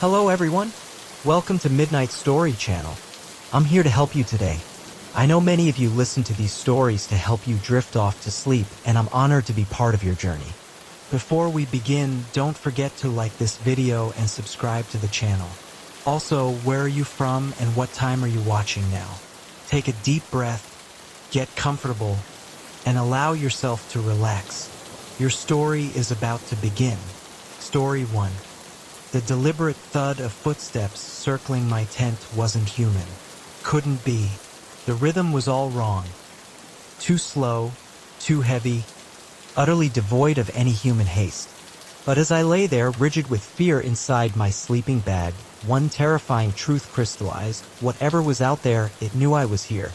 Hello everyone, welcome to Midnight Story Channel. I'm here to help you today. I know many of you listen to these stories to help you drift off to sleep, and I'm honored to be part of your journey. Before we begin, don't forget to like this video and subscribe to the channel. Also, where are you from and what time are you watching now? Take a deep breath, get comfortable, and allow yourself to relax. Your story is about to begin. Story 1. The deliberate thud of footsteps circling my tent wasn't human. Couldn't be. The rhythm was all wrong. Too slow, too heavy, utterly devoid of any human haste. But as I lay there, rigid with fear inside my sleeping bag, one terrifying truth crystallized. Whatever was out there, it knew I was here.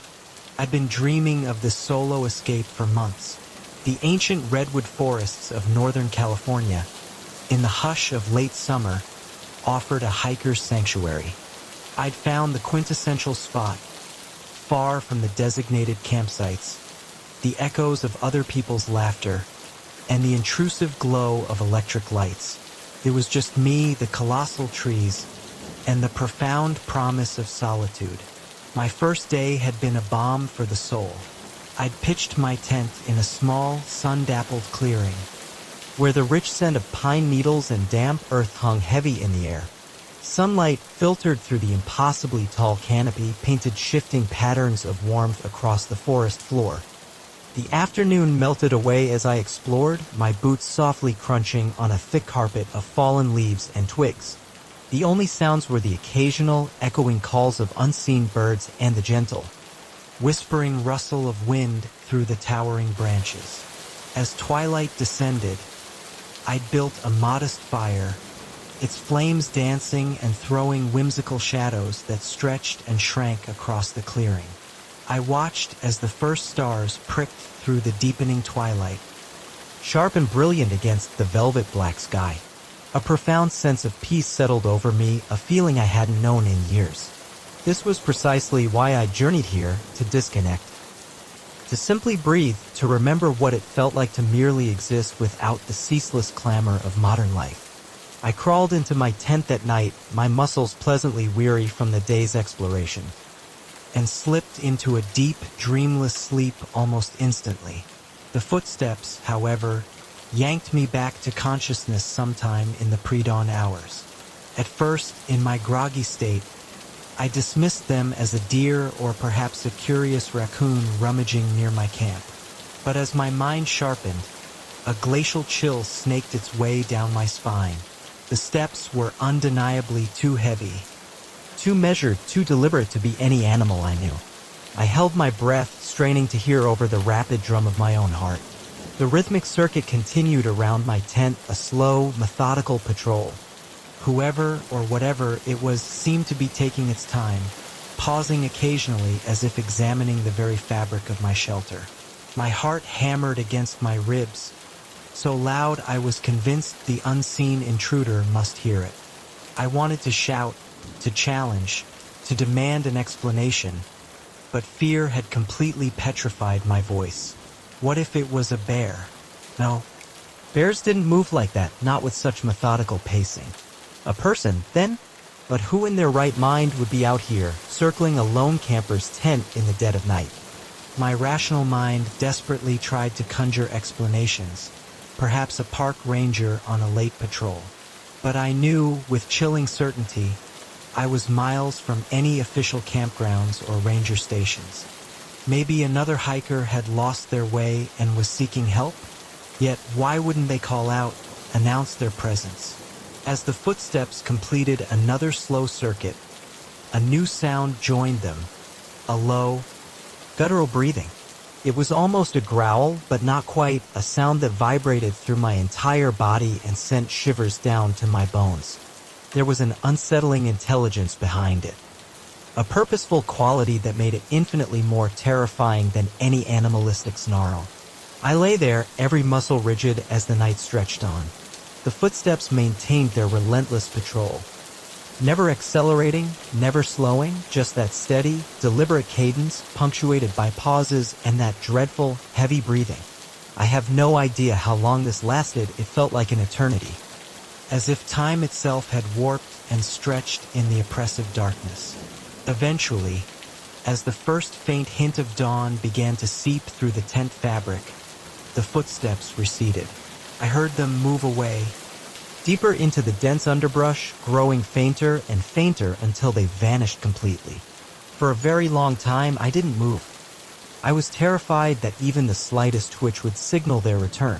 I'd been dreaming of this solo escape for months. The ancient redwood forests of Northern California, in the hush of late summer, offered a hiker's sanctuary. I'd found the quintessential spot, far from the designated campsites, the echoes of other people's laughter, and the intrusive glow of electric lights. It was just me, the colossal trees, and the profound promise of solitude. My first day had been a balm for the soul. I'd pitched my tent in a small, sun-dappled clearing, where the rich scent of pine needles and damp earth hung heavy in the air. Sunlight filtered through the impossibly tall canopy, painted shifting patterns of warmth across the forest floor. The afternoon melted away as I explored, my boots softly crunching on a thick carpet of fallen leaves and twigs. The only sounds were the occasional, echoing calls of unseen birds and the gentle, whispering rustle of wind through the towering branches. As twilight descended, I'd built a modest fire, its flames dancing and throwing whimsical shadows that stretched and shrank across the clearing. I watched as the first stars pricked through the deepening twilight, sharp and brilliant against the velvet black sky. A profound sense of peace settled over me, a feeling I hadn't known in years. This was precisely why I journeyed here, to disconnect. To simply breathe, to remember what it felt like to merely exist without the ceaseless clamor of modern life. I crawled into my tent that night, my muscles pleasantly weary from the day's exploration, and slipped into a deep, dreamless sleep almost instantly. The footsteps, however, yanked me back to consciousness sometime in the pre-dawn hours. At first, in my groggy state, I dismissed them as a deer or perhaps a curious raccoon rummaging near my camp. But as my mind sharpened, a glacial chill snaked its way down my spine. The steps were undeniably too heavy, too measured, too deliberate to be any animal I knew. I held my breath, straining to hear over the rapid drum of my own heart. The rhythmic circuit continued around my tent, a slow, methodical patrol. Whoever or whatever it was seemed to be taking its time, pausing occasionally as if examining the very fabric of my shelter. My heart hammered against my ribs, so loud I was convinced the unseen intruder must hear it. I wanted to shout, to challenge, to demand an explanation, but fear had completely petrified my voice. What if it was a bear? No, bears didn't move like that, not with such methodical pacing. A person, then? But who in their right mind would be out here, circling a lone camper's tent in the dead of night? My rational mind desperately tried to conjure explanations, perhaps a park ranger on a late patrol. But I knew, with chilling certainty, I was miles from any official campgrounds or ranger stations. Maybe another hiker had lost their way and was seeking help? Yet why wouldn't they call out, announce their presence? As the footsteps completed another slow circuit, a new sound joined them, a low, guttural breathing. It was almost a growl, but not quite, a sound that vibrated through my entire body and sent shivers down to my bones. There was an unsettling intelligence behind it, a purposeful quality that made it infinitely more terrifying than any animalistic snarl. I lay there, every muscle rigid as the night stretched on. The footsteps maintained their relentless patrol, never accelerating, never slowing, just that steady, deliberate cadence punctuated by pauses and that dreadful, heavy breathing. I have no idea how long this lasted, it felt like an eternity. as if time itself had warped and stretched in the oppressive darkness. Eventually, as the first faint hint of dawn began to seep through the tent fabric, the footsteps receded. I heard them move away, deeper into the dense underbrush, growing fainter and fainter until they vanished completely. For a very long time, I didn't move. I was terrified that even the slightest twitch would signal their return.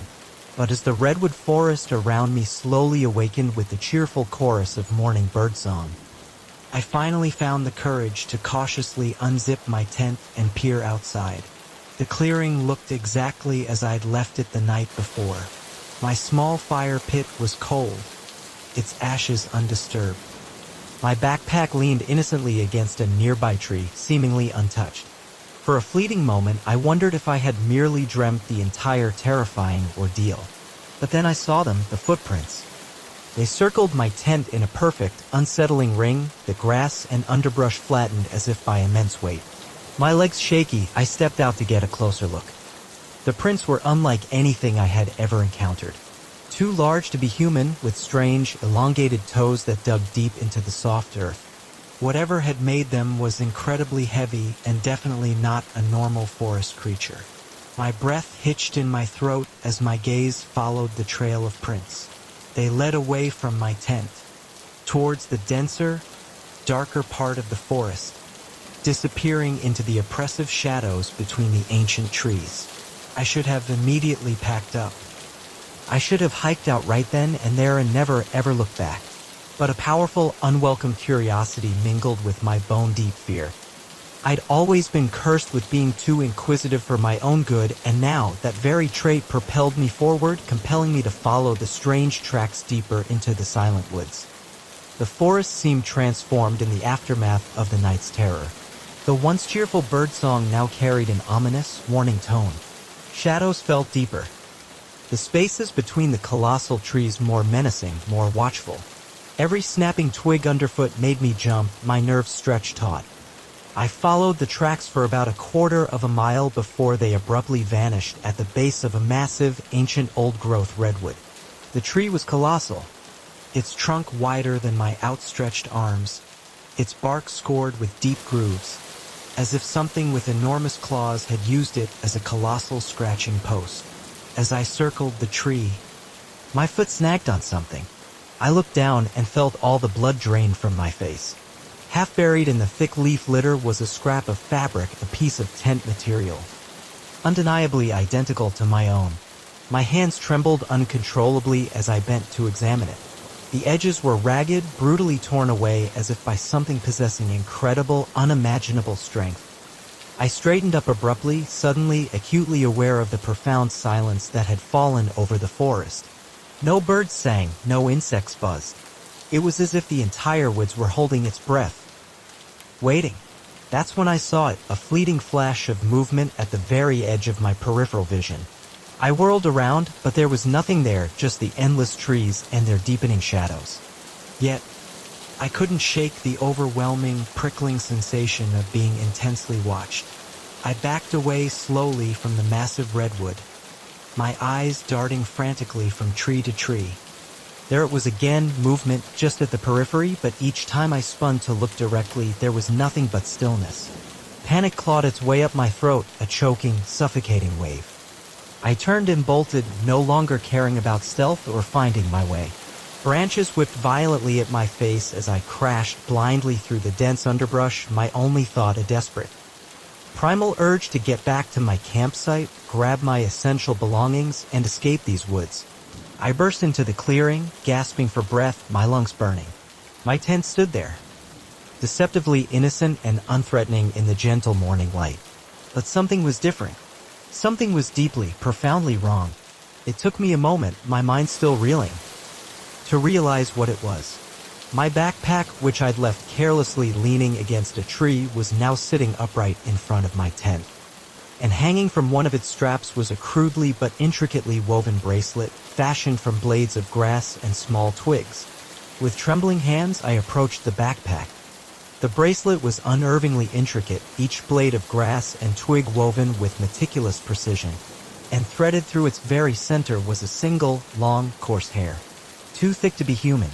But as the redwood forest around me slowly awakened with the cheerful chorus of morning birdsong, I finally found the courage to cautiously unzip my tent and peer outside. The clearing looked exactly as I'd left it the night before. My small fire pit was cold, its ashes undisturbed. My backpack leaned innocently against a nearby tree, seemingly untouched. For a fleeting moment, I wondered if I had merely dreamt the entire terrifying ordeal. But then I saw them, the footprints. They circled my tent in a perfect, unsettling ring, the grass and underbrush flattened as if by immense weight. My legs shaky, I stepped out to get a closer look. The prints were unlike anything I had ever encountered. Too large to be human, with strange, elongated toes that dug deep into the soft earth. Whatever had made them was incredibly heavy and definitely not a normal forest creature. My breath hitched in my throat as my gaze followed the trail of prints. They led away from my tent, towards the denser, darker part of the forest, disappearing into the oppressive shadows between the ancient trees. I should have immediately packed up. I should have hiked out right then and there and never ever looked back. But a powerful, unwelcome curiosity mingled with my bone-deep fear. I'd always been cursed with being too inquisitive for my own good, and now that very trait propelled me forward, compelling me to follow the strange tracks deeper into the silent woods. The forest seemed transformed in the aftermath of the night's terror. The once cheerful birdsong now carried an ominous, warning tone. Shadows felt deeper. The spaces between the colossal trees more menacing, more watchful. Every snapping twig underfoot made me jump, my nerves stretched taut. I followed the tracks for about a quarter of a mile before they abruptly vanished at the base of a massive, ancient old-growth redwood. The tree was colossal, its trunk wider than my outstretched arms, its bark scored with deep grooves, as if something with enormous claws had used it as a colossal scratching post. As I circled the tree, my foot snagged on something. I looked down and felt all the blood drain from my face. Half buried in the thick leaf litter was a scrap of fabric, a piece of tent material, undeniably identical to my own. My hands trembled uncontrollably as I bent to examine it. The edges were ragged, brutally torn away as if by something possessing incredible, unimaginable strength. I straightened up abruptly, suddenly acutely aware of the profound silence that had fallen over the forest. No birds sang, no insects buzzed. It was as if the entire woods were holding its breath, waiting. That's when I saw it, a fleeting flash of movement at the very edge of my peripheral vision. I whirled around, but there was nothing there, just the endless trees and their deepening shadows. Yet, I couldn't shake the overwhelming, prickling sensation of being intensely watched. I backed away slowly from the massive redwood, my eyes darting frantically from tree to tree. There it was again, movement just at the periphery, but each time I spun to look directly, there was nothing but stillness. Panic clawed its way up my throat, a choking, suffocating wave. I turned and bolted, no longer caring about stealth or finding my way. Branches whipped violently at my face as I crashed blindly through the dense underbrush, my only thought a desperate, primal urge to get back to my campsite, grab my essential belongings, and escape these woods. I burst into the clearing, gasping for breath, my lungs burning. My tent stood there, deceptively innocent and unthreatening in the gentle morning light. But something was different. Something was deeply, profoundly wrong. It took me a moment, my mind still reeling, to realize what it was. My backpack, which I'd left carelessly leaning against a tree, was now sitting upright in front of my tent. And hanging from one of its straps was a crudely but intricately woven bracelet, fashioned from blades of grass and small twigs. With trembling hands, I approached the backpack. The bracelet was unnervingly intricate, each blade of grass and twig woven with meticulous precision, and threaded through its very center was a single, long, coarse hair. Too thick to be human.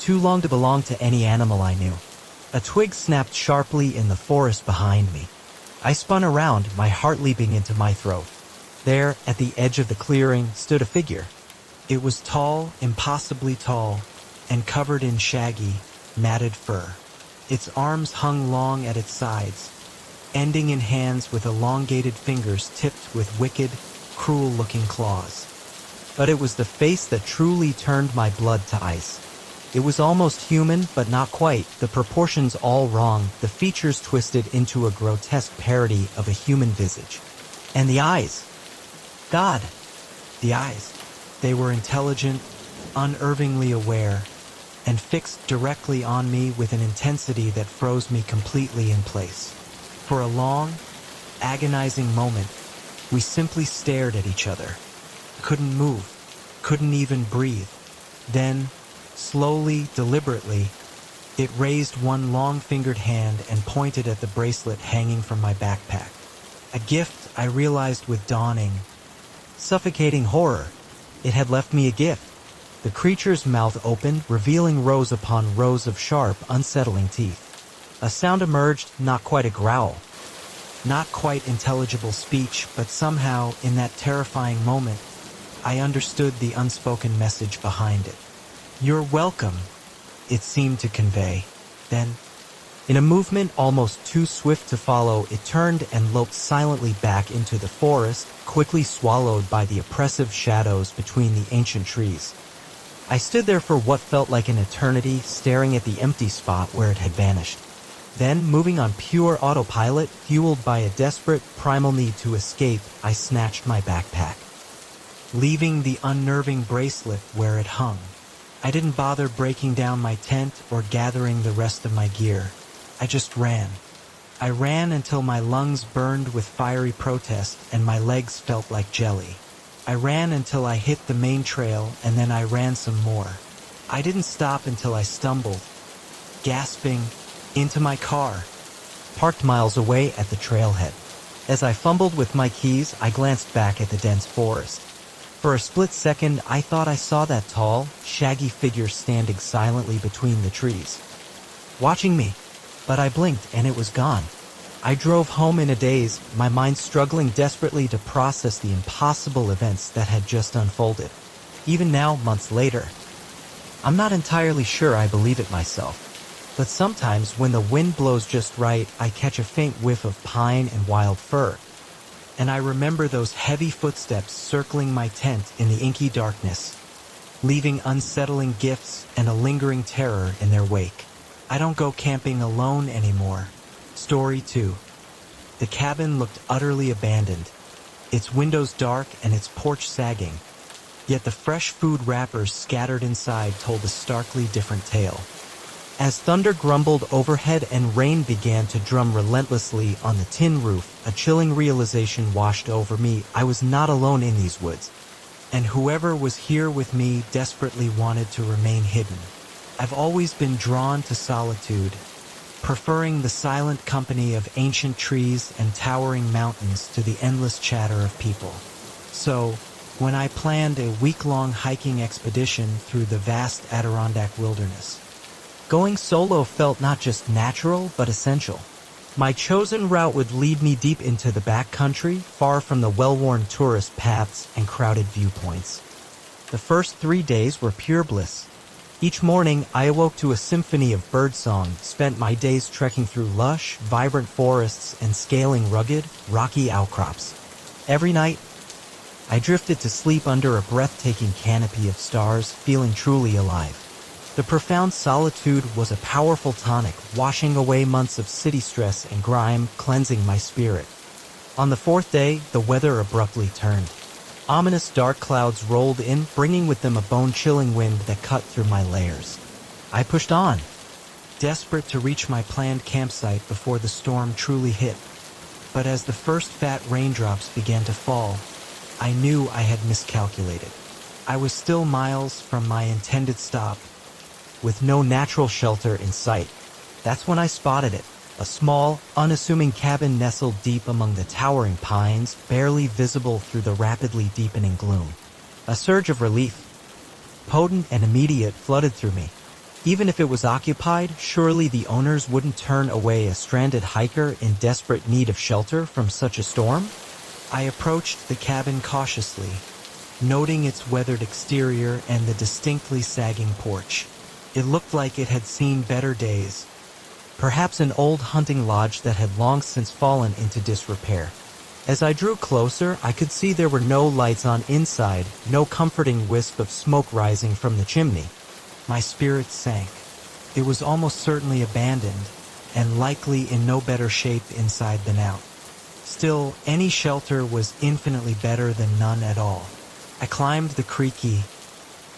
Too long to belong to any animal I knew. A twig snapped sharply in the forest behind me. I spun around, my heart leaping into my throat. There, at the edge of the clearing, stood a figure. It was tall, impossibly tall, and covered in shaggy, matted fur. Its arms hung long at its sides, ending in hands with elongated fingers tipped with wicked, cruel-looking claws. But it was the face that truly turned my blood to ice. It was almost human, but not quite, the proportions all wrong, the features twisted into a grotesque parody of a human visage. And the eyes. God, the eyes. They were intelligent, unervingly aware, and fixed directly on me with an intensity that froze me completely in place. For a long, agonizing moment, we simply stared at each other. Couldn't move, couldn't even breathe. Then, slowly, deliberately, it raised one long-fingered hand and pointed at the bracelet hanging from my backpack. A gift, I realized with dawning, suffocating horror. It had left me a gift. The creature's mouth opened, revealing rows upon rows of sharp, unsettling teeth. A sound emerged, not quite a growl. Not quite intelligible speech, but somehow, in that terrifying moment, I understood the unspoken message behind it. "You're welcome," it seemed to convey. Then, in a movement almost too swift to follow, it turned and loped silently back into the forest, quickly swallowed by the oppressive shadows between the ancient trees. I stood there for what felt like an eternity, staring at the empty spot where it had vanished. Then, moving on pure autopilot, fueled by a desperate, primal need to escape, I snatched my backpack, leaving the unnerving bracelet where it hung. I didn't bother breaking down my tent or gathering the rest of my gear. I just ran. I ran until my lungs burned with fiery protest and my legs felt like jelly. I ran until I hit the main trail, and then I ran some more. I didn't stop until I stumbled, gasping, into my car, parked miles away at the trailhead. As I fumbled with my keys, I glanced back at the dense forest. For a split second, I thought I saw that tall, shaggy figure standing silently between the trees, watching me. But I blinked and it was gone. I drove home in a daze, my mind struggling desperately to process the impossible events that had just unfolded. Even now, months later, I'm not entirely sure I believe it myself. But sometimes when the wind blows just right, I catch a faint whiff of pine and wild fir. And I remember those heavy footsteps circling my tent in the inky darkness, leaving unsettling gifts and a lingering terror in their wake. I don't go camping alone anymore. Story 2. The cabin looked utterly abandoned, its windows dark and its porch sagging. Yet the fresh food wrappers scattered inside told a starkly different tale. As thunder grumbled overhead and rain began to drum relentlessly on the tin roof, a chilling realization washed over me. I was not alone in these woods, and whoever was here with me desperately wanted to remain hidden. I've always been drawn to solitude, preferring the silent company of ancient trees and towering mountains to the endless chatter of people. So, when I planned a week-long hiking expedition through the vast Adirondack wilderness, going solo felt not just natural, but essential. My chosen route would lead me deep into the backcountry, far from the well-worn tourist paths and crowded viewpoints. The first 3 days were pure bliss. Each morning, I awoke to a symphony of birdsong, spent my days trekking through lush, vibrant forests and scaling rugged, rocky outcrops. Every night, I drifted to sleep under a breathtaking canopy of stars, feeling truly alive. The profound solitude was a powerful tonic, washing away months of city stress and grime, cleansing my spirit. On the 4th day, the weather abruptly turned. Ominous dark clouds rolled in, bringing with them a bone-chilling wind that cut through my layers. I pushed on, desperate to reach my planned campsite before the storm truly hit. But as the first fat raindrops began to fall, I knew I had miscalculated. I was still miles from my intended stop, with no natural shelter in sight. That's when I spotted it. A small, unassuming cabin nestled deep among the towering pines, barely visible through the rapidly deepening gloom. A surge of relief. potent and immediate, flooded through me. Even if it was occupied, surely the owners wouldn't turn away a stranded hiker in desperate need of shelter from such a storm? I approached the cabin cautiously, noting its weathered exterior and the distinctly sagging porch. It looked like it had seen better days, perhaps an old hunting lodge that had long since fallen into disrepair. As I drew closer, I could see there were no lights on inside, no comforting wisp of smoke rising from the chimney. My spirits sank. It was almost certainly abandoned, and likely in no better shape inside than out. Still, any shelter was infinitely better than none at all. I climbed the creaky,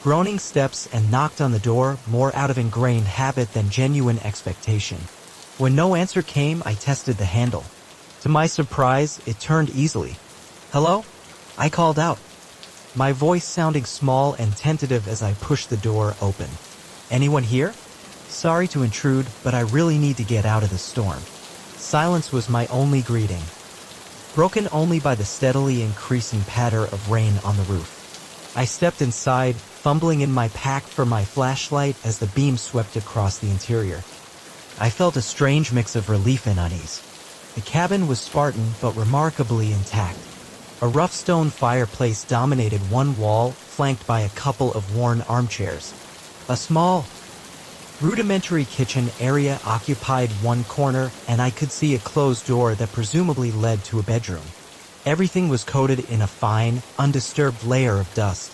groaning steps and knocked on the door, more out of ingrained habit than genuine expectation. When no answer came, I tested the handle. To my surprise, it turned easily. "Hello?" I called out, my voice sounding small and tentative as I pushed the door open. "Anyone here? Sorry to intrude, but I really need to get out of the storm." Silence was my only greeting, broken only by the steadily increasing patter of rain on the roof. I stepped inside, fumbling in my pack for my flashlight as the beam swept across the interior. I felt a strange mix of relief and unease. The cabin was Spartan but remarkably intact. A rough stone fireplace dominated one wall, flanked by a couple of worn armchairs. A small, rudimentary kitchen area occupied one corner, and I could see a closed door that presumably led to a bedroom. Everything was coated in a fine, undisturbed layer of dust,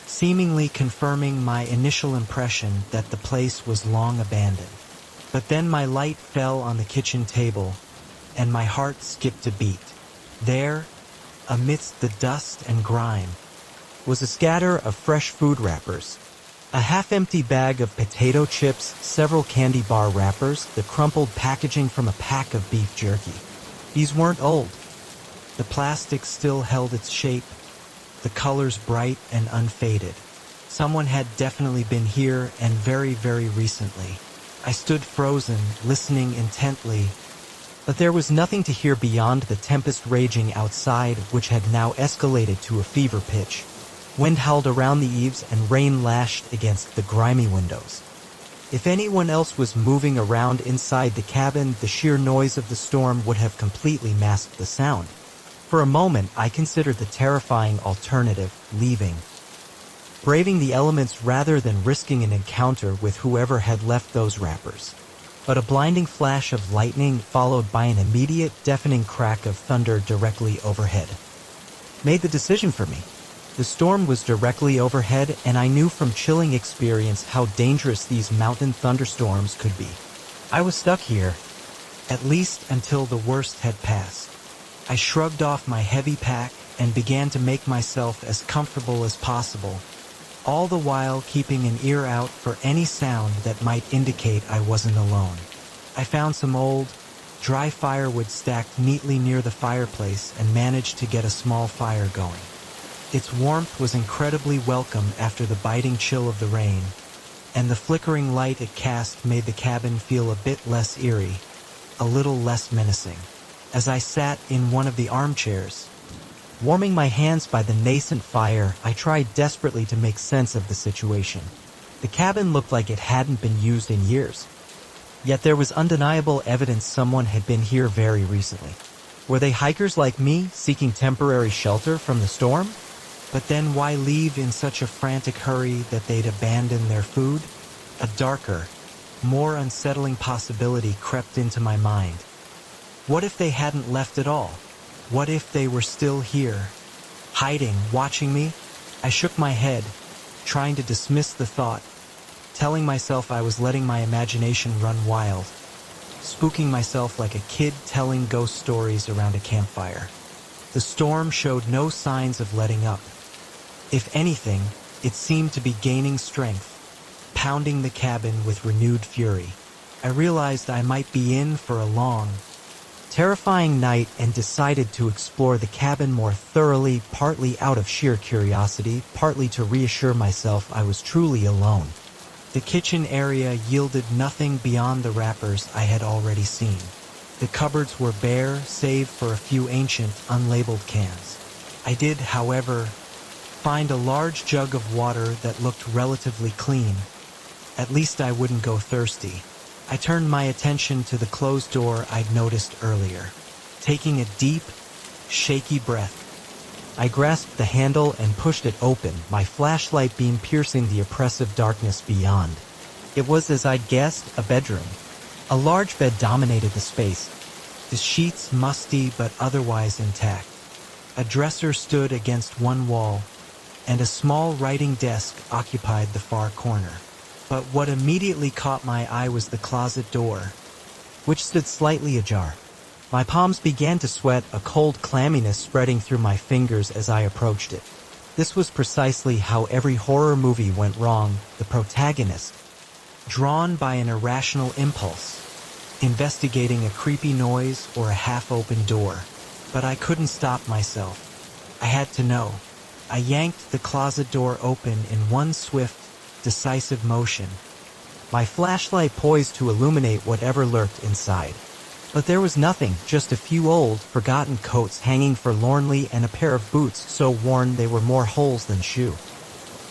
seemingly confirming my initial impression that the place was long abandoned. But then my light fell on the kitchen table, and my heart skipped a beat. There, amidst the dust and grime, was a scatter of fresh food wrappers. A half-empty bag of potato chips, several candy bar wrappers, the crumpled packaging from a pack of beef jerky. These weren't old. The plastic still held its shape, the colors bright and unfaded. Someone had definitely been here, and very, very recently. I stood frozen, listening intently, but there was nothing to hear beyond the tempest raging outside, which had now escalated to a fever pitch. Wind howled around the eaves and rain lashed against the grimy windows. If anyone else was moving around inside the cabin, the sheer noise of the storm would have completely masked the sound. For a moment, I considered the terrifying alternative, leaving, braving the elements rather than risking an encounter with whoever had left those wrappers. But a blinding flash of lightning, followed by an immediate, deafening crack of thunder directly overhead, made the decision for me. The storm was directly overhead, and I knew from chilling experience how dangerous these mountain thunderstorms could be. I was stuck here, at least until the worst had passed. I shrugged off my heavy pack and began to make myself as comfortable as possible, all the while keeping an ear out for any sound that might indicate I wasn't alone. I found some old, dry firewood stacked neatly near the fireplace and managed to get a small fire going. Its warmth was incredibly welcome after the biting chill of the rain, and the flickering light it cast made the cabin feel a bit less eerie, a little less menacing. As I sat in one of the armchairs, warming my hands by the nascent fire, I tried desperately to make sense of the situation. The cabin looked like it hadn't been used in years. Yet there was undeniable evidence someone had been here very recently. Were they hikers like me, seeking temporary shelter from the storm? But then why leave in such a frantic hurry that they'd abandon their food? A darker, more unsettling possibility crept into my mind. What if they hadn't left at all? What if they were still here, hiding, watching me? I shook my head, trying to dismiss the thought, telling myself I was letting my imagination run wild, spooking myself like a kid telling ghost stories around a campfire. The storm showed no signs of letting up. If anything, it seemed to be gaining strength, pounding the cabin with renewed fury. I realized I might be in for a long, terrifying night and decided to explore the cabin more thoroughly, partly out of sheer curiosity, partly to reassure myself I was truly alone. The kitchen area yielded nothing beyond the wrappers I had already seen. The cupboards were bare, save for a few ancient, unlabeled cans. I did, however, find a large jug of water that looked relatively clean. At least I wouldn't go thirsty. I turned my attention to the closed door I'd noticed earlier. Taking a deep, shaky breath, I grasped the handle and pushed it open, my flashlight beam piercing the oppressive darkness beyond. It was, as I'd guessed, a bedroom. A large bed dominated the space, the sheets musty but otherwise intact. A dresser stood against one wall, and a small writing desk occupied the far corner. But what immediately caught my eye was the closet door, which stood slightly ajar. My palms began to sweat, a cold clamminess spreading through my fingers as I approached it. This was precisely how every horror movie went wrong, the protagonist, drawn by an irrational impulse, investigating a creepy noise or a half-open door. But I couldn't stop myself. I had to know. I yanked the closet door open in one swift, decisive motion, my flashlight poised to illuminate whatever lurked inside. But there was nothing, just a few old, forgotten coats hanging forlornly and a pair of boots so worn they were more holes than shoe.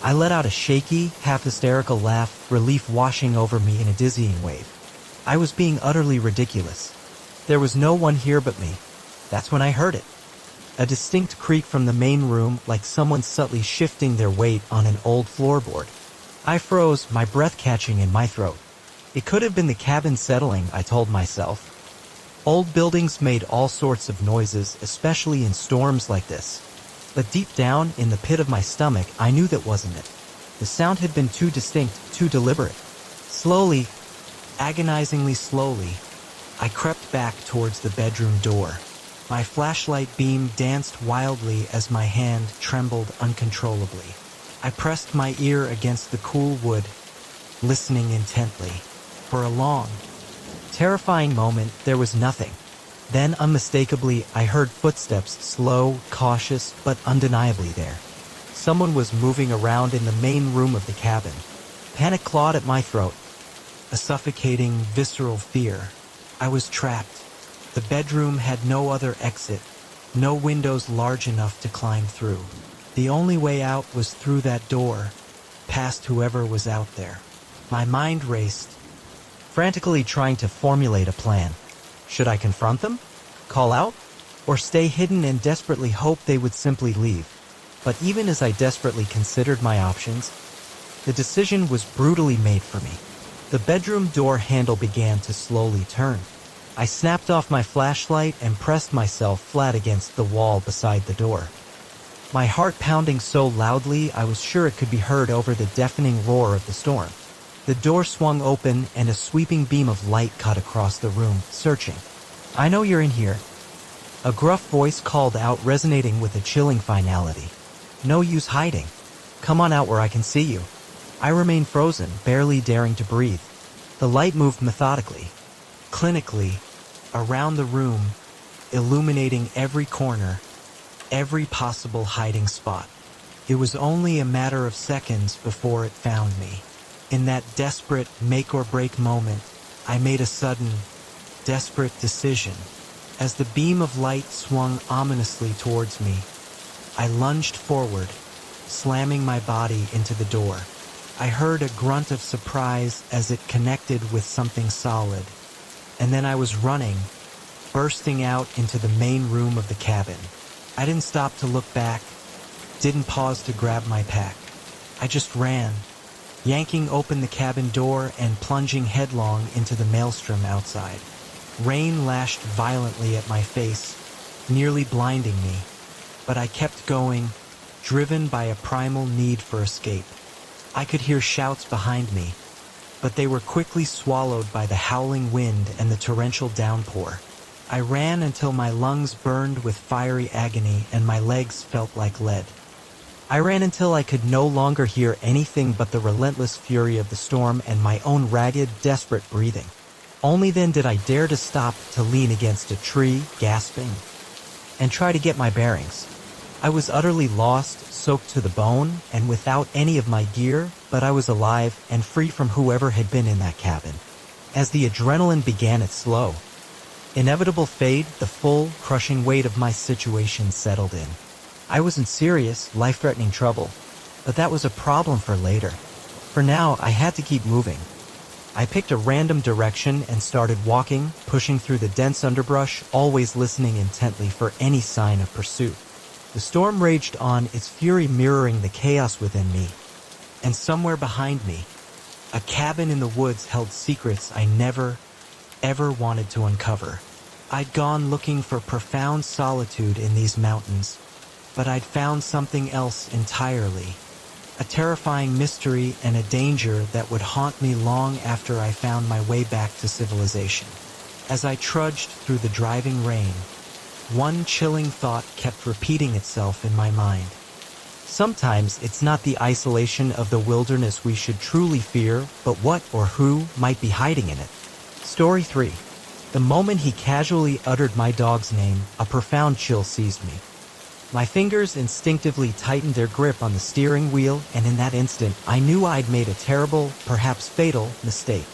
I let out a shaky, half-hysterical laugh, relief washing over me in a dizzying wave. I was being utterly ridiculous. There was no one here but me. That's when I heard it. A distinct creak from the main room, like someone subtly shifting their weight on an old floorboard. I froze, my breath catching in my throat. It could have been the cabin settling, I told myself. Old buildings made all sorts of noises, especially in storms like this. But deep down, in the pit of my stomach, I knew that wasn't it. The sound had been too distinct, too deliberate. Slowly, agonizingly slowly, I crept back towards the bedroom door. My flashlight beam danced wildly as my hand trembled uncontrollably. I pressed my ear against the cool wood, listening intently. For a long, terrifying moment, there was nothing. Then, unmistakably, I heard footsteps, slow, cautious, but undeniably there. Someone was moving around in the main room of the cabin. Panic clawed at my throat. A suffocating, visceral fear. I was trapped. The bedroom had no other exit, no windows large enough to climb through. The only way out was through that door, past whoever was out there. My mind raced, frantically trying to formulate a plan. Should I confront them? Call out? Or stay hidden and desperately hope they would simply leave? But even as I desperately considered my options, the decision was brutally made for me. The bedroom door handle began to slowly turn. I snapped off my flashlight and pressed myself flat against the wall beside the door. My heart pounding so loudly I was sure it could be heard over the deafening roar of the storm. The door swung open and a sweeping beam of light cut across the room, searching. "I know you're in here." A gruff voice called out, resonating with a chilling finality. "No use hiding. Come on out where I can see you." I remained frozen, barely daring to breathe. The light moved methodically, clinically, around the room, illuminating every corner, every possible hiding spot. It was only a matter of seconds before it found me. In that desperate make-or-break moment, I made a sudden, desperate decision. As the beam of light swung ominously towards me, I lunged forward, slamming my body into the door. I heard a grunt of surprise as it connected with something solid, and then I was running, bursting out into the main room of the cabin. I didn't stop to look back, didn't pause to grab my pack. I just ran, yanking open the cabin door and plunging headlong into the maelstrom outside. Rain lashed violently at my face, nearly blinding me, but I kept going, driven by a primal need for escape. I could hear shouts behind me, but they were quickly swallowed by the howling wind and the torrential downpour. I ran until my lungs burned with fiery agony and my legs felt like lead. I ran until I could no longer hear anything but the relentless fury of the storm and my own ragged, desperate breathing. Only then did I dare to stop to lean against a tree, gasping, and try to get my bearings. I was utterly lost, soaked to the bone, and without any of my gear, but I was alive and free from whoever had been in that cabin. As the adrenaline began its slow, inevitable fade, the full, crushing weight of my situation settled in. I was in serious, life-threatening trouble, but that was a problem for later. For now, I had to keep moving. I picked a random direction and started walking, pushing through the dense underbrush, always listening intently for any sign of pursuit. The storm raged on, its fury mirroring the chaos within me. And somewhere behind me, a cabin in the woods held secrets I never, ever wanted to uncover. I'd gone looking for profound solitude in these mountains, but I'd found something else entirely. A terrifying mystery and a danger that would haunt me long after I found my way back to civilization. As I trudged through the driving rain, one chilling thought kept repeating itself in my mind. Sometimes it's not the isolation of the wilderness we should truly fear, but what or who might be hiding in it. Story 3. The moment he casually uttered my dog's name, a profound chill seized me. My fingers instinctively tightened their grip on the steering wheel, and in that instant, I knew I'd made a terrible, perhaps fatal, mistake.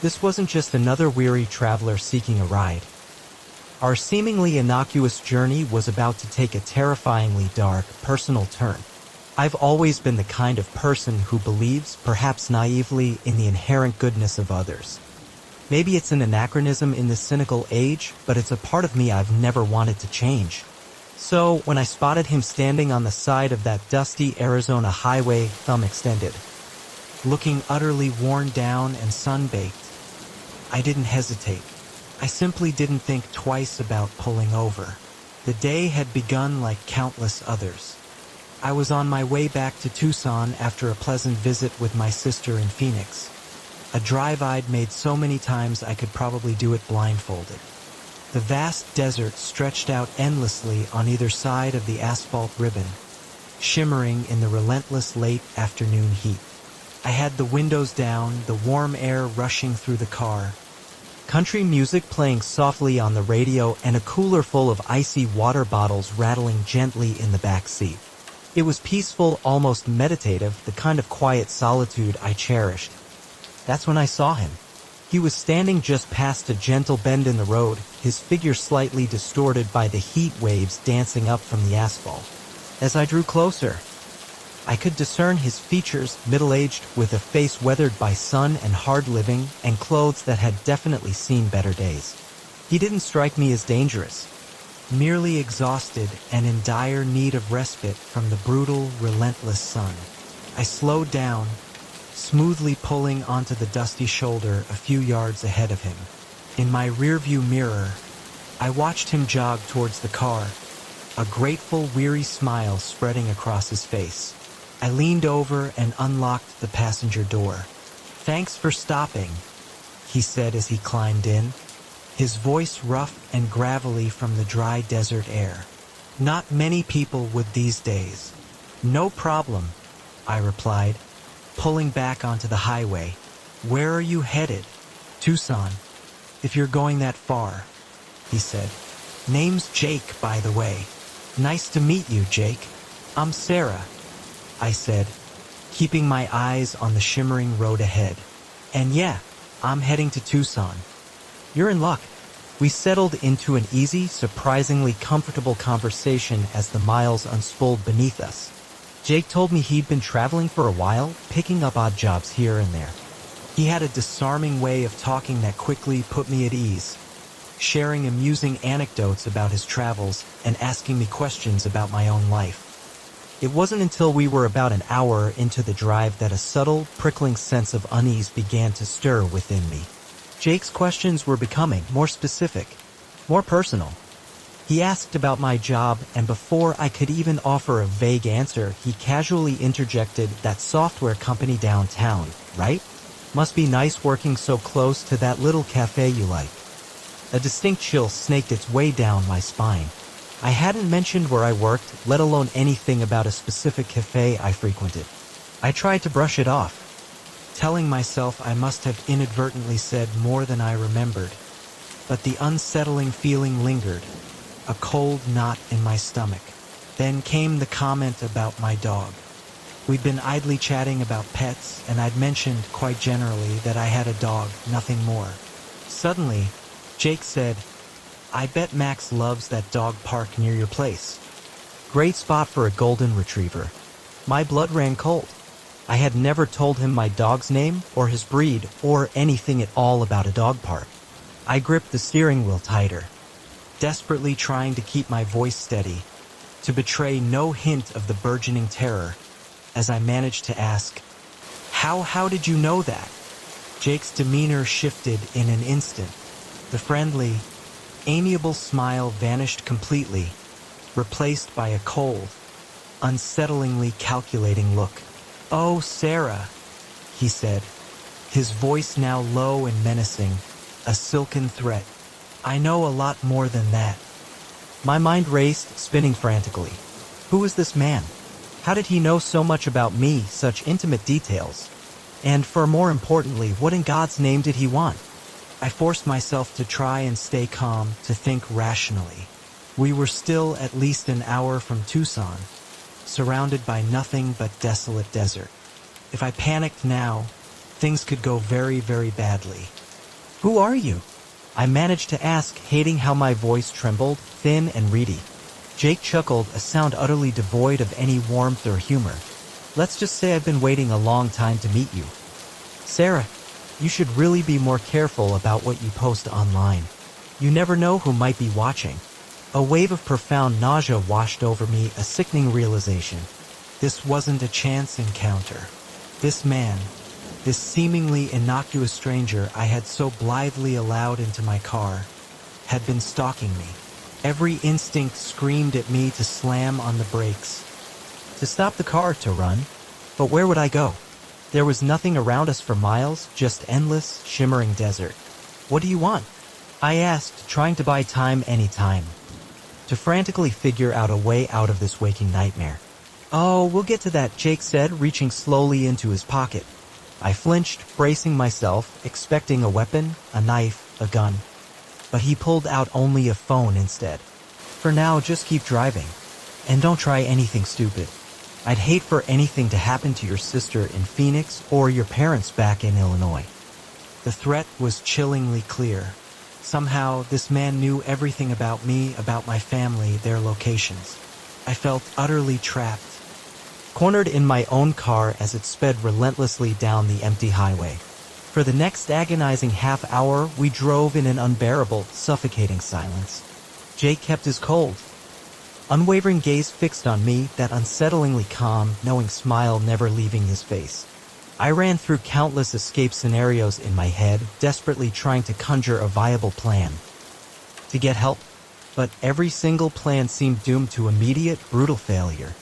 This wasn't just another weary traveler seeking a ride. Our seemingly innocuous journey was about to take a terrifyingly dark, personal turn. I've always been the kind of person who believes, perhaps naively, in the inherent goodness of others. Maybe it's an anachronism in this cynical age, but it's a part of me I've never wanted to change. So, when I spotted him standing on the side of that dusty Arizona highway, thumb extended, looking utterly worn down and sun-baked, I didn't hesitate. I simply didn't think twice about pulling over. The day had begun like countless others. I was on my way back to Tucson after a pleasant visit with my sister in Phoenix. A drive I'd made so many times I could probably do it blindfolded. The vast desert stretched out endlessly on either side of the asphalt ribbon, shimmering in the relentless late afternoon heat. I had the windows down, the warm air rushing through the car, country music playing softly on the radio, and a cooler full of icy water bottles rattling gently in the back seat. It was peaceful, almost meditative, the kind of quiet solitude I cherished. That's when I saw him. He was standing just past a gentle bend in the road, his figure slightly distorted by the heat waves dancing up from the asphalt. As I drew closer, I could discern his features, middle-aged, with a face weathered by sun and hard living, and clothes that had definitely seen better days. He didn't strike me as dangerous, merely exhausted and in dire need of respite from the brutal, relentless sun. I slowed down, smoothly pulling onto the dusty shoulder a few yards ahead of him. In my rearview mirror, I watched him jog towards the car, a grateful, weary smile spreading across his face. I leaned over and unlocked the passenger door. "Thanks for stopping," he said as he climbed in, his voice rough and gravelly from the dry desert air. "Not many people would these days." "No problem," I replied, pulling back onto the highway. "Where are you headed?" "Tucson, if you're going that far," he said. "Name's Jake, by the way." "Nice to meet you, Jake." "I'm Sarah," I said, keeping my eyes on the shimmering road ahead. "And yeah, I'm heading to Tucson." "You're in luck." We settled into an easy, surprisingly comfortable conversation as the miles unspooled beneath us. Jake told me he'd been traveling for a while, picking up odd jobs here and there. He had a disarming way of talking that quickly put me at ease, sharing amusing anecdotes about his travels and asking me questions about my own life. It wasn't until we were about an hour into the drive that a subtle, prickling sense of unease began to stir within me. Jake's questions were becoming more specific, more personal. He asked about my job, and before I could even offer a vague answer, he casually interjected, "That software company downtown, right? Must be nice working so close to that little cafe you like." A distinct chill snaked its way down my spine. I hadn't mentioned where I worked, let alone anything about a specific cafe I frequented. I tried to brush it off, telling myself I must have inadvertently said more than I remembered. But the unsettling feeling lingered, a cold knot in my stomach. Then came the comment about my dog. We'd been idly chatting about pets, and I'd mentioned quite generally that I had a dog, nothing more. Suddenly, Jake said, "I bet Max loves that dog park near your place." Great spot for a golden retriever. My blood ran cold. I had never told him my dog's name or his breed or anything at all about a dog park. I gripped the steering wheel tighter, desperately trying to keep my voice steady, to betray no hint of the burgeoning terror, as I managed to ask, How did you know that?" Jake's demeanor shifted in an instant. The friendly, amiable smile vanished completely, replaced by a cold, unsettlingly calculating look. "Oh, Sarah," he said, his voice now low and menacing, a silken threat. "I know a lot more than that." My mind raced, spinning frantically. Who was this man? How did he know so much about me, such intimate details? And more importantly, what in God's name did he want? I forced myself to try and stay calm, to think rationally. We were still at least an hour from Tucson, surrounded by nothing but desolate desert. If I panicked now, things could go very, very badly. "Who are you?" I managed to ask, hating how my voice trembled, thin and reedy. Jake chuckled, a sound utterly devoid of any warmth or humor. "Let's just say I've been waiting a long time to meet you. Sarah, you should really be more careful about what you post online. You never know who might be watching." A wave of profound nausea washed over me, a sickening realization. This wasn't a chance encounter. This man, this seemingly innocuous stranger I had so blithely allowed into my car, had been stalking me. Every instinct screamed at me to slam on the brakes, to stop the car, to run. But where would I go? There was nothing around us for miles, just endless, shimmering desert. "What do you want?" I asked, trying to buy time any time, to frantically figure out a way out of this waking nightmare. "Oh, we'll get to that," Jake said, reaching slowly into his pocket. I flinched, bracing myself, expecting a weapon, a knife, a gun. But he pulled out only a phone instead. "For now, just keep driving. And don't try anything stupid. I'd hate for anything to happen to your sister in Phoenix or your parents back in Illinois." The threat was chillingly clear. Somehow, this man knew everything about me, about my family, their locations. I felt utterly trapped, cornered in my own car as it sped relentlessly down the empty highway. For the next agonizing half hour, we drove in an unbearable, suffocating silence. Jake kept his cold, unwavering gaze fixed on me, that unsettlingly calm, knowing smile never leaving his face. I ran through countless escape scenarios in my head, desperately trying to conjure a viable plan to get help, but every single plan seemed doomed to immediate, brutal failure.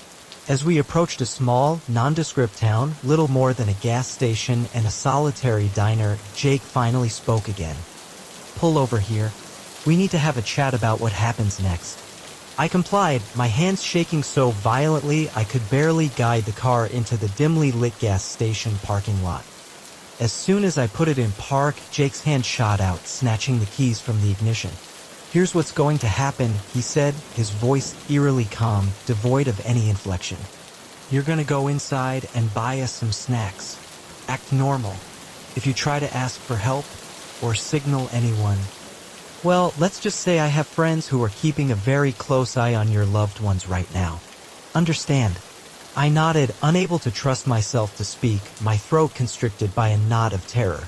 As we approached a small, nondescript town, little more than a gas station and a solitary diner, Jake finally spoke again. "Pull over here. We need to have a chat about what happens next." I complied, my hands shaking so violently I could barely guide the car into the dimly lit gas station parking lot. As soon as I put it in park, Jake's hand shot out, snatching the keys from the ignition. "Here's what's going to happen," he said, his voice eerily calm, devoid of any inflection. "You're gonna go inside and buy us some snacks. Act normal. If you try to ask for help or signal anyone, well, let's just say I have friends who are keeping a very close eye on your loved ones right now. Understand?" I nodded, unable to trust myself to speak, my throat constricted by a knot of terror.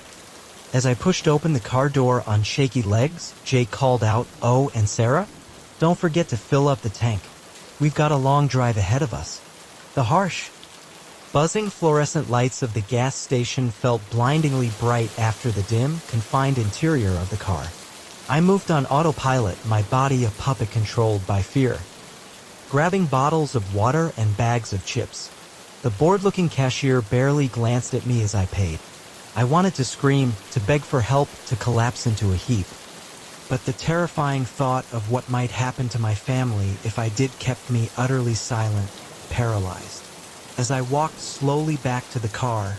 As I pushed open the car door on shaky legs, Jake called out, "Oh, and Sarah? Don't forget to fill up the tank. We've got a long drive ahead of us." The harsh, buzzing fluorescent lights of the gas station felt blindingly bright after the dim, confined interior of the car. I moved on autopilot, my body a puppet controlled by fear, grabbing bottles of water and bags of chips. The bored-looking cashier barely glanced at me as I paid. I wanted to scream, to beg for help, to collapse into a heap. But the terrifying thought of what might happen to my family if I did kept me utterly silent, paralyzed. As I walked slowly back to the car,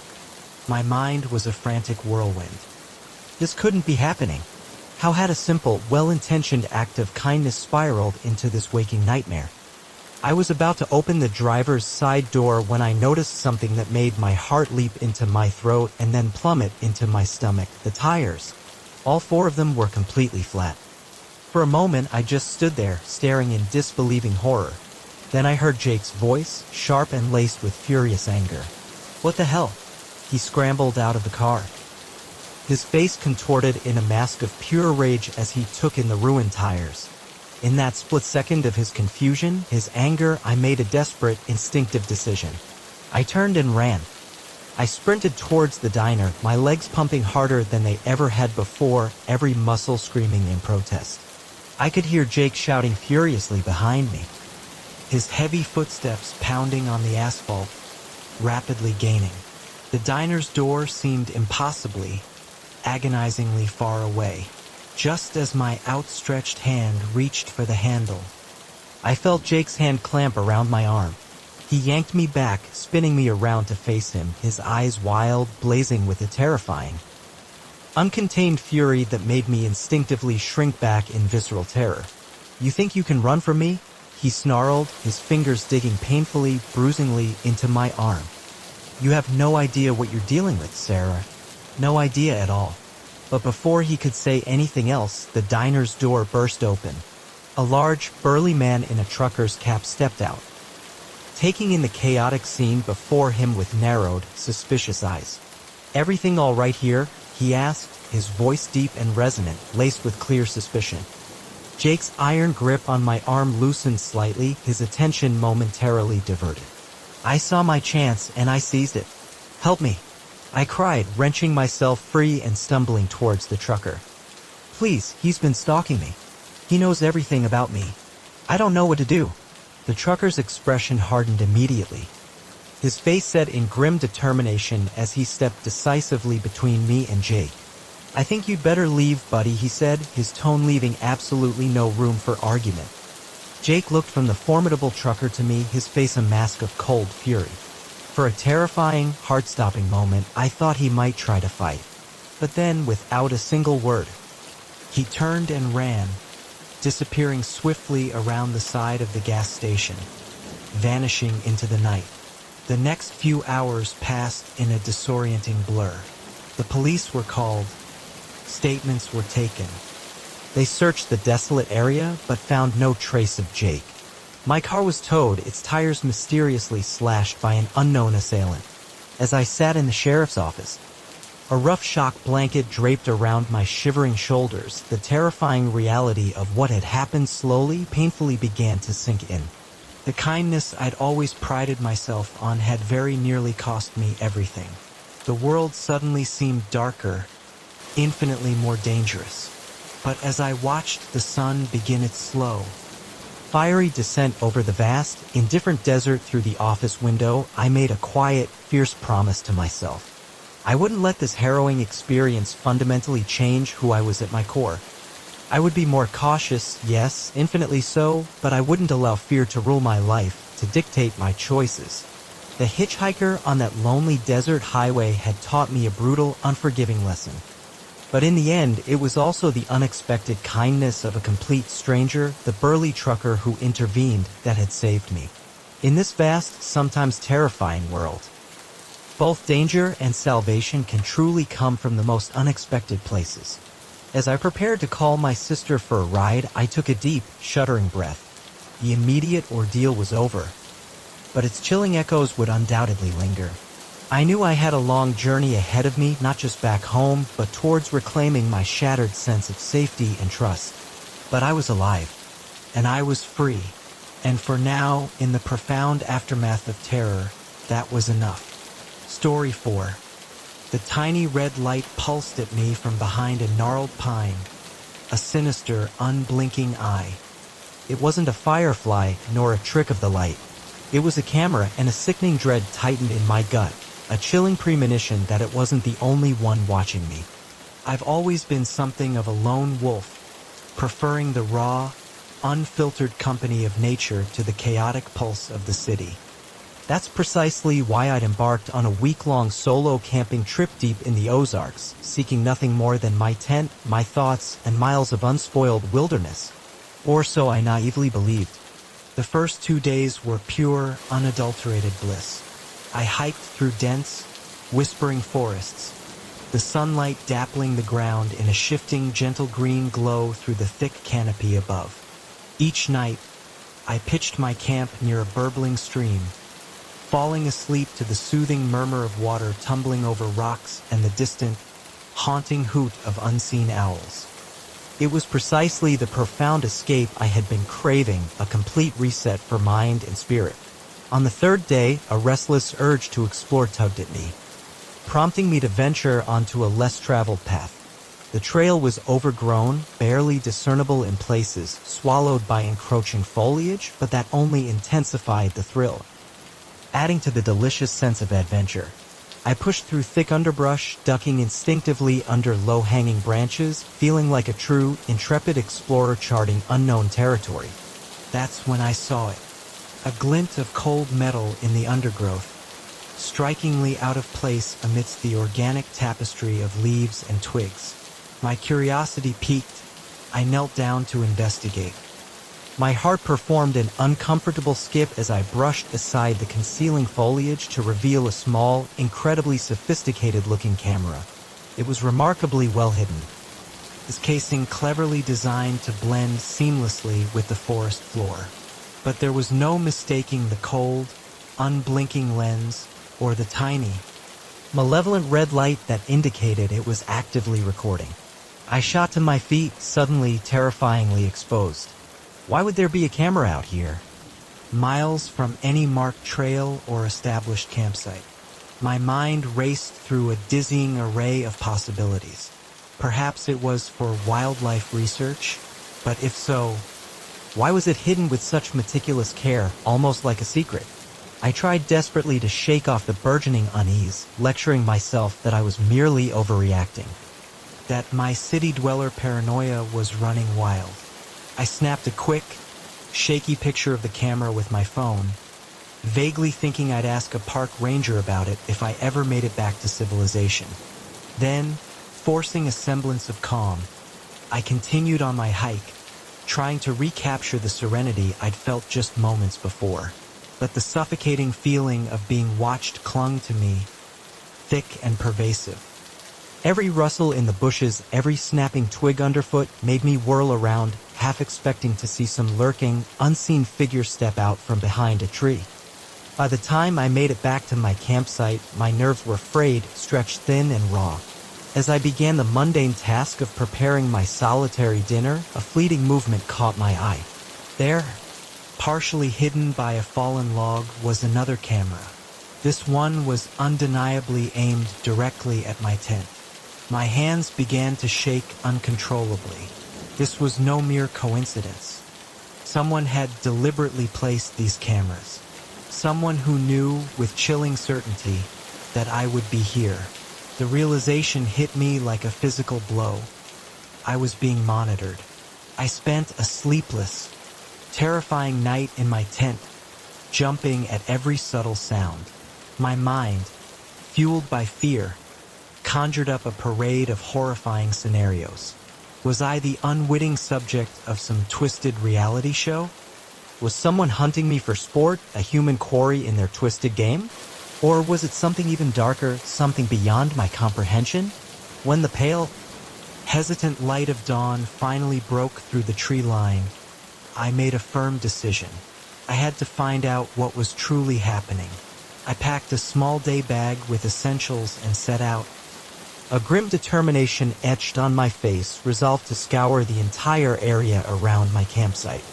my mind was a frantic whirlwind. This couldn't be happening. How had a simple, well-intentioned act of kindness spiraled into this waking nightmare? I was about to open the driver's side door when I noticed something that made my heart leap into my throat and then plummet into my stomach: the tires. All four of them were completely flat. For a moment I just stood there, staring in disbelieving horror. Then I heard Jake's voice, sharp and laced with furious anger. "What the hell?" He scrambled out of the car. His face contorted in a mask of pure rage as he took in the ruined tires. In that split second of his confusion, his anger, I made a desperate, instinctive decision. I turned and ran. I sprinted towards the diner, my legs pumping harder than they ever had before, every muscle screaming in protest. I could hear Jake shouting furiously behind me, his heavy footsteps pounding on the asphalt, rapidly gaining. The diner's door seemed impossibly, agonizingly far away. Just as my outstretched hand reached for the handle, I felt Jake's hand clamp around my arm. He yanked me back, spinning me around to face him, his eyes wild, blazing with a terrifying, uncontained fury that made me instinctively shrink back in visceral terror. "You think you can run from me?" he snarled, his fingers digging painfully, bruisingly into my arm. "You have no idea what you're dealing with, Sarah. No idea at all." But before he could say anything else, the diner's door burst open. A large, burly man in a trucker's cap stepped out, taking in the chaotic scene before him with narrowed, suspicious eyes. "Everything all right here?" he asked, his voice deep and resonant, laced with clear suspicion. Jake's iron grip on my arm loosened slightly, his attention momentarily diverted. I saw my chance, and I seized it. "Help me!" I cried, wrenching myself free and stumbling towards the trucker. "Please, he's been stalking me. He knows everything about me. I don't know what to do." The trucker's expression hardened immediately. His face set in grim determination as he stepped decisively between me and Jake. "I think you'd better leave, buddy," he said, his tone leaving absolutely no room for argument. Jake looked from the formidable trucker to me, his face a mask of cold fury. For a terrifying, heart-stopping moment, I thought he might try to fight. But then, without a single word, he turned and ran, disappearing swiftly around the side of the gas station, vanishing into the night. The next few hours passed in a disorienting blur. The police were called. Statements were taken. They searched the desolate area, but found no trace of Jake. My car was towed, its tires mysteriously slashed by an unknown assailant. As I sat in the sheriff's office, a rough shock blanket draped around my shivering shoulders, the terrifying reality of what had happened slowly, painfully began to sink in. The kindness I'd always prided myself on had very nearly cost me everything. The world suddenly seemed darker, infinitely more dangerous. But as I watched the sun begin its slow, fiery descent over the vast, indifferent desert through the office window, I made a quiet, fierce promise to myself. I wouldn't let this harrowing experience fundamentally change who I was at my core. I would be more cautious, yes, infinitely so, but I wouldn't allow fear to rule my life, to dictate my choices. The hitchhiker on that lonely desert highway had taught me a brutal, unforgiving lesson. But in the end, it was also the unexpected kindness of a complete stranger, the burly trucker who intervened, that had saved me. In this vast, sometimes terrifying world, both danger and salvation can truly come from the most unexpected places. As I prepared to call my sister for a ride, I took a deep, shuddering breath. The immediate ordeal was over, but its chilling echoes would undoubtedly linger. I knew I had a long journey ahead of me, not just back home, but towards reclaiming my shattered sense of safety and trust. But I was alive, and I was free. And for now, in the profound aftermath of terror, that was enough. Story 4. The tiny red light pulsed at me from behind a gnarled pine, a sinister, unblinking eye. It wasn't a firefly, nor a trick of the light. It was a camera, and a sickening dread tightened in my gut, a chilling premonition that it wasn't the only one watching me. I've always been something of a lone wolf, preferring the raw, unfiltered company of nature to the chaotic pulse of the city. That's precisely why I'd embarked on a week-long solo camping trip deep in the Ozarks, seeking nothing more than my tent, my thoughts, and miles of unspoiled wilderness. Or so I naively believed. The first 2 days were pure, unadulterated bliss. I hiked through dense, whispering forests, the sunlight dappling the ground in a shifting, gentle green glow through the thick canopy above. Each night, I pitched my camp near a burbling stream, falling asleep to the soothing murmur of water tumbling over rocks and the distant, haunting hoot of unseen owls. It was precisely the profound escape I had been craving, a complete reset for mind and spirit. On the third day, a restless urge to explore tugged at me, prompting me to venture onto a less traveled path. The trail was overgrown, barely discernible in places, swallowed by encroaching foliage, but that only intensified the thrill, adding to the delicious sense of adventure. I pushed through thick underbrush, ducking instinctively under low-hanging branches, feeling like a true, intrepid explorer charting unknown territory. That's when I saw it. A glint of cold metal in the undergrowth, strikingly out of place amidst the organic tapestry of leaves and twigs. My curiosity piqued. I knelt down to investigate. My heart performed an uncomfortable skip as I brushed aside the concealing foliage to reveal a small, incredibly sophisticated-looking camera. It was remarkably well hidden, its casing cleverly designed to blend seamlessly with the forest floor. But there was no mistaking the cold, unblinking lens or the tiny, malevolent red light that indicated it was actively recording. I shot to my feet, suddenly terrifyingly exposed. Why would there be a camera out here, miles from any marked trail or established campsite? My mind raced through a dizzying array of possibilities. Perhaps it was for wildlife research, but if so, why was it hidden with such meticulous care, almost like a secret? I tried desperately to shake off the burgeoning unease, lecturing myself that I was merely overreacting, that my city-dweller paranoia was running wild. I snapped a quick, shaky picture of the camera with my phone, vaguely thinking I'd ask a park ranger about it if I ever made it back to civilization. Then, forcing a semblance of calm, I continued on my hike, trying to recapture the serenity I'd felt just moments before. But the suffocating feeling of being watched clung to me, thick and pervasive. Every rustle in the bushes, every snapping twig underfoot made me whirl around, half expecting to see some lurking, unseen figure step out from behind a tree. By the time I made it back to my campsite, my nerves were frayed, stretched thin and raw. As I began the mundane task of preparing my solitary dinner, a fleeting movement caught my eye. There, partially hidden by a fallen log, was another camera. This one was undeniably aimed directly at my tent. My hands began to shake uncontrollably. This was no mere coincidence. Someone had deliberately placed these cameras. Someone who knew with chilling certainty that I would be here. The realization hit me like a physical blow. I was being monitored. I spent a sleepless, terrifying night in my tent, jumping at every subtle sound. My mind, fueled by fear, conjured up a parade of horrifying scenarios. Was I the unwitting subject of some twisted reality show? Was someone hunting me for sport, a human quarry in their twisted game? Or was it something even darker, something beyond my comprehension? When the pale, hesitant light of dawn finally broke through the tree line, I made a firm decision. I had to find out what was truly happening. I packed a small day bag with essentials and set out. A grim determination etched on my face, resolved to scour the entire area around my campsite.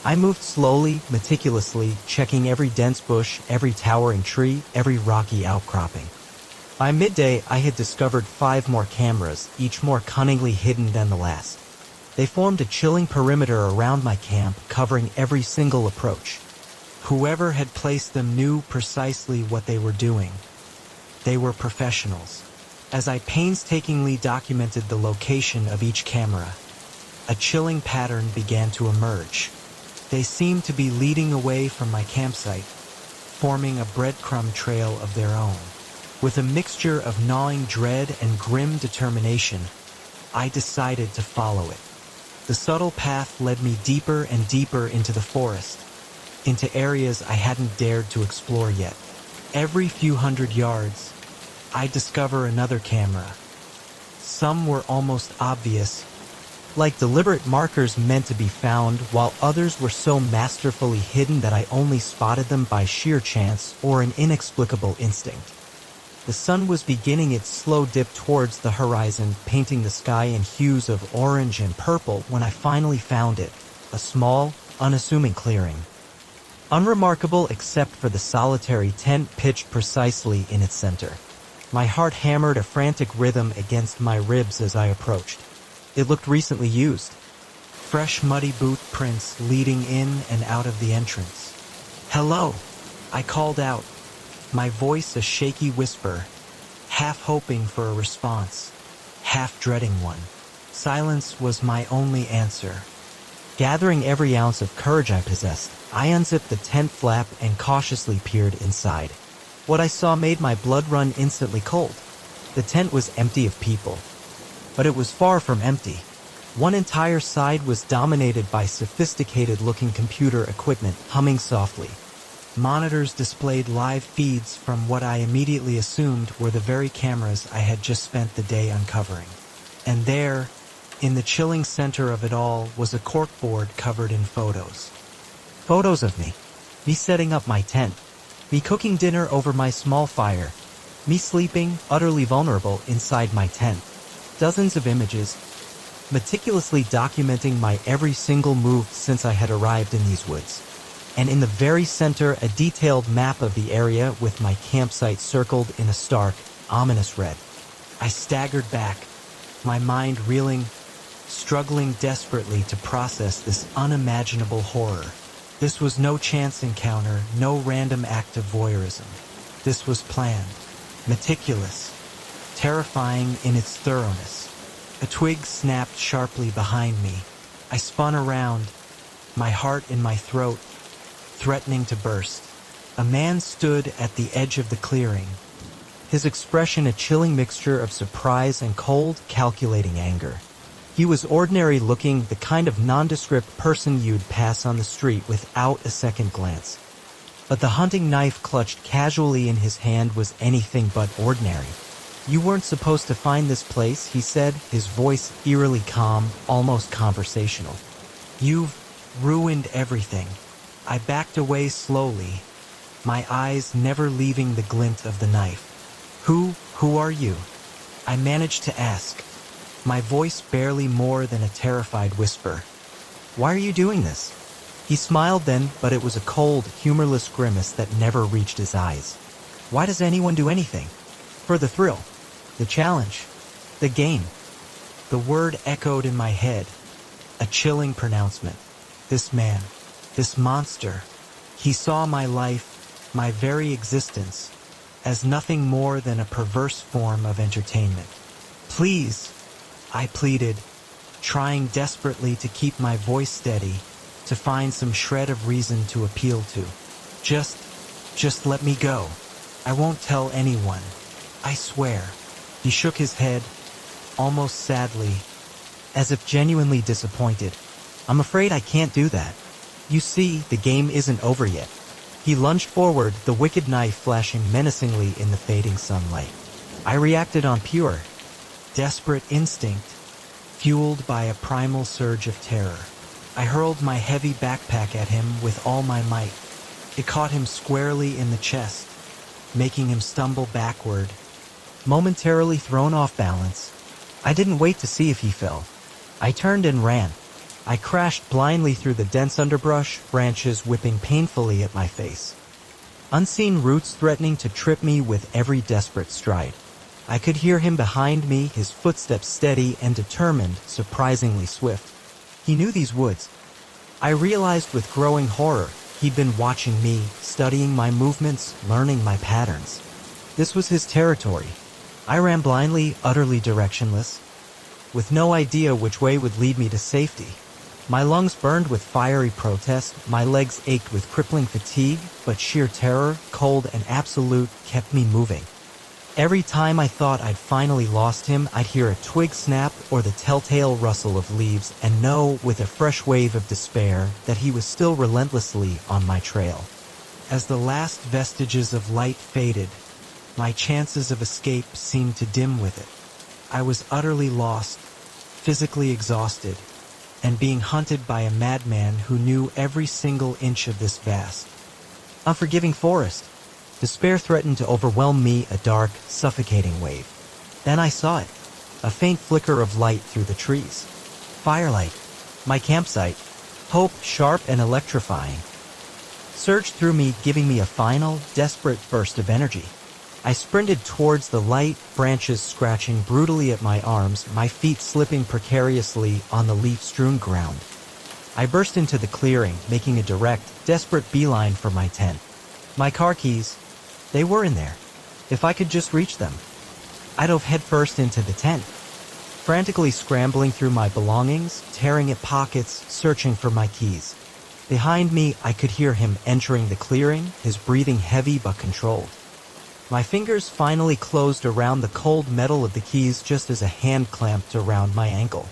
I moved slowly, meticulously, checking every dense bush, every towering tree, every rocky outcropping. By midday, I had discovered 5 more cameras, each more cunningly hidden than the last. They formed a chilling perimeter around my camp, covering every single approach. Whoever had placed them knew precisely what they were doing. They were professionals. As I painstakingly documented the location of each camera, a chilling pattern began to emerge. They seemed to be leading away from my campsite, forming a breadcrumb trail of their own. With a mixture of gnawing dread and grim determination, I decided to follow it. The subtle path led me deeper and deeper into the forest, into areas I hadn't dared to explore yet. Every few hundred yards, I'd discover another camera. Some were almost obvious, like deliberate markers meant to be found, while others were so masterfully hidden that I only spotted them by sheer chance or an inexplicable instinct. The sun was beginning its slow dip towards the horizon, painting the sky in hues of orange and purple when I finally found it, a small, unassuming clearing. Unremarkable except for the solitary tent pitched precisely in its center. My heart hammered a frantic rhythm against my ribs as I approached. It looked recently used. Fresh muddy boot prints leading in and out of the entrance. "Hello," I called out, my voice a shaky whisper, half hoping for a response, half dreading one. Silence was my only answer. Gathering every ounce of courage I possessed, I unzipped the tent flap and cautiously peered inside. What I saw made my blood run instantly cold. The tent was empty of people. But it was far from empty. One entire side was dominated by sophisticated-looking computer equipment humming softly. Monitors displayed live feeds from what I immediately assumed were the very cameras I had just spent the day uncovering. And there, in the chilling center of it all, was a corkboard covered in photos. Photos of me setting up my tent, me cooking dinner over my small fire, me sleeping, utterly vulnerable, inside my tent. Dozens of images, meticulously documenting my every single move since I had arrived in these woods. And in the very center, a detailed map of the area with my campsite circled in a stark, ominous red. I staggered back, my mind reeling, struggling desperately to process this unimaginable horror. This was no chance encounter, no random act of voyeurism. This was planned, meticulous, terrifying in its thoroughness. A twig snapped sharply behind me. I spun around, my heart in my throat, threatening to burst. A man stood at the edge of the clearing, his expression a chilling mixture of surprise and cold, calculating anger. He was ordinary looking, the kind of nondescript person you'd pass on the street without a second glance. But the hunting knife clutched casually in his hand was anything but ordinary. "You weren't supposed to find this place," he said, his voice eerily calm, almost conversational. "You've ruined everything." I backed away slowly, my eyes never leaving the glint of the knife. Who are you?" I managed to ask, my voice barely more than a terrified whisper. "Why are you doing this?" He smiled then, but it was a cold, humorless grimace that never reached his eyes. "Why does anyone do anything? For the thrill, the challenge, the game." The word echoed in my head, a chilling pronouncement. This man, this monster, he saw my life, my very existence, as nothing more than a perverse form of entertainment. "Please," I pleaded, trying desperately to keep my voice steady, to find some shred of reason to appeal to. Just let me go. I won't tell anyone. I swear." He shook his head, almost sadly, as if genuinely disappointed. "I'm afraid I can't do that. You see, the game isn't over yet." He lunged forward, the wicked knife flashing menacingly in the fading sunlight. I reacted on pure, desperate instinct, fueled by a primal surge of terror. I hurled my heavy backpack at him with all my might. It caught him squarely in the chest, making him stumble backward, momentarily thrown off balance. I didn't wait to see if he fell. I turned and ran. I crashed blindly through the dense underbrush, branches whipping painfully at my face. Unseen roots threatening to trip me with every desperate stride. I could hear him behind me, his footsteps steady and determined, surprisingly swift. He knew these woods. I realized with growing horror, he'd been watching me, studying my movements, learning my patterns. This was his territory. I ran blindly, utterly directionless, with no idea which way would lead me to safety. My lungs burned with fiery protest, my legs ached with crippling fatigue, but sheer terror, cold and absolute, kept me moving. Every time I thought I'd finally lost him, I'd hear a twig snap or the telltale rustle of leaves and know, with a fresh wave of despair, that he was still relentlessly on my trail. As the last vestiges of light faded, my chances of escape seemed to dim with it. I was utterly lost, physically exhausted, and being hunted by a madman who knew every single inch of this vast, unforgiving forest. Despair threatened to overwhelm me, a dark, suffocating wave. Then I saw it, a faint flicker of light through the trees. Firelight, my campsite, hope sharp and electrifying, surged through me, giving me a final, desperate burst of energy. I sprinted towards the light, branches scratching brutally at my arms, my feet slipping precariously on the leaf-strewn ground. I burst into the clearing, making a direct, desperate beeline for my tent. My car keys, they were in there. If I could just reach them. I dove headfirst into the tent, frantically scrambling through my belongings, tearing at pockets, searching for my keys. Behind me, I could hear him entering the clearing, his breathing heavy but controlled. My fingers finally closed around the cold metal of the keys just as a hand clamped around my ankle.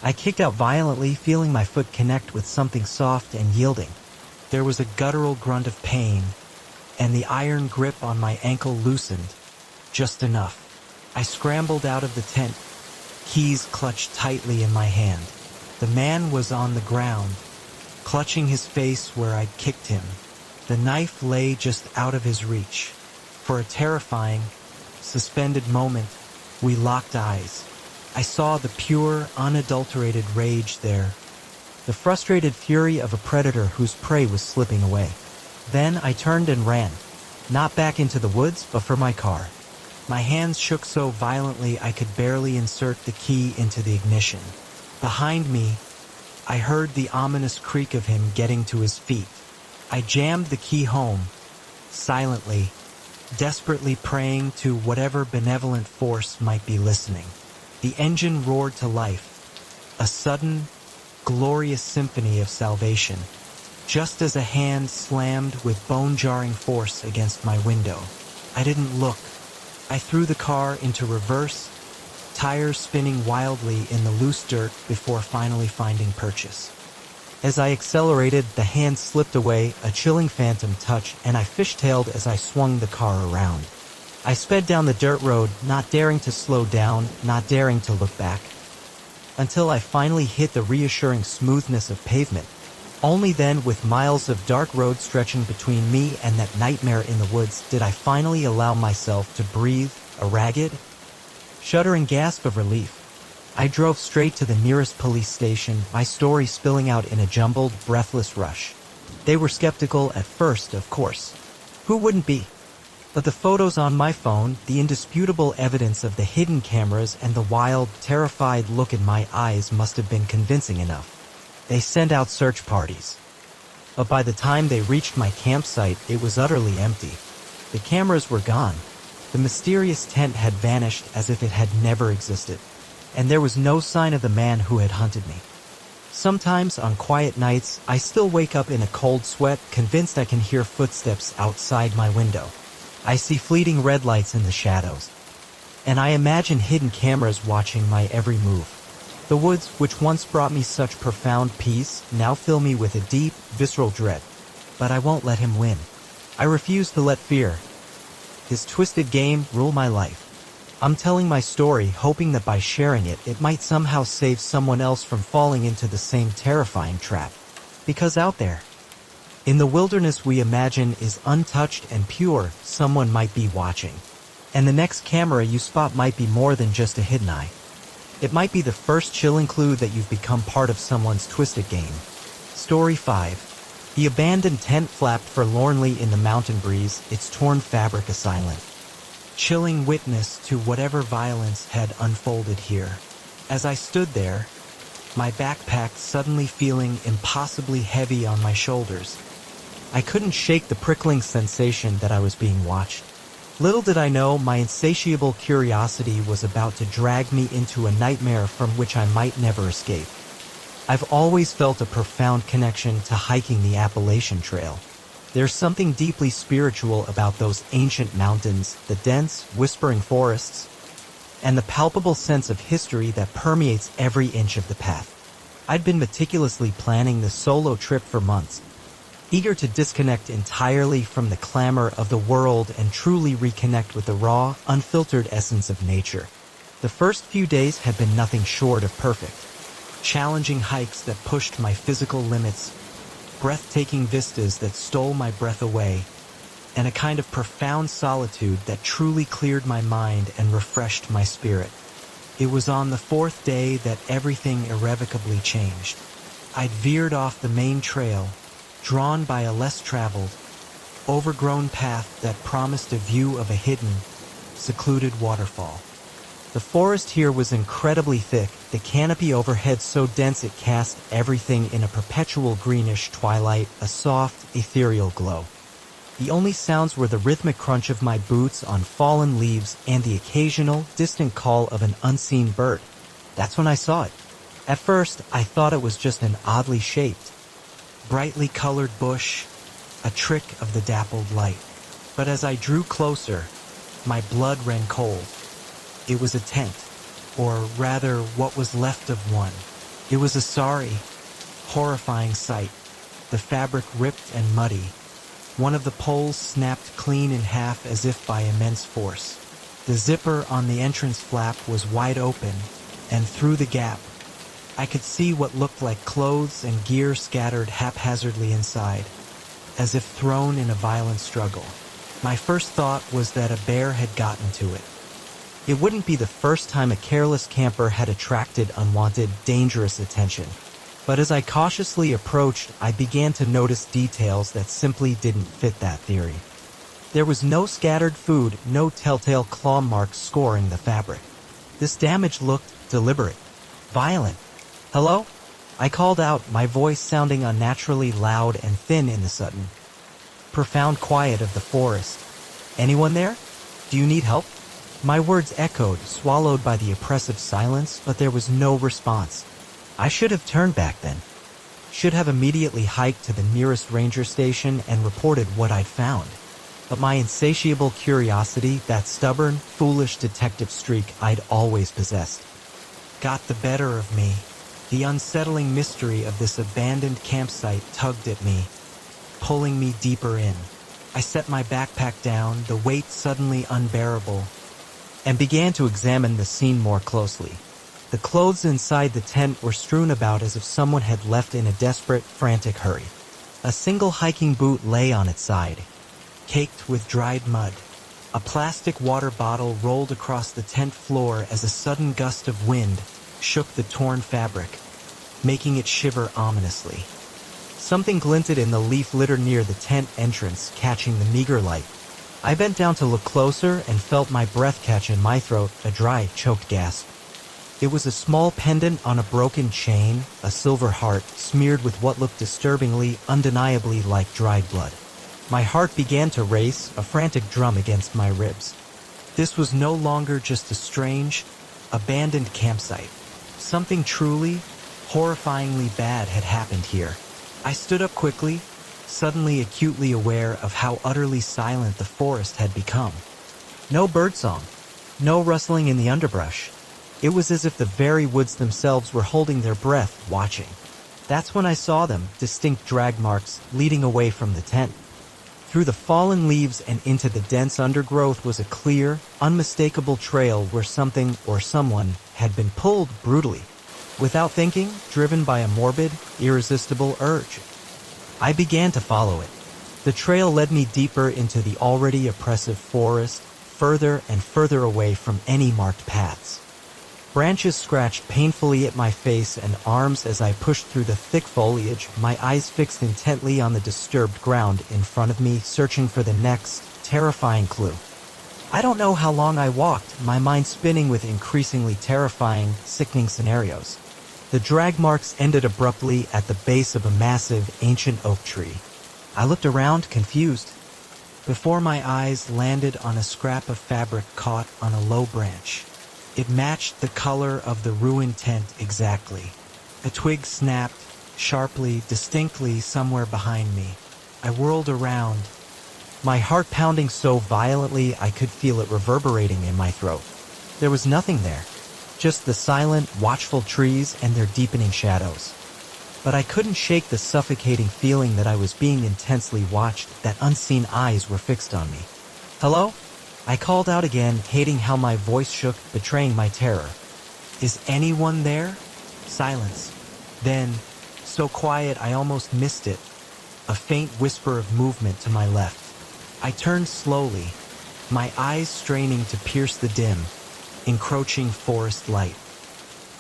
I kicked out violently, feeling my foot connect with something soft and yielding. There was a guttural grunt of pain, and the iron grip on my ankle loosened, just enough. I scrambled out of the tent, keys clutched tightly in my hand. The man was on the ground, clutching his face where I'd kicked him. The knife lay just out of his reach. For a terrifying, suspended moment, we locked eyes. I saw the pure, unadulterated rage there, the frustrated fury of a predator whose prey was slipping away. Then I turned and ran, not back into the woods, but for my car. My hands shook so violently I could barely insert the key into the ignition. Behind me, I heard the ominous creak of him getting to his feet. I jammed the key home, silently, desperately praying to whatever benevolent force might be listening. The engine roared to life, a sudden, glorious symphony of salvation, just as a hand slammed with bone-jarring force against my window. I didn't look. I threw the car into reverse, tires spinning wildly in the loose dirt before finally finding purchase. As I accelerated, the hand slipped away, a chilling phantom touch, and I fishtailed as I swung the car around. I sped down the dirt road, not daring to slow down, not daring to look back, until I finally hit the reassuring smoothness of pavement. Only then, with miles of dark road stretching between me and that nightmare in the woods, did I finally allow myself to breathe a ragged, shuddering gasp of relief. I drove straight to the nearest police station, my story spilling out in a jumbled, breathless rush. They were skeptical at first, of course. Who wouldn't be? But the photos on my phone, the indisputable evidence of the hidden cameras, and the wild, terrified look in my eyes must have been convincing enough. They sent out search parties. But by the time they reached my campsite, it was utterly empty. The cameras were gone. The mysterious tent had vanished as if it had never existed. And there was no sign of the man who had hunted me. Sometimes, on quiet nights, I still wake up in a cold sweat, convinced I can hear footsteps outside my window. I see fleeting red lights in the shadows, and I imagine hidden cameras watching my every move. The woods, which once brought me such profound peace, now fill me with a deep, visceral dread. But I won't let him win. I refuse to let fear, his twisted game, rule my life. I'm telling my story, hoping that by sharing it, it might somehow save someone else from falling into the same terrifying trap. Because out there, in the wilderness we imagine is untouched and pure, someone might be watching. And the next camera you spot might be more than just a hidden eye. It might be the first chilling clue that you've become part of someone's twisted game. Story 5. The abandoned tent flapped forlornly in the mountain breeze, its torn fabric a silent, chilling witness to whatever violence had unfolded here. As I stood there, my backpack suddenly feeling impossibly heavy on my shoulders, I couldn't shake the prickling sensation that I was being watched. Little did I know my insatiable curiosity was about to drag me into a nightmare from which I might never escape. I've always felt a profound connection to hiking the Appalachian Trail. There's something deeply spiritual about those ancient mountains, the dense, whispering forests, and the palpable sense of history that permeates every inch of the path. I'd been meticulously planning this solo trip for months, eager to disconnect entirely from the clamor of the world and truly reconnect with the raw, unfiltered essence of nature. The first few days had been nothing short of perfect. Challenging hikes that pushed my physical limits, breathtaking vistas that stole my breath away, and a kind of profound solitude that truly cleared my mind and refreshed my spirit. It was on the fourth day that everything irrevocably changed. I'd veered off the main trail, drawn by a less traveled, overgrown path that promised a view of a hidden, secluded waterfall. The forest here was incredibly thick, the canopy overhead so dense it cast everything in a perpetual greenish twilight, a soft, ethereal glow. The only sounds were the rhythmic crunch of my boots on fallen leaves and the occasional, distant call of an unseen bird. That's when I saw it. At first, I thought it was just an oddly shaped, brightly colored bush, a trick of the dappled light. But as I drew closer, my blood ran cold. It was a tent, or rather what was left of one. It was a sorry, horrifying sight, the fabric ripped and muddy. One of the poles snapped clean in half as if by immense force. The zipper on the entrance flap was wide open, and through the gap, I could see what looked like clothes and gear scattered haphazardly inside, as if thrown in a violent struggle. My first thought was that a bear had gotten to it. It wouldn't be the first time a careless camper had attracted unwanted, dangerous attention. But as I cautiously approached, I began to notice details that simply didn't fit that theory. There was no scattered food, no telltale claw marks scoring the fabric. This damage looked deliberate, violent. "Hello?" I called out, my voice sounding unnaturally loud and thin in the sudden, profound quiet of the forest. "Anyone there? Do you need help?" My words echoed, swallowed by the oppressive silence, but there was no response. I should have turned back then. Should have immediately hiked to the nearest ranger station and reported what I'd found. But my insatiable curiosity, that stubborn, foolish detective streak I'd always possessed, got the better of me. The unsettling mystery of this abandoned campsite tugged at me, pulling me deeper in. I set my backpack down, the weight suddenly unbearable, and began to examine the scene more closely. The clothes inside the tent were strewn about as if someone had left in a desperate, frantic hurry. A single hiking boot lay on its side, caked with dried mud. A plastic water bottle rolled across the tent floor as a sudden gust of wind shook the torn fabric, making it shiver ominously. Something glinted in the leaf litter near the tent entrance, catching the meager light. I bent down to look closer and felt my breath catch in my throat, a dry, choked gasp. It was a small pendant on a broken chain, a silver heart, smeared with what looked disturbingly, undeniably like dried blood. My heart began to race, a frantic drum against my ribs. This was no longer just a strange, abandoned campsite. Something truly, horrifyingly bad had happened here. I stood up quickly, suddenly acutely aware of how utterly silent the forest had become. No birdsong, no rustling in the underbrush. It was as if the very woods themselves were holding their breath, watching. That's when I saw them, distinct drag marks, leading away from the tent. Through the fallen leaves and into the dense undergrowth was a clear, unmistakable trail where something or someone had been pulled brutally, without thinking, driven by a morbid, irresistible urge. I began to follow it. The trail led me deeper into the already oppressive forest, further and further away from any marked paths. Branches scratched painfully at my face and arms as I pushed through the thick foliage, my eyes fixed intently on the disturbed ground in front of me, searching for the next, terrifying clue. I don't know how long I walked, my mind spinning with increasingly terrifying, sickening scenarios. The drag marks ended abruptly at the base of a massive, ancient oak tree. I looked around, confused, before my eyes landed on a scrap of fabric caught on a low branch. It matched the color of the ruined tent exactly. A twig snapped, sharply, distinctly, somewhere behind me. I whirled around, my heart pounding so violently I could feel it reverberating in my throat. There was nothing there. Just the silent, watchful trees and their deepening shadows. But I couldn't shake the suffocating feeling that I was being intensely watched, that unseen eyes were fixed on me. "Hello?" I called out again, hating how my voice shook, betraying my terror. Is anyone there? Silence. Then, so quiet I almost missed it, a faint whisper of movement to my left. I turned slowly, my eyes straining to pierce the dim, encroaching forest light.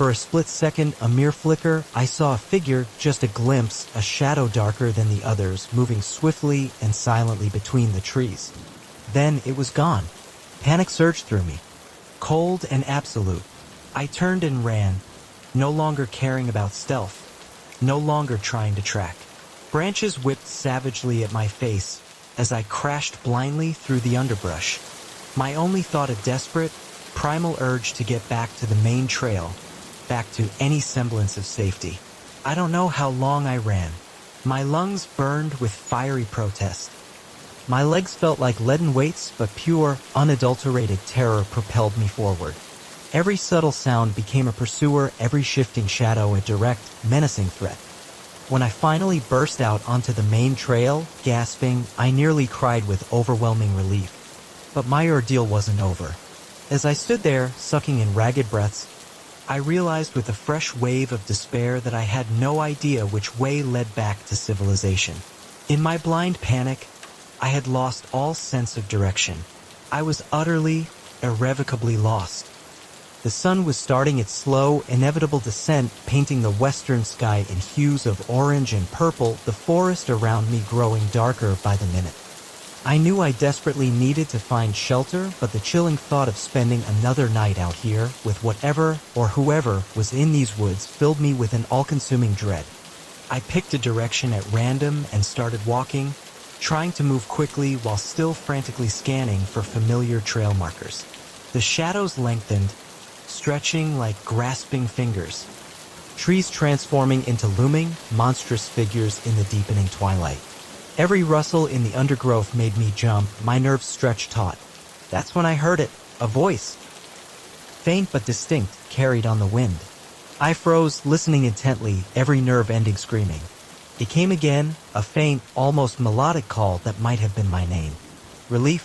For a split second, a mere flicker, I saw a figure, just a glimpse, a shadow darker than the others, moving swiftly and silently between the trees. Then it was gone. Panic surged through me, cold and absolute. I turned and ran, no longer caring about stealth, no longer trying to track. Branches whipped savagely at my face as I crashed blindly through the underbrush. My only thought a desperate, primal urge to get back to the main trail, back to any semblance of safety. I don't know how long I ran. My lungs burned with fiery protest. My legs felt like leaden weights, but pure, unadulterated terror propelled me forward. Every subtle sound became a pursuer, every shifting shadow a direct, menacing threat. When I finally burst out onto the main trail, gasping, I nearly cried with overwhelming relief. But my ordeal wasn't over. As I stood there, sucking in ragged breaths, I realized with a fresh wave of despair that I had no idea which way led back to civilization. In my blind panic, I had lost all sense of direction. I was utterly, irrevocably lost. The sun was starting its slow, inevitable descent, painting the western sky in hues of orange and purple, the forest around me growing darker by the minute. I knew I desperately needed to find shelter, but the chilling thought of spending another night out here with whatever or whoever was in these woods filled me with an all-consuming dread. I picked a direction at random and started walking, trying to move quickly while still frantically scanning for familiar trail markers. The shadows lengthened, stretching like grasping fingers, trees transforming into looming, monstrous figures in the deepening twilight. Every rustle in the undergrowth made me jump, my nerves stretched taut. That's when I heard it, a voice. Faint but distinct, carried on the wind. I froze, listening intently, every nerve ending screaming. It came again, a faint, almost melodic call that might have been my name. Relief,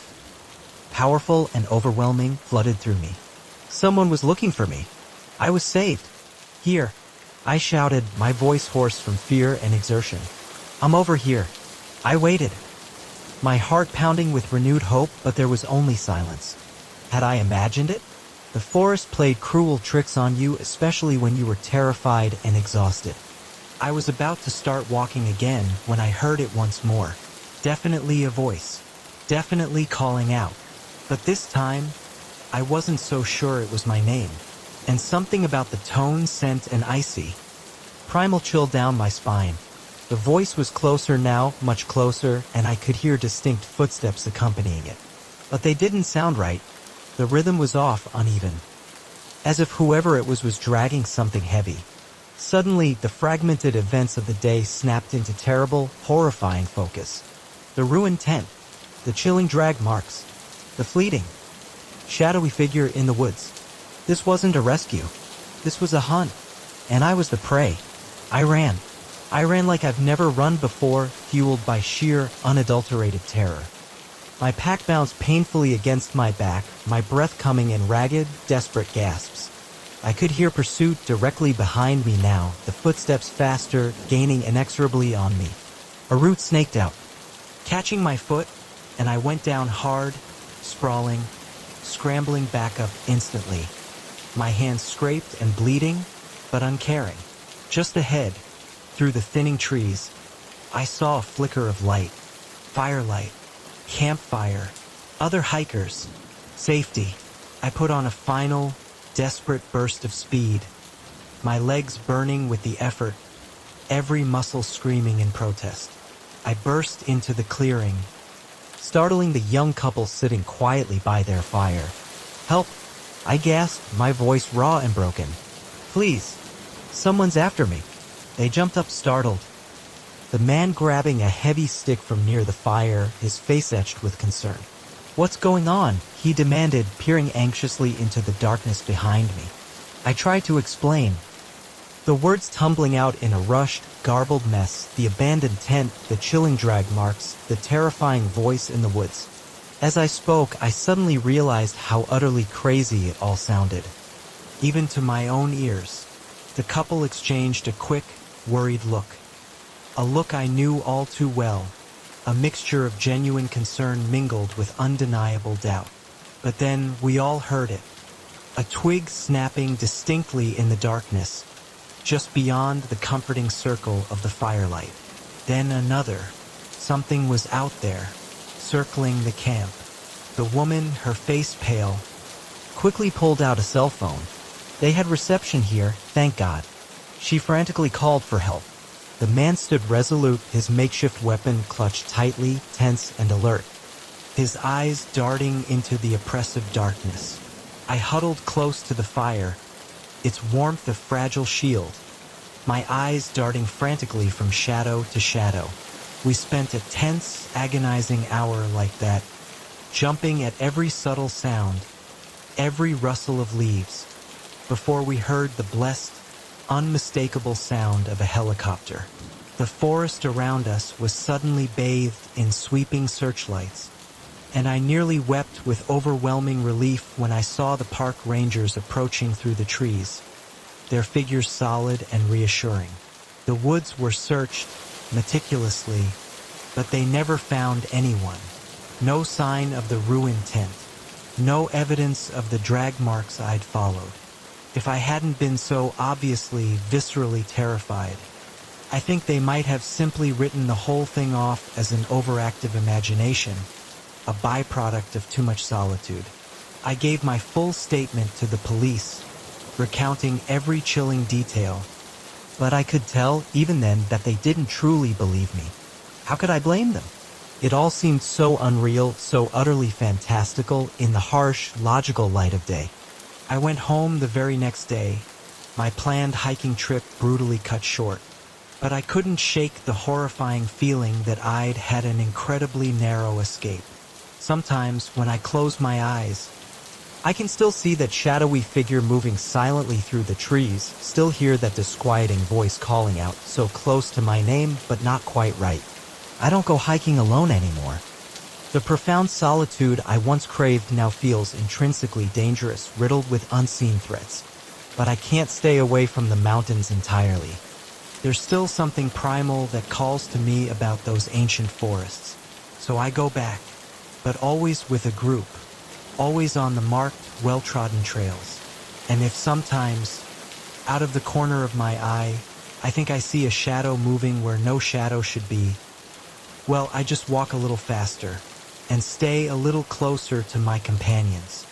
powerful and overwhelming, flooded through me. Someone was looking for me. I was saved. Here, I shouted, my voice hoarse from fear and exertion. I'm over here. I waited, my heart pounding with renewed hope, but there was only silence. Had I imagined it? The forest played cruel tricks on you, especially when you were terrified and exhausted. I was about to start walking again when I heard it once more. Definitely a voice. Definitely calling out. But this time, I wasn't so sure it was my name. And something about the tone, scent, and icy. Primal chill down my spine. The voice was closer now, much closer, and I could hear distinct footsteps accompanying it. But they didn't sound right. The rhythm was off, uneven. As if whoever it was dragging something heavy. Suddenly, the fragmented events of the day snapped into terrible, horrifying focus. The ruined tent, the chilling drag marks, the fleeting, shadowy figure in the woods. This wasn't a rescue. This was a hunt, and I was the prey. I ran. I ran like I've never run before, fueled by sheer, unadulterated terror. My pack bounced painfully against my back, my breath coming in ragged, desperate gasps. I could hear pursuit directly behind me now, the footsteps faster, gaining inexorably on me. A root snaked out, catching my foot, and I went down hard, sprawling, scrambling back up instantly. My hands scraped and bleeding, but uncaring. Just ahead, through the thinning trees, I saw a flicker of light. Firelight. Campfire. Other hikers. Safety. I put on a final, desperate burst of speed. My legs burning with the effort. Every muscle screaming in protest. I burst into the clearing, startling the young couple sitting quietly by their fire. Help! I gasped, my voice raw and broken. Please! Someone's after me. They jumped up startled. The man grabbing a heavy stick from near the fire, his face etched with concern. What's going on? He demanded, peering anxiously into the darkness behind me. I tried to explain. The words tumbling out in a rushed, garbled mess, the abandoned tent, the chilling drag marks, the terrifying voice in the woods. As I spoke, I suddenly realized how utterly crazy it all sounded. Even to my own ears. The couple exchanged a quick, worried look. A look I knew all too well. A mixture of genuine concern mingled with undeniable doubt. But then we all heard it. A twig snapping distinctly in the darkness, just beyond the comforting circle of the firelight. Then another. Something was out there, circling the camp. The woman, her face pale, quickly pulled out a cell phone. They had reception here, thank God. She frantically called for help. The man stood resolute, his makeshift weapon clutched tightly, tense and alert, his eyes darting into the oppressive darkness. I huddled close to the fire, its warmth a fragile shield, my eyes darting frantically from shadow to shadow. We spent a tense, agonizing hour like that, jumping at every subtle sound, every rustle of leaves, before we heard the blessed, unmistakable sound of a helicopter. The forest around us was suddenly bathed in sweeping searchlights, and I nearly wept with overwhelming relief when I saw the park rangers approaching through the trees, their figures solid and reassuring. The woods were searched meticulously, but they never found anyone. No sign of the ruined tent, no evidence of the drag marks I'd followed. If I hadn't been so obviously, viscerally terrified, I think they might have simply written the whole thing off as an overactive imagination, a byproduct of too much solitude. I gave my full statement to the police, recounting every chilling detail, but I could tell even then that they didn't truly believe me. How could I blame them? It all seemed so unreal, so utterly fantastical in the harsh, logical light of day. I went home the very next day, my planned hiking trip brutally cut short. But I couldn't shake the horrifying feeling that I'd had an incredibly narrow escape. Sometimes, when I close my eyes, I can still see that shadowy figure moving silently through the trees, still hear that disquieting voice calling out, so close to my name, but not quite right. I don't go hiking alone anymore. The profound solitude I once craved now feels intrinsically dangerous, riddled with unseen threats. But I can't stay away from the mountains entirely. There's still something primal that calls to me about those ancient forests. So I go back, but always with a group, always on the marked, well-trodden trails. And if sometimes, out of the corner of my eye, I think I see a shadow moving where no shadow should be, well, I just walk a little faster and stay a little closer to my companions.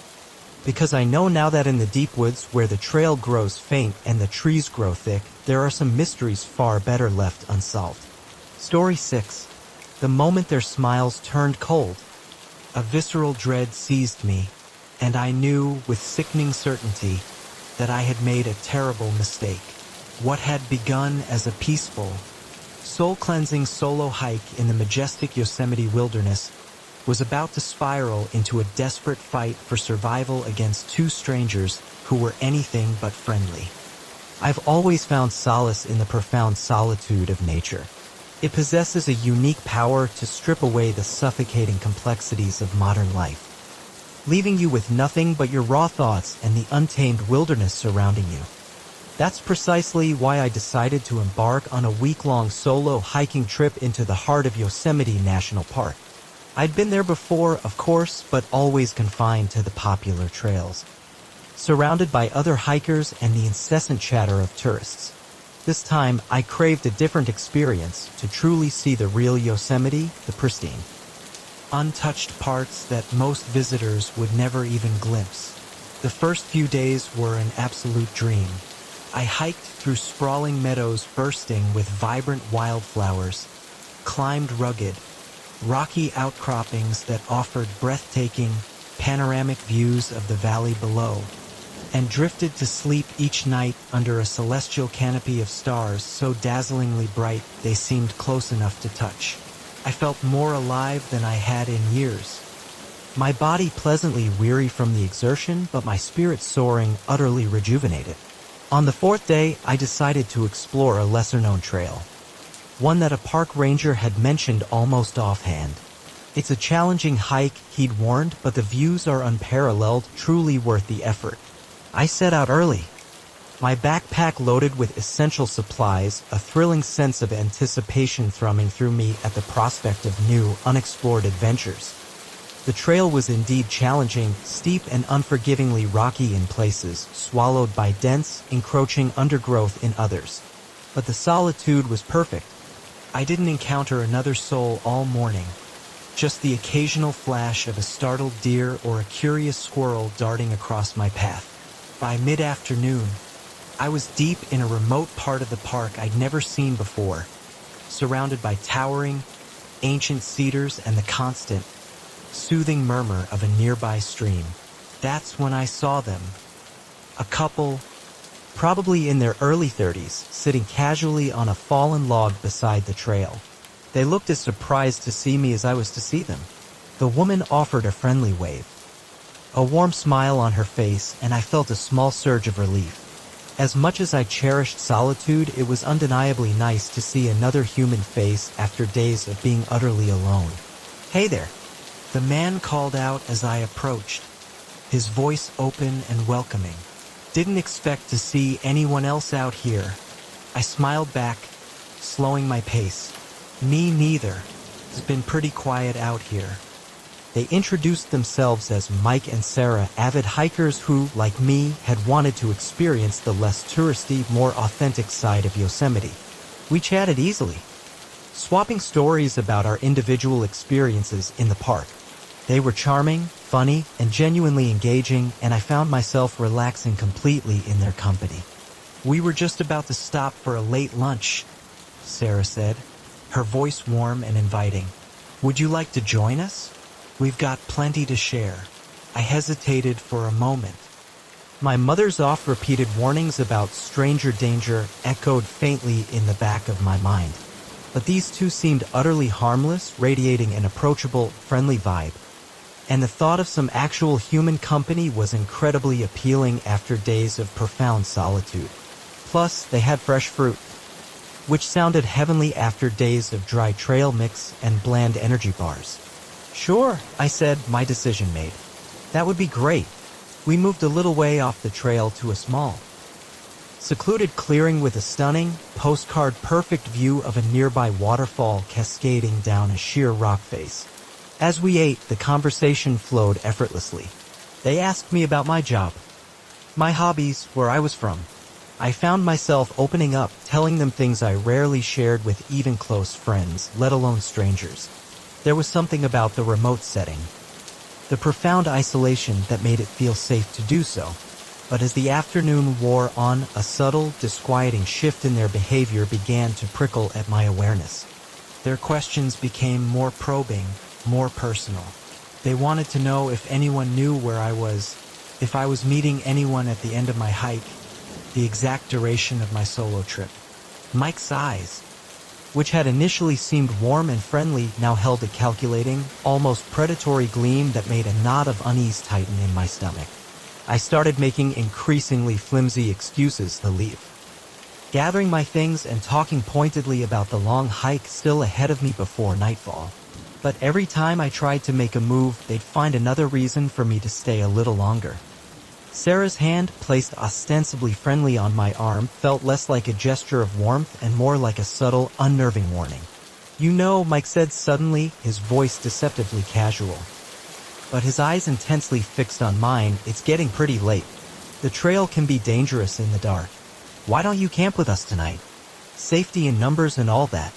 Because I know now that in the deep woods where the trail grows faint and the trees grow thick, there are some mysteries far better left unsolved. Story 6. The moment their smiles turned cold, a visceral dread seized me, and I knew with sickening certainty that I had made a terrible mistake. What had begun as a peaceful, soul-cleansing solo hike in the majestic Yosemite wilderness was about to spiral into a desperate fight for survival against two strangers who were anything but friendly. I've always found solace in the profound solitude of nature. It possesses a unique power to strip away the suffocating complexities of modern life, leaving you with nothing but your raw thoughts and the untamed wilderness surrounding you. That's precisely why I decided to embark on a week-long solo hiking trip into the heart of Yosemite National Park. I'd been there before, of course, but always confined to the popular trails, surrounded by other hikers and the incessant chatter of tourists. This time, I craved a different experience to truly see the real Yosemite, the pristine, untouched parts that most visitors would never even glimpse. The first few days were an absolute dream. I hiked through sprawling meadows bursting with vibrant wildflowers, climbed rugged, rocky outcroppings that offered breathtaking, panoramic views of the valley below, and drifted to sleep each night under a celestial canopy of stars so dazzlingly bright they seemed close enough to touch. I felt more alive than I had in years. My body pleasantly weary from the exertion, but my spirit soaring, utterly rejuvenated. On the fourth day, I decided to explore a lesser-known trail, one that a park ranger had mentioned almost offhand. It's a challenging hike, he'd warned, but the views are unparalleled, truly worth the effort. I set out early, my backpack loaded with essential supplies, a thrilling sense of anticipation thrumming through me at the prospect of new, unexplored adventures. The trail was indeed challenging, steep and unforgivingly rocky in places, swallowed by dense, encroaching undergrowth in others. But the solitude was perfect. I didn't encounter another soul all morning. Just the occasional flash of a startled deer or a curious squirrel darting across my path. By mid-afternoon, I was deep in a remote part of the park I'd never seen before, surrounded by towering, ancient cedars and the constant, soothing murmur of a nearby stream. That's when I saw them. A couple, probably in their early 30s, sitting casually on a fallen log beside the trail. They looked as surprised to see me as I was to see them. The woman offered a friendly wave, a warm smile on her face, and I felt a small surge of relief. As much as I cherished solitude, it was undeniably nice to see another human face after days of being utterly alone. "Hey there," the man called out as I approached, his voice open and welcoming. "Didn't expect to see anyone else out here." I smiled back, slowing my pace. "Me neither. It's been pretty quiet out here." They introduced themselves as Mike and Sarah, avid hikers who, like me, had wanted to experience the less touristy, more authentic side of Yosemite. We chatted easily, swapping stories about our individual experiences in the park. They were charming, funny, and genuinely engaging, and I found myself relaxing completely in their company. "We were just about to stop for a late lunch," Sarah said, her voice warm and inviting. "Would you like to join us? We've got plenty to share." I hesitated for a moment. My mother's oft-repeated warnings about stranger danger echoed faintly in the back of my mind. But these two seemed utterly harmless, radiating an approachable, friendly vibe. And the thought of some actual human company was incredibly appealing after days of profound solitude. Plus, they had fresh fruit, which sounded heavenly after days of dry trail mix and bland energy bars. "Sure," I said, my decision made. "That would be great." We moved a little way off the trail to a small, secluded clearing with a stunning, postcard-perfect view of a nearby waterfall cascading down a sheer rock face. As we ate, the conversation flowed effortlessly. They asked me about my job, my hobbies, where I was from. I found myself opening up, telling them things I rarely shared with even close friends, let alone strangers. There was something about the remote setting, the profound isolation that made it feel safe to do so. But as the afternoon wore on, a subtle, disquieting shift in their behavior began to prickle at my awareness. Their questions became more probing, more personal. They wanted to know if anyone knew where I was, if I was meeting anyone at the end of my hike, the exact duration of my solo trip. Mike's eyes, which had initially seemed warm and friendly, now held a calculating, almost predatory gleam that made a knot of unease tighten in my stomach. I started making increasingly flimsy excuses to leave, gathering my things and talking pointedly about the long hike still ahead of me before nightfall. But every time I tried to make a move, they'd find another reason for me to stay a little longer. Sarah's hand, placed ostensibly friendly on my arm, felt less like a gesture of warmth and more like a subtle, unnerving warning. "You know," Mike said suddenly, his voice deceptively casual, but his eyes intensely fixed on mine, "it's getting pretty late. The trail can be dangerous in the dark. Why don't you camp with us tonight? Safety in numbers and all that."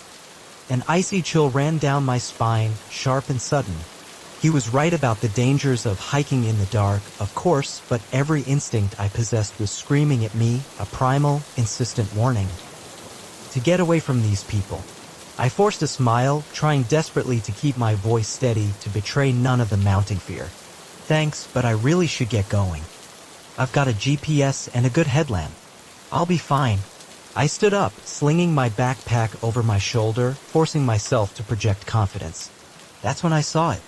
An icy chill ran down my spine, sharp and sudden. He was right about the dangers of hiking in the dark, of course, but every instinct I possessed was screaming at me, a primal, insistent warning. To get away from these people. I forced a smile, trying desperately to keep my voice steady to betray none of the mounting fear. "Thanks, but I really should get going. I've got a GPS and a good headlamp. I'll be fine." I stood up, slinging my backpack over my shoulder, forcing myself to project confidence. That's when I saw it.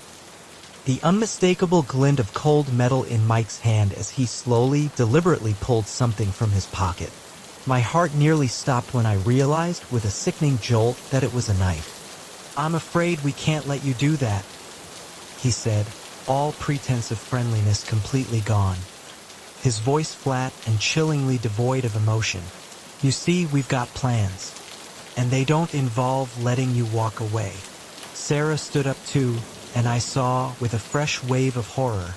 The unmistakable glint of cold metal in Mike's hand as he slowly, deliberately pulled something from his pocket. My heart nearly stopped when I realized, with a sickening jolt, that it was a knife. "I'm afraid we can't let you do that," he said, all pretense of friendliness completely gone. His voice flat and chillingly devoid of emotion. You see, we've got plans, and they don't involve letting you walk away. Sarah stood up too, and I saw, with a fresh wave of horror,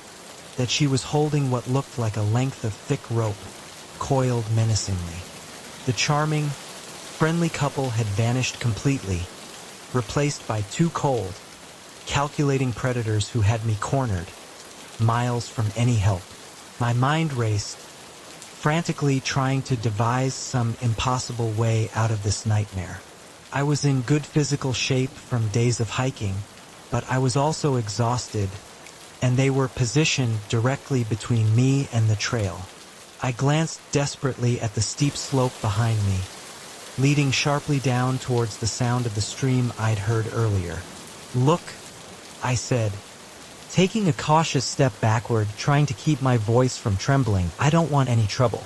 that she was holding what looked like a length of thick rope, coiled menacingly. The charming, friendly couple had vanished completely, replaced by two cold, calculating predators who had me cornered, miles from any help. My mind raced, frantically trying to devise some impossible way out of this nightmare. I was in good physical shape from days of hiking, but I was also exhausted, and they were positioned directly between me and the trail. I glanced desperately at the steep slope behind me, leading sharply down towards the sound of the stream I'd heard earlier. Look, I said, taking a cautious step backward, trying to keep my voice from trembling. I don't want any trouble.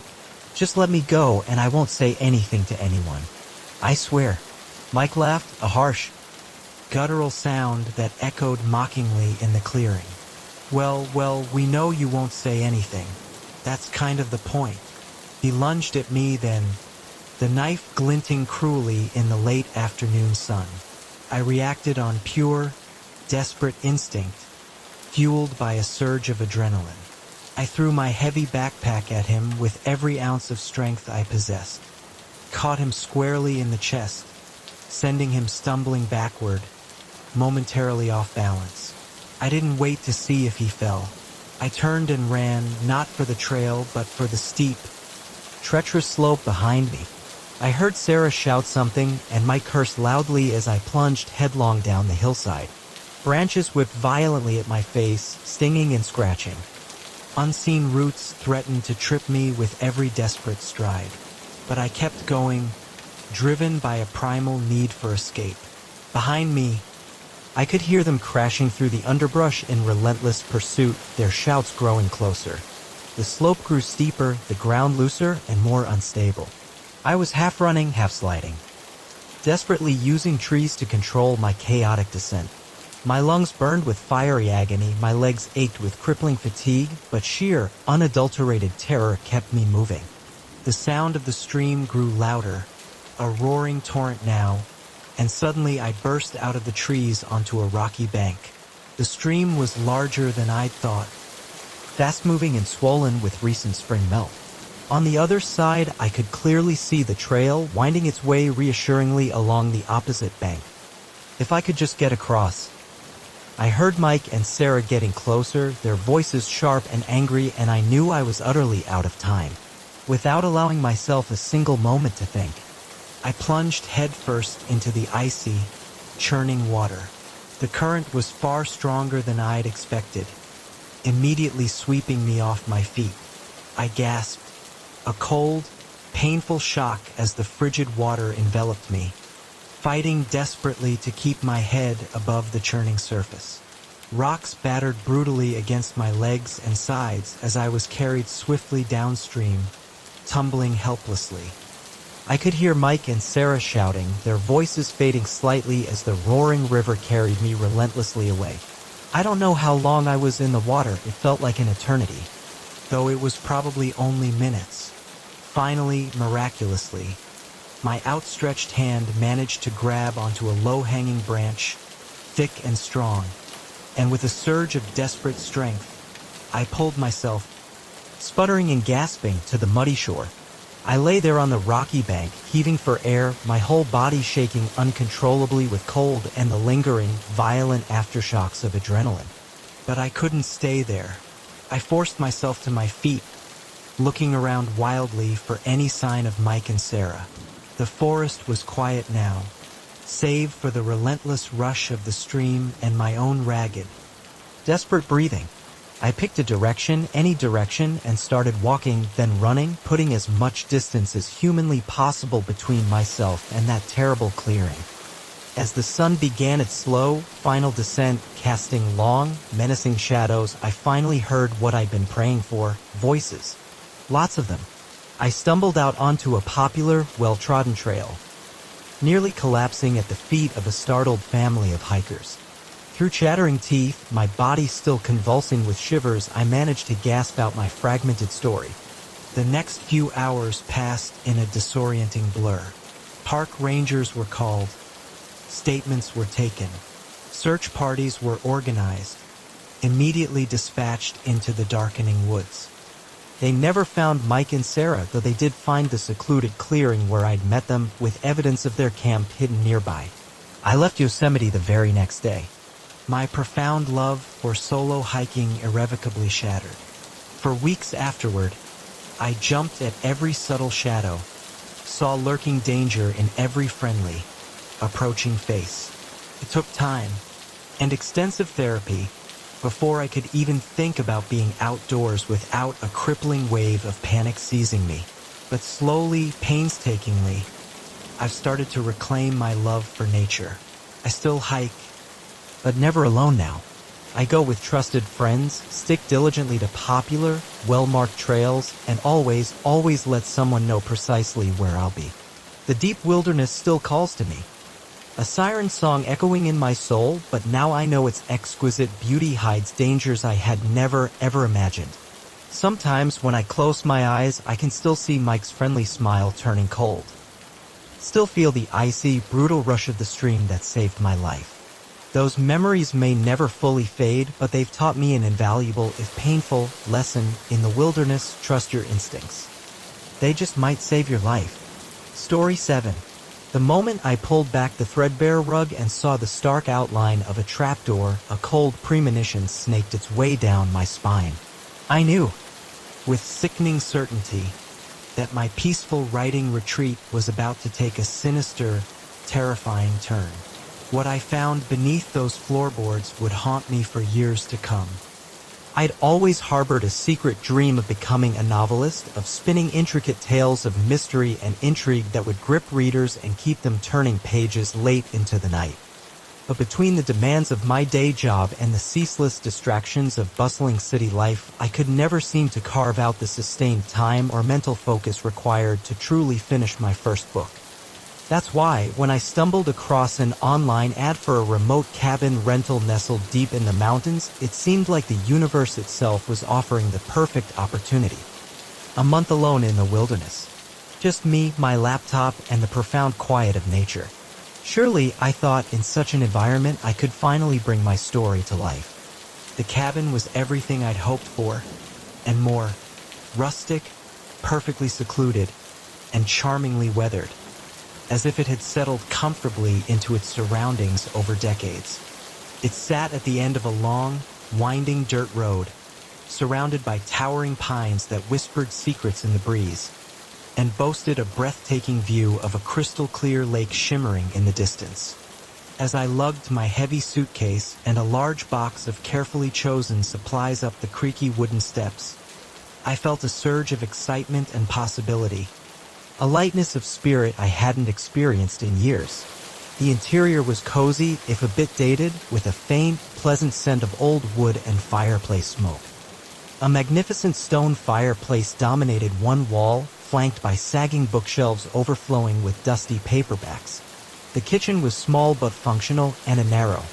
Just let me go and I won't say anything to anyone. I swear. Mike laughed, a harsh, guttural sound that echoed mockingly in the clearing. Well, we know you won't say anything. That's kind of the point. He lunged at me then, the knife glinting cruelly in the late afternoon sun. I reacted on pure, desperate instinct, fueled by a surge of adrenaline. I threw my heavy backpack at him with every ounce of strength I possessed, caught him squarely in the chest, sending him stumbling backward, momentarily off balance. I didn't wait to see if he fell. I turned and ran, not for the trail, but for the steep, treacherous slope behind me. I heard Sarah shout something, and Mike cursed loudly as I plunged headlong down the hillside. Branches whipped violently at my face, stinging and scratching. Unseen roots threatened to trip me with every desperate stride. But I kept going, driven by a primal need for escape. Behind me, I could hear them crashing through the underbrush in relentless pursuit, their shouts growing closer. The slope grew steeper, the ground looser and more unstable. I was half running, half sliding, desperately using trees to control my chaotic descent. My lungs burned with fiery agony, my legs ached with crippling fatigue, but sheer, unadulterated terror kept me moving. The sound of the stream grew louder, a roaring torrent now, and suddenly I burst out of the trees onto a rocky bank. The stream was larger than I'd thought, fast-moving and swollen with recent spring melt. On the other side, I could clearly see the trail winding its way reassuringly along the opposite bank. If I could just get across. I heard Mike and Sarah getting closer, their voices sharp and angry, and I knew I was utterly out of time. Without allowing myself a single moment to think, I plunged headfirst into the icy, churning water. The current was far stronger than I'd expected, immediately sweeping me off my feet. I gasped, a cold, painful shock as the frigid water enveloped me, fighting desperately to keep my head above the churning surface. Rocks battered brutally against my legs and sides as I was carried swiftly downstream, tumbling helplessly. I could hear Mike and Sarah shouting, their voices fading slightly as the roaring river carried me relentlessly away. I don't know how long I was in the water, it felt like an eternity, though it was probably only minutes. Finally, miraculously, my outstretched hand managed to grab onto a low-hanging branch, thick and strong, and with a surge of desperate strength, I pulled myself, sputtering and gasping, to the muddy shore. I lay there on the rocky bank, heaving for air, my whole body shaking uncontrollably with cold and the lingering, violent aftershocks of adrenaline. But I couldn't stay there. I forced myself to my feet, looking around wildly for any sign of Mike and Sarah. The forest was quiet now, save for the relentless rush of the stream and my own ragged, desperate breathing. I picked a direction, any direction, and started walking, then running, putting as much distance as humanly possible between myself and that terrible clearing. As the sun began its slow, final descent, casting long, menacing shadows, I finally heard what I'd been praying for, voices. Lots of them. I stumbled out onto a popular, well-trodden trail, nearly collapsing at the feet of a startled family of hikers. Through chattering teeth, my body still convulsing with shivers, I managed to gasp out my fragmented story. The next few hours passed in a disorienting blur. Park rangers were called. Statements were taken. Search parties were organized, immediately dispatched into the darkening woods. They never found Mike and Sarah, though they did find the secluded clearing where I'd met them, with evidence of their camp hidden nearby. I left Yosemite the very next day. My profound love for solo hiking irrevocably shattered. For weeks afterward, I jumped at every subtle shadow, saw lurking danger in every friendly, approaching face. It took time and extensive therapy before I could even think about being outdoors without a crippling wave of panic seizing me. But slowly, painstakingly, I've started to reclaim my love for nature. I still hike, but never alone now. I go with trusted friends, stick diligently to popular, well-marked trails, and always let someone know precisely where I'll be. The deep wilderness still calls to me. A siren song echoing in my soul, but now I know its exquisite beauty hides dangers I had never, ever imagined. Sometimes when I close my eyes, I can still see Mike's friendly smile turning cold. Still feel the icy, brutal rush of the stream that saved my life. Those memories may never fully fade, but they've taught me an invaluable, if painful, lesson in the wilderness: trust your instincts. They just might save your life. Story 7. The moment I pulled back the threadbare rug and saw the stark outline of a trapdoor, a cold premonition snaked its way down my spine. I knew, with sickening certainty, that my peaceful writing retreat was about to take a sinister, terrifying turn. What I found beneath those floorboards would haunt me for years to come. I'd always harbored a secret dream of becoming a novelist, of spinning intricate tales of mystery and intrigue that would grip readers and keep them turning pages late into the night. But between the demands of my day job and the ceaseless distractions of bustling city life, I could never seem to carve out the sustained time or mental focus required to truly finish my first book. That's why, when I stumbled across an online ad for a remote cabin rental nestled deep in the mountains, it seemed like the universe itself was offering the perfect opportunity. A month alone in the wilderness. Just me, my laptop, and the profound quiet of nature. Surely, I thought, in such an environment, I could finally bring my story to life. The cabin was everything I'd hoped for, and more. Rustic, perfectly secluded, and charmingly weathered, as if it had settled comfortably into its surroundings over decades. It sat at the end of a long, winding dirt road, surrounded by towering pines that whispered secrets in the breeze, and boasted a breathtaking view of a crystal-clear lake shimmering in the distance. As I lugged my heavy suitcase and a large box of carefully chosen supplies up the creaky wooden steps, I felt a surge of excitement and possibility. A lightness of spirit I hadn't experienced in years. The interior was cozy, if a bit dated, with a faint, pleasant scent of old wood and fireplace smoke. A magnificent stone fireplace dominated one wall, flanked by sagging bookshelves overflowing with dusty paperbacks. The kitchen was small but functional, and a narrow,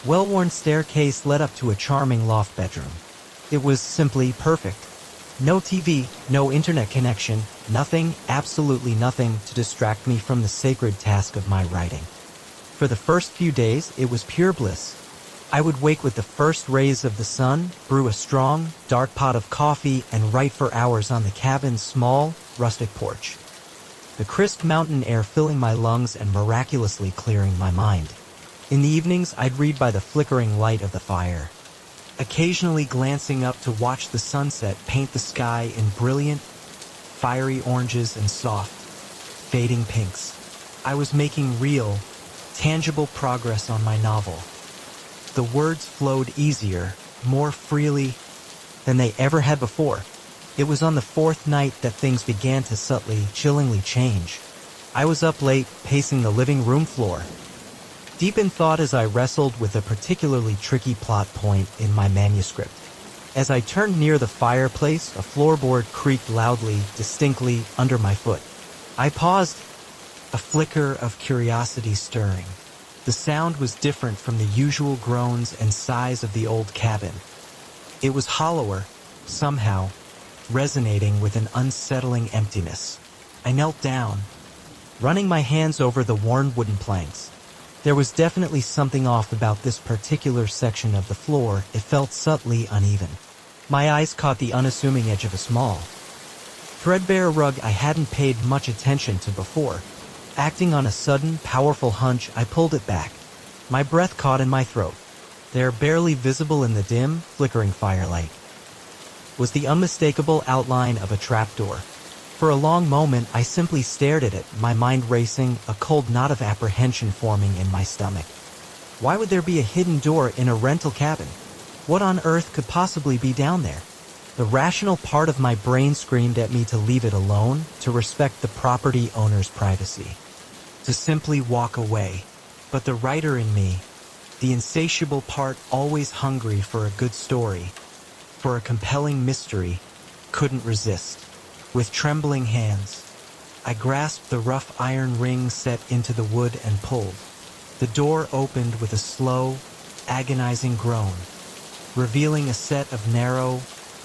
well-worn staircase led up to a charming loft bedroom. It was simply perfect. No TV, no internet connection, nothing, absolutely nothing, to distract me from the sacred task of my writing. For the first few days, it was pure bliss. I would wake with the first rays of the sun, brew a strong, dark pot of coffee, and write for hours on the cabin's small, rustic porch. The crisp mountain air filling my lungs and miraculously clearing my mind. In the evenings, I'd read by the flickering light of the fire, occasionally glancing up to watch the sunset paint the sky in brilliant, fiery oranges and soft, fading pinks. I was making real, tangible progress on my novel. The words flowed easier, more freely than they ever had before. It was on the fourth night that things began to subtly, chillingly change. I was up late, pacing the living room floor, deep in thought as I wrestled with a particularly tricky plot point in my manuscript. As I turned near the fireplace, a floorboard creaked loudly, distinctly, under my foot. I paused, a flicker of curiosity stirring. The sound was different from the usual groans and sighs of the old cabin. It was hollower, somehow, resonating with an unsettling emptiness. I knelt down, running my hands over the worn wooden planks. There was definitely something off about this particular section of the floor. It felt subtly uneven. My eyes caught the unassuming edge of a small, threadbare rug I hadn't paid much attention to before. Acting on a sudden, powerful hunch, I pulled it back. My breath caught in my throat. There, barely visible in the dim, flickering firelight, was the unmistakable outline of a trapdoor. For a long moment, I simply stared at it, my mind racing, a cold knot of apprehension forming in my stomach. Why would there be a hidden door in a rental cabin? What on earth could possibly be down there? The rational part of my brain screamed at me to leave it alone, to respect the property owner's privacy, to simply walk away. But the writer in me, the insatiable part always hungry for a good story, for a compelling mystery, couldn't resist. With trembling hands, I grasped the rough iron ring set into the wood and pulled. The door opened with a slow, agonizing groan, revealing a set of narrow,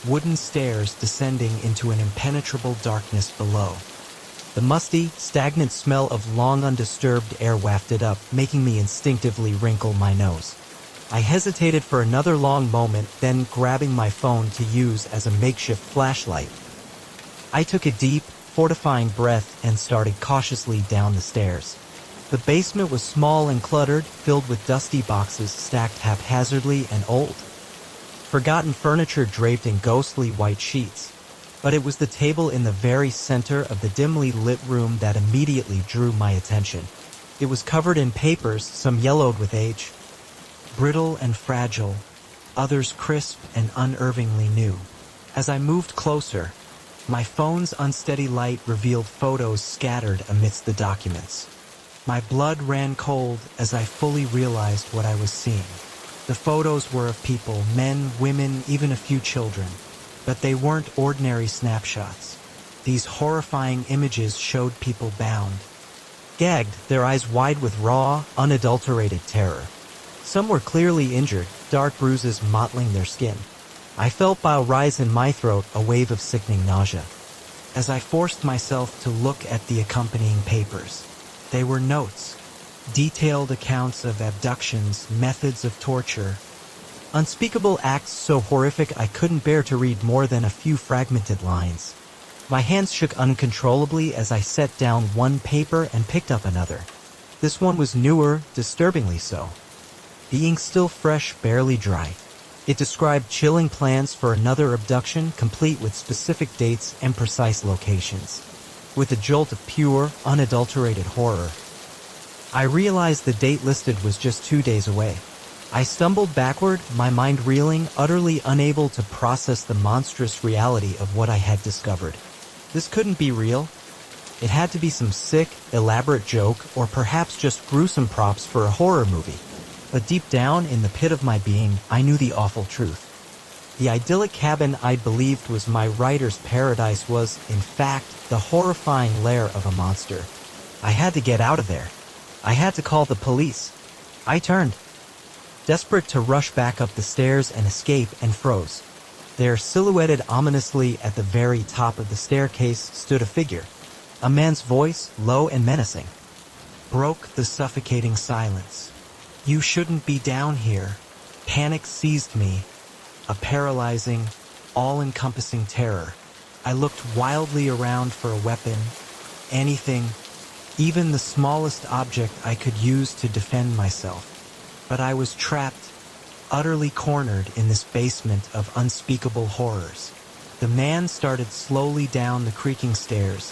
wooden stairs descending into an impenetrable darkness below. The musty, stagnant smell of long undisturbed air wafted up, making me instinctively wrinkle my nose. I hesitated for another long moment, then grabbing my phone to use as a makeshift flashlight, I took a deep, fortifying breath and started cautiously down the stairs. The basement was small and cluttered, filled with dusty boxes stacked haphazardly and old. Forgotten furniture draped in ghostly white sheets. But it was the table in the very center of the dimly lit room that immediately drew my attention. It was covered in papers, some yellowed with age, brittle and fragile, others crisp and unervingly new. As I moved closer, my phone's unsteady light revealed photos scattered amidst the documents. My blood ran cold as I fully realized what I was seeing. The photos were of people, men, women, even a few children. But they weren't ordinary snapshots. These horrifying images showed people bound, gagged, their eyes wide with raw, unadulterated terror. Some were clearly injured, dark bruises mottling their skin. I felt bile rise in my throat, a wave of sickening nausea, as I forced myself to look at the accompanying papers. They were notes, detailed accounts of abductions, methods of torture, unspeakable acts so horrific I couldn't bear to read more than a few fragmented lines. My hands shook uncontrollably as I set down one paper and picked up another. This one was newer, disturbingly so. The ink still fresh, barely dry. It described chilling plans for another abduction, complete with specific dates and precise locations. With a jolt of pure, unadulterated horror, I realized the date listed was just 2 days away. I stumbled backward, my mind reeling, utterly unable to process the monstrous reality of what I had discovered. This couldn't be real. It had to be some sick, elaborate joke, or perhaps just gruesome props for a horror movie. But deep down, in the pit of my being, I knew the awful truth. The idyllic cabin I'd believed was my writer's paradise was, in fact, the horrifying lair of a monster. I had to get out of there. I had to call the police. I turned, desperate to rush back up the stairs and escape, and froze. There, silhouetted ominously at the very top of the staircase, stood a figure. A man's voice, low and menacing, broke the suffocating silence. "You shouldn't be down here." Panic seized me, a paralyzing, all-encompassing terror. I looked wildly around for a weapon, anything, even the smallest object I could use to defend myself. But I was trapped, utterly cornered in this basement of unspeakable horrors. The man started slowly down the creaking stairs,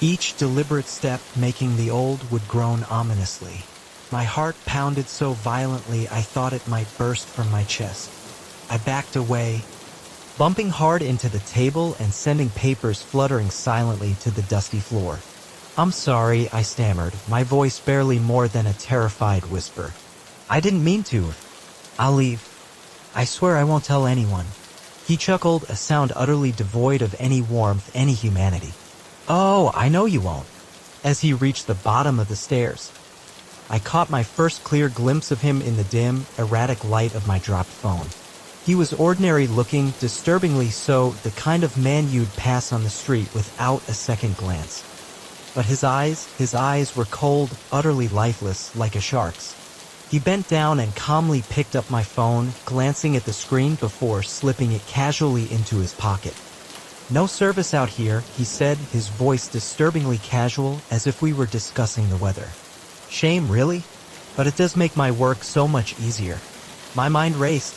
each deliberate step making the old wood groan ominously. My heart pounded so violently I thought it might burst from my chest. I backed away, bumping hard into the table and sending papers fluttering silently to the dusty floor. "I'm sorry," I stammered, my voice barely more than a terrified whisper. "I didn't mean to. I'll leave. I swear I won't tell anyone." He chuckled, a sound utterly devoid of any warmth, any humanity. "Oh, I know you won't," as he reached the bottom of the stairs. I caught my first clear glimpse of him in the dim, erratic light of my dropped phone. He was ordinary looking, disturbingly so, the kind of man you'd pass on the street without a second glance. But his eyes were cold, utterly lifeless, like a shark's. He bent down and calmly picked up my phone, glancing at the screen before slipping it casually into his pocket. "No service out here," he said, his voice disturbingly casual, as if we were discussing the weather. "Shame, really? But it does make my work so much easier." My mind raced,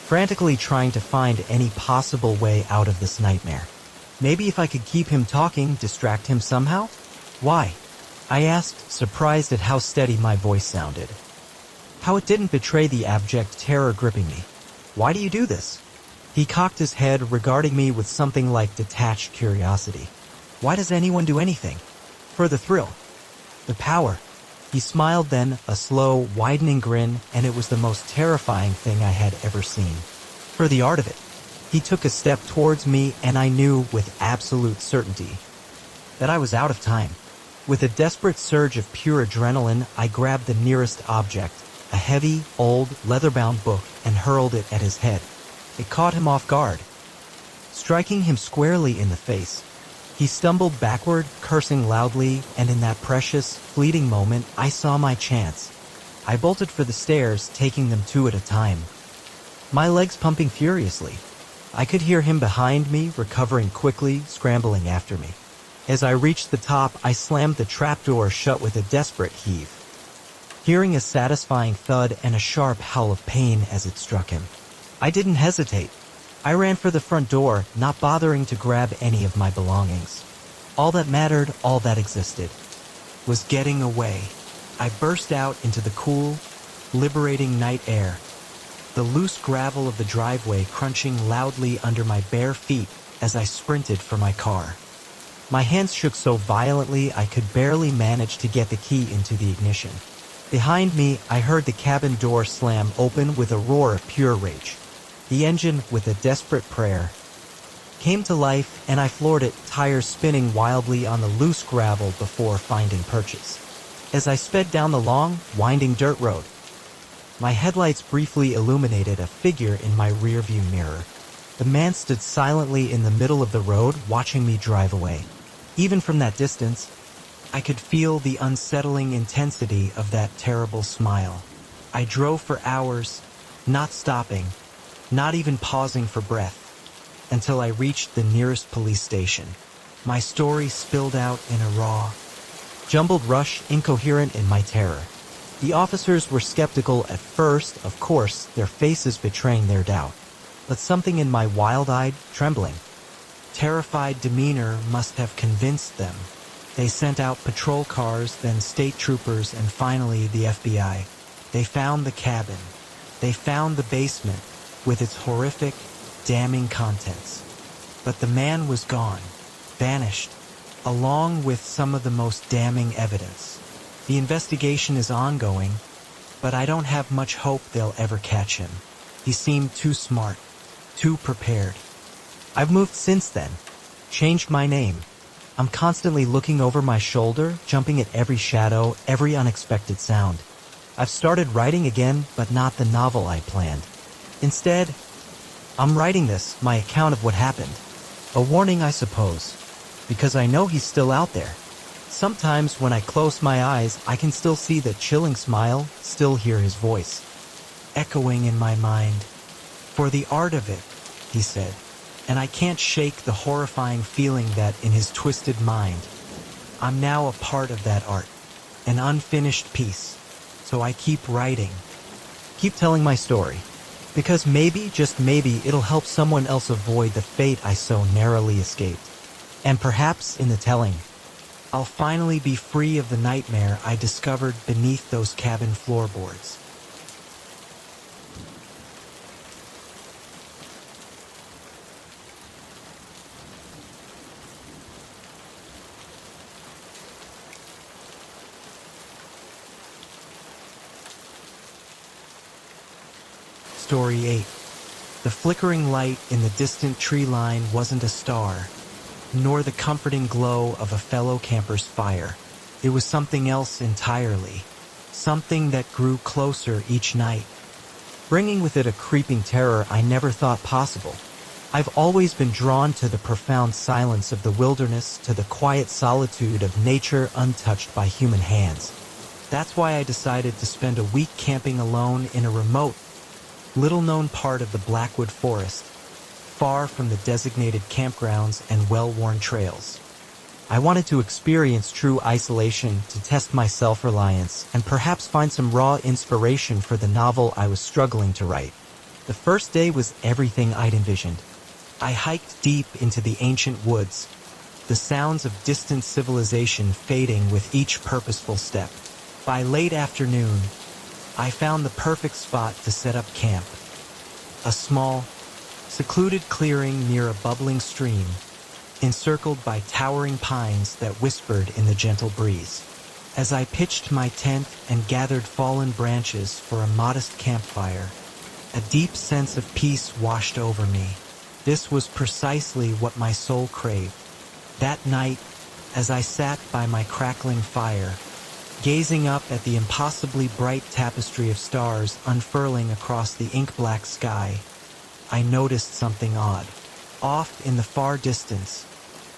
frantically trying to find any possible way out of this nightmare. Maybe if I could keep him talking, distract him somehow? "Why?" I asked, surprised at how steady my voice sounded. How it didn't betray the abject terror gripping me. "Why do you do this?" He cocked his head, regarding me with something like detached curiosity. "Why does anyone do anything?" "For the thrill. The power." He smiled then, a slow, widening grin, and it was the most terrifying thing I had ever seen. "For the art of it." He took a step towards me, and I knew with absolute certainty that I was out of time. With a desperate surge of pure adrenaline, I grabbed the nearest object, a heavy, old, leather-bound book, and hurled it at his head. It caught him off guard, striking him squarely in the face. He stumbled backward, cursing loudly, and in that precious, fleeting moment, I saw my chance. I bolted for the stairs, taking them two at a time, my legs pumping furiously. I could hear him behind me, recovering quickly, scrambling after me. As I reached the top, I slammed the trapdoor shut with a desperate heave, hearing a satisfying thud and a sharp howl of pain as it struck him. I didn't hesitate. I ran for the front door, not bothering to grab any of my belongings. All that mattered, all that existed, was getting away. I burst out into the cool, liberating night air, the loose gravel of the driveway crunching loudly under my bare feet as I sprinted for my car. My hands shook so violently I could barely manage to get the key into the ignition. Behind me, I heard the cabin door slam open with a roar of pure rage. The engine, with a desperate prayer, came to life, and I floored it, tires spinning wildly on the loose gravel before finding purchase. As I sped down the long, winding dirt road, my headlights briefly illuminated a figure in my rearview mirror. The man stood silently in the middle of the road, watching me drive away. Even from that distance, I could feel the unsettling intensity of that terrible smile. I drove for hours, not stopping, not even pausing for breath, until I reached the nearest police station. My story spilled out in a raw, jumbled rush, incoherent in my terror. The officers were skeptical at first, of course, their faces betraying their doubt. But something in my wild-eyed, trembling, terrified demeanor must have convinced them. They sent out patrol cars, then state troopers, and finally the FBI. They found the cabin. They found the basement, with its horrific, damning contents. But the man was gone, vanished, along with some of the most damning evidence. The investigation is ongoing, but I don't have much hope they'll ever catch him. He seemed too smart, too prepared. I've moved since then, changed my name. I'm constantly looking over my shoulder, jumping at every shadow, every unexpected sound. I've started writing again, but not the novel I planned. Instead, I'm writing this, my account of what happened. A warning, I suppose, because I know he's still out there. Sometimes when I close my eyes, I can still see the chilling smile, still hear his voice, echoing in my mind. "For the art of it," he said, and I can't shake the horrifying feeling that in his twisted mind, I'm now a part of that art, an unfinished piece. So I keep writing, keep telling my story. Because maybe, just maybe, it'll help someone else avoid the fate I so narrowly escaped. And perhaps, in the telling, I'll finally be free of the nightmare I discovered beneath those cabin floorboards. Story 8. The flickering light in the distant tree line wasn't a star, nor the comforting glow of a fellow camper's fire. It was something else entirely. something that grew closer each night, bringing with it a creeping terror I never thought possible. I've always been drawn to the profound silence of the wilderness, to the quiet solitude of nature untouched by human hands. That's why I decided to spend a week camping alone in a remote, little-known part of the Blackwood Forest, far from the designated campgrounds and well-worn trails. I wanted to experience true isolation, to test my self-reliance, and perhaps find some raw inspiration for the novel I was struggling to write. The first day was everything I'd envisioned. I hiked deep into the ancient woods, the sounds of distant civilization fading with each purposeful step. By late afternoon, I found the perfect spot to set up camp. A small, secluded clearing near a bubbling stream, encircled by towering pines that whispered in the gentle breeze. As I pitched my tent and gathered fallen branches for a modest campfire, a deep sense of peace washed over me. This was precisely what my soul craved. That night, as I sat by my crackling fire, gazing up at the impossibly bright tapestry of stars unfurling across the ink-black sky, I noticed something odd. Off in the far distance,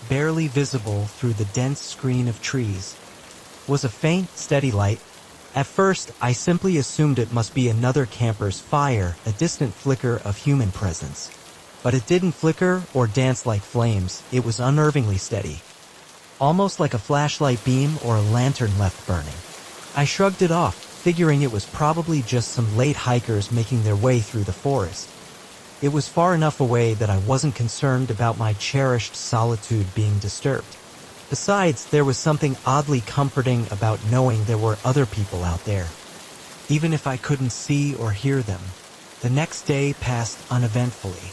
barely visible through the dense screen of trees, was a faint, steady light. At first, I simply assumed it must be another camper's fire, a distant flicker of human presence. But it didn't flicker or dance like flames. It was unnervingly steady, almost like a flashlight beam or a lantern left burning. I shrugged it off, figuring it was probably just some late hikers making their way through the forest. It was far enough away that I wasn't concerned about my cherished solitude being disturbed. Besides, there was something oddly comforting about knowing there were other people out there, even if I couldn't see or hear them. The next day passed uneventfully.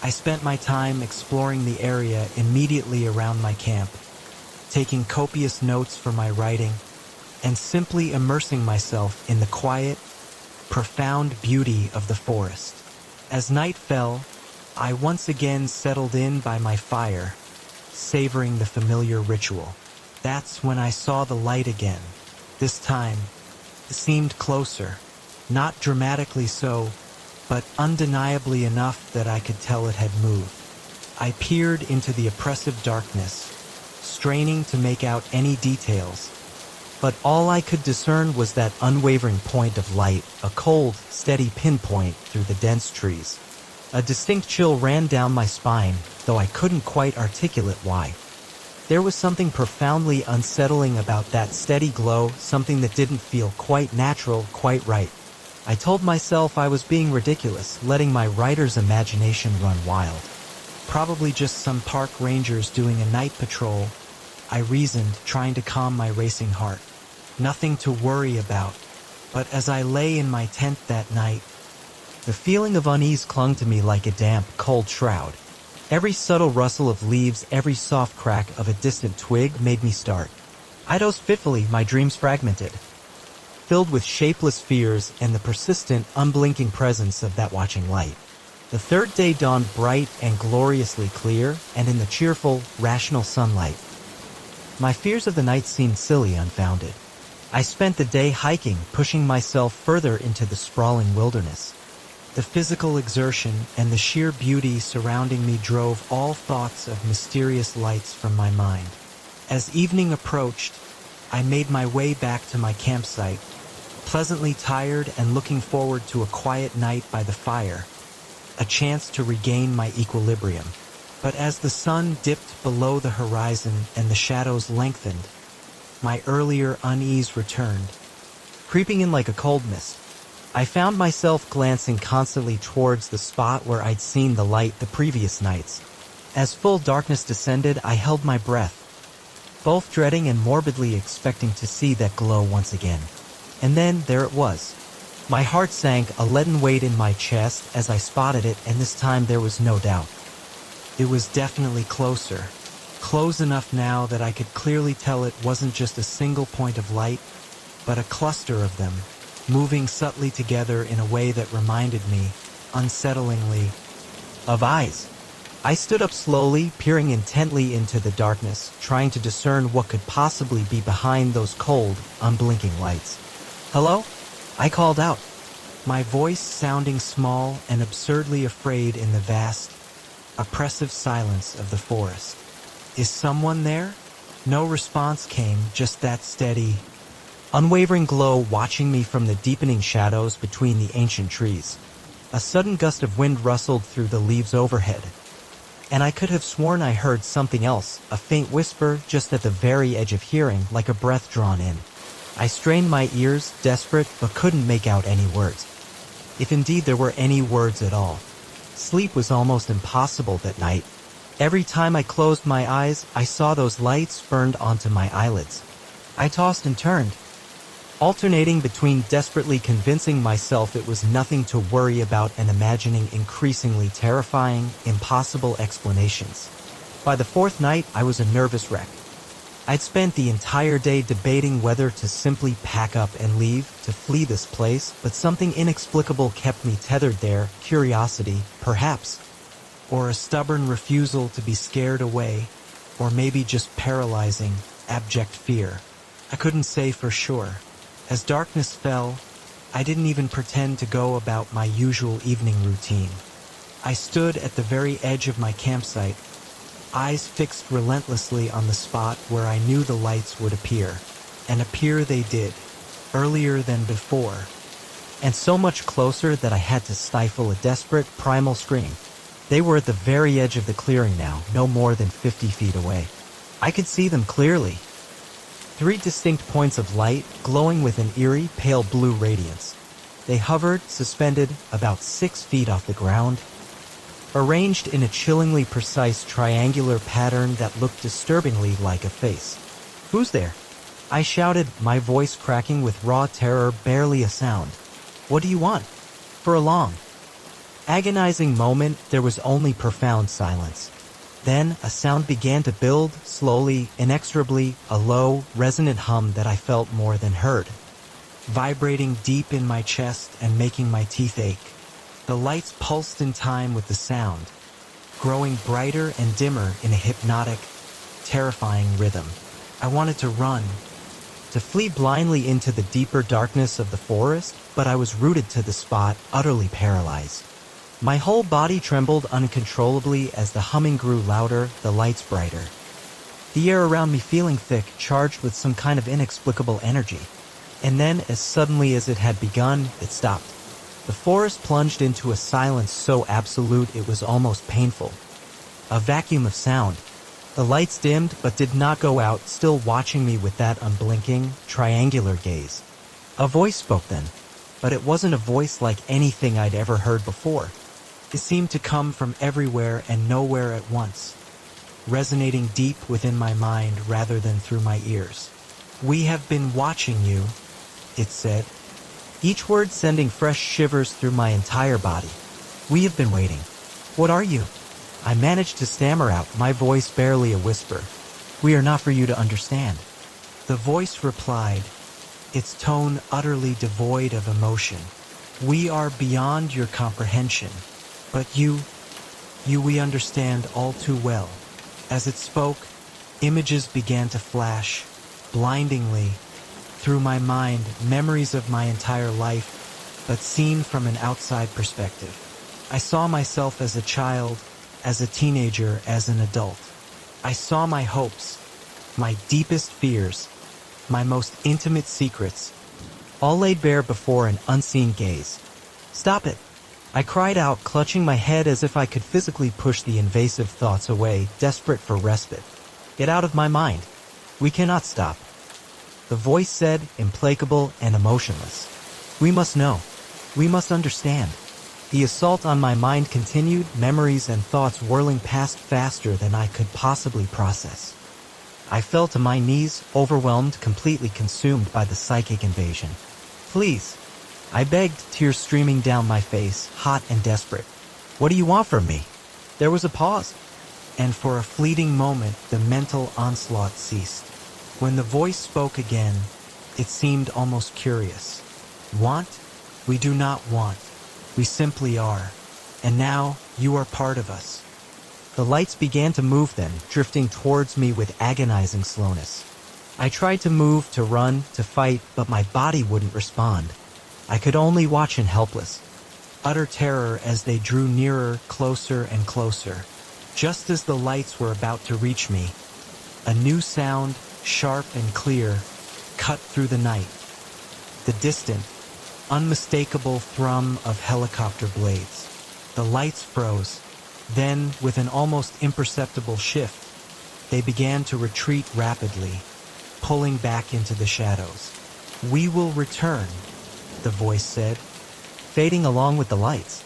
I spent my time exploring the area immediately around my camp, taking copious notes for my writing, and simply immersing myself in the quiet, profound beauty of the forest. As night fell, I once again settled in by my fire, savoring the familiar ritual. That's when I saw the light again. This time, it seemed closer, not dramatically so, but undeniably enough that I could tell it had moved. I peered into the oppressive darkness, straining to make out any details, but all I could discern was that unwavering point of light, a cold, steady pinpoint through the dense trees. A distinct chill ran down my spine, though I couldn't quite articulate why. There was something profoundly unsettling about that steady glow, something that didn't feel quite natural, quite right. I told myself I was being ridiculous, letting my writer's imagination run wild. Probably just some park rangers doing a night patrol, I reasoned, trying to calm my racing heart. Nothing to worry about. But as I lay in my tent that night, the feeling of unease clung to me like a damp, cold shroud. Every subtle rustle of leaves, every soft crack of a distant twig made me start. I dozed fitfully, my dreams fragmented, filled with shapeless fears and the persistent, unblinking presence of that watching light. The third day dawned bright and gloriously clear, and in the cheerful, rational sunlight, my fears of the night seemed silly, unfounded. I spent the day hiking, pushing myself further into the sprawling wilderness. The physical exertion and the sheer beauty surrounding me drove all thoughts of mysterious lights from my mind. As evening approached, I made my way back to my campsite, pleasantly tired and looking forward to a quiet night by the fire, a chance to regain my equilibrium. But as the sun dipped below the horizon and the shadows lengthened, my earlier unease returned. Creeping in like a cold mist, I found myself glancing constantly towards the spot where I'd seen the light the previous nights. As full darkness descended, I held my breath, both dreading and morbidly expecting to see that glow once again. And then there it was. My heart sank, a leaden weight in my chest as I spotted it, and this time there was no doubt. It was definitely closer. Close enough now that I could clearly tell it wasn't just a single point of light, but a cluster of them, moving subtly together in a way that reminded me, unsettlingly, of eyes. I stood up slowly, peering intently into the darkness, trying to discern what could possibly be behind those cold, unblinking lights. Hello? I called out, my voice sounding small and absurdly afraid in the vast, oppressive silence of the forest. Is someone there? No response came, just that steady, unwavering glow watching me from the deepening shadows between the ancient trees. A sudden gust of wind rustled through the leaves overhead, and I could have sworn I heard something else, a faint whisper just at the very edge of hearing, like a breath drawn in. I strained my ears, desperate, but couldn't make out any words. If indeed there were any words at all. Sleep was almost impossible that night. Every time I closed my eyes, I saw those lights burned onto my eyelids. I tossed and turned, alternating between desperately convincing myself it was nothing to worry about and imagining increasingly terrifying, impossible explanations. By the fourth night, I was a nervous wreck. I'd spent the entire day debating whether to simply pack up and leave, to flee this place, but something inexplicable kept me tethered there, curiosity, perhaps, or a stubborn refusal to be scared away, or maybe just paralyzing, abject fear. I couldn't say for sure. As darkness fell, I didn't even pretend to go about my usual evening routine. I stood at the very edge of my campsite, eyes fixed relentlessly on the spot where I knew the lights would appear. And appear they did, earlier than before, and so much closer that I had to stifle a desperate, primal scream. They were at the very edge of the clearing now, no more than 50 feet away. I could see them clearly. 3 distinct points of light, glowing with an eerie, pale blue radiance. They hovered, suspended, about 6 feet off the ground, arranged in a chillingly precise triangular pattern that looked disturbingly like a face. "Who's there?" I shouted, my voice cracking with raw terror, barely a sound. "What do you want?" For a long, agonizing moment, there was only profound silence. Then, a sound began to build, slowly, inexorably, a low, resonant hum that I felt more than heard, vibrating deep in my chest and making my teeth ache. The lights pulsed in time with the sound, growing brighter and dimmer in a hypnotic, terrifying rhythm. I wanted to run, to flee blindly into the deeper darkness of the forest, but I was rooted to the spot, utterly paralyzed. My whole body trembled uncontrollably as the humming grew louder, the lights brighter. The air around me feeling thick, charged with some kind of inexplicable energy. And then, as suddenly as it had begun, it stopped. The forest plunged into a silence so absolute it was almost painful. A vacuum of sound. The lights dimmed but did not go out, still watching me with that unblinking, triangular gaze. A voice spoke then, but it wasn't a voice like anything I'd ever heard before. It seemed to come from everywhere and nowhere at once, resonating deep within my mind rather than through my ears. "We have been watching you," it said, each word sending fresh shivers through my entire body. "We have been waiting." "What are you?" I managed to stammer out, my voice barely a whisper. "We are not for you to understand." The voice replied, its tone utterly devoid of emotion. "We are beyond your comprehension. But we understand all too well." As it spoke, images began to flash, blindingly, through my mind, memories of my entire life, but seen from an outside perspective. I saw myself as a child, as a teenager, as an adult. I saw my hopes, my deepest fears, my most intimate secrets, all laid bare before an unseen gaze. "Stop it!" I cried out, clutching my head as if I could physically push the invasive thoughts away, desperate for respite. "Get out of my mind. We cannot stop." The voice said, implacable and emotionless. "We must know. We must understand." The assault on my mind continued, memories and thoughts whirling past faster than I could possibly process. I fell to my knees, overwhelmed, completely consumed by the psychic invasion. "Please," I begged, tears streaming down my face, hot and desperate. "What do you want from me?" There was a pause, and for a fleeting moment the mental onslaught ceased. When the voice spoke again, it seemed almost curious. "Want? We do not want. We simply are. And now, you are part of us." The lights began to move then, drifting towards me with agonizing slowness. I tried to move, to run, to fight, but my body wouldn't respond. I could only watch in helpless, utter terror as they drew nearer, closer and closer. Just as the lights were about to reach me, a new sound, sharp and clear, cut through the night. The distant, unmistakable thrum of helicopter blades. The lights froze. Then, with an almost imperceptible shift, they began to retreat rapidly, pulling back into the shadows. "We will return," the voice said, fading along with the lights.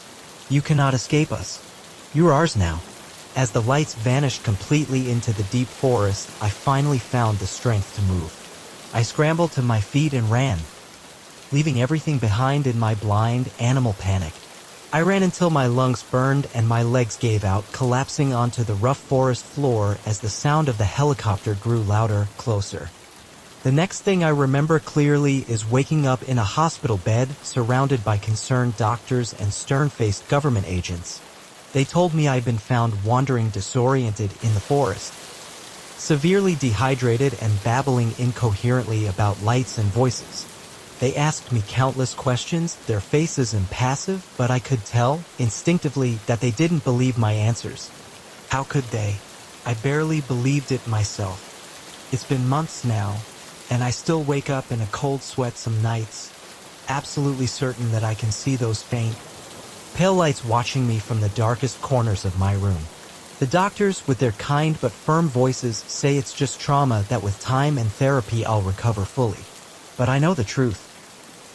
"You cannot escape us. You're ours now." As the lights vanished completely into the deep forest, I finally found the strength to move. I scrambled to my feet and ran, leaving everything behind in my blind, animal panic. I ran until my lungs burned and my legs gave out, collapsing onto the rough forest floor as the sound of the helicopter grew louder, closer. The next thing I remember clearly is waking up in a hospital bed, surrounded by concerned doctors and stern-faced government agents. They told me I'd been found wandering disoriented in the forest, severely dehydrated and babbling incoherently about lights and voices. They asked me countless questions, their faces impassive, but I could tell, instinctively, that they didn't believe my answers. How could they? I barely believed it myself. It's been months now, and I still wake up in a cold sweat some nights, absolutely certain that I can see those faint, pale lights watching me from the darkest corners of my room. The doctors, with their kind but firm voices, say it's just trauma that with time and therapy I'll recover fully. But I know the truth.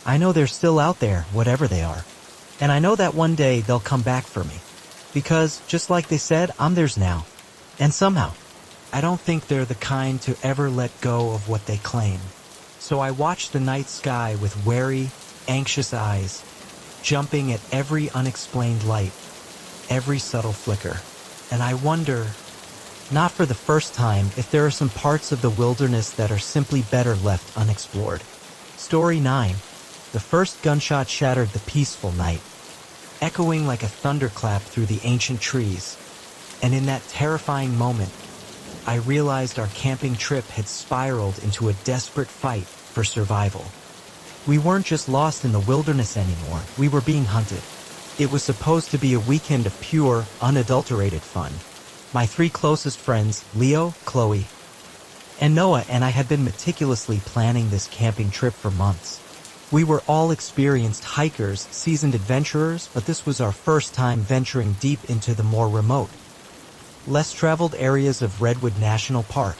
I know they're still out there, whatever they are. And I know that one day they'll come back for me. Because, just like they said, I'm theirs now. And somehow, I don't think they're the kind to ever let go of what they claim. So I watch the night sky with wary, anxious eyes, jumping at every unexplained light, every subtle flicker. And I wonder, not for the first time, if there are some parts of the wilderness that are simply better left unexplored. Story 9. The first gunshot shattered the peaceful night, echoing like a thunderclap through the ancient trees. And in that terrifying moment, I realized our camping trip had spiraled into a desperate fight for survival. We weren't just lost in the wilderness anymore, we were being hunted. It was supposed to be a weekend of pure, unadulterated fun. My 3 closest friends, Leo, Chloe, and Noah, and I had been meticulously planning this camping trip for months. We were all experienced hikers, seasoned adventurers, but this was our first time venturing deep into the more remote, less traveled areas of Redwood National Park.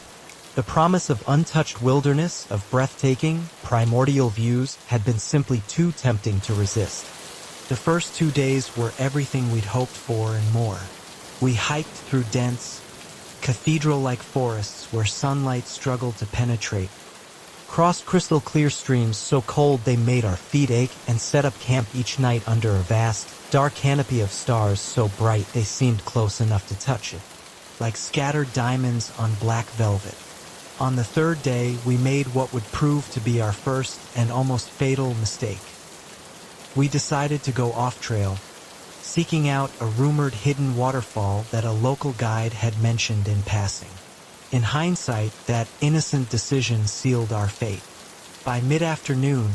The promise of untouched wilderness, of breathtaking, primordial views, had been simply too tempting to resist. The first 2 days were everything we'd hoped for and more. We hiked through dense, cathedral-like forests where sunlight struggled to penetrate, crossed crystal-clear streams so cold they made our feet ache, and set up camp each night under a vast, dark canopy of stars so bright they seemed close enough to touch it, like scattered diamonds on black velvet. On the 3rd day, we made what would prove to be our first and almost fatal mistake. We decided to go off-trail, seeking out a rumored hidden waterfall that a local guide had mentioned in passing. In hindsight, that innocent decision sealed our fate. By mid-afternoon,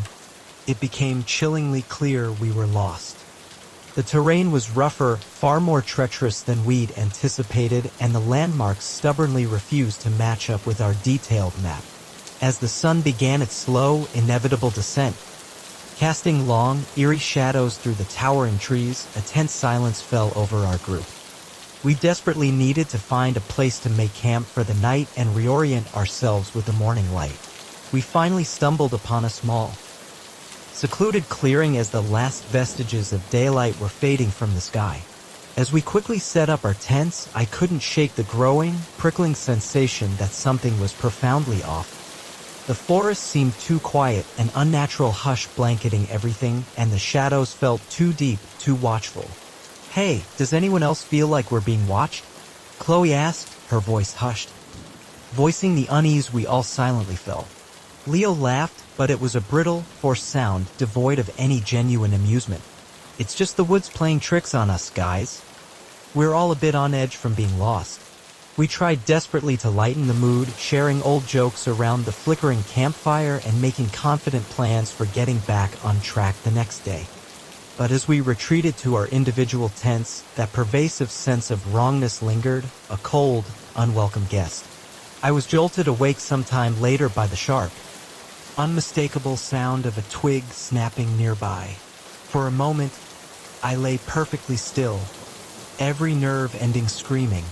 it became chillingly clear we were lost. The terrain was rougher, far more treacherous than we'd anticipated, and the landmarks stubbornly refused to match up with our detailed map. As the sun began its slow, inevitable descent, casting long, eerie shadows through the towering trees, a tense silence fell over our group. We desperately needed to find a place to make camp for the night and reorient ourselves with the morning light. We finally stumbled upon a small, secluded clearing as the last vestiges of daylight were fading from the sky. As we quickly set up our tents, I couldn't shake the growing, prickling sensation that something was profoundly off. The forest seemed too quiet, an unnatural hush blanketing everything, and the shadows felt too deep, too watchful. "Hey, does anyone else feel like we're being watched?" Chloe asked, her voice hushed, voicing the unease we all silently felt. Leo laughed, but it was a brittle, forced sound, devoid of any genuine amusement. "It's just the woods playing tricks on us, guys. We're all a bit on edge from being lost." We tried desperately to lighten the mood, sharing old jokes around the flickering campfire and making confident plans for getting back on track the next day. But as we retreated to our individual tents, that pervasive sense of wrongness lingered, a cold, unwelcome guest. I was jolted awake sometime later by the sharp, unmistakable sound of a twig snapping nearby. For a moment, I lay perfectly still, every nerve ending screaming,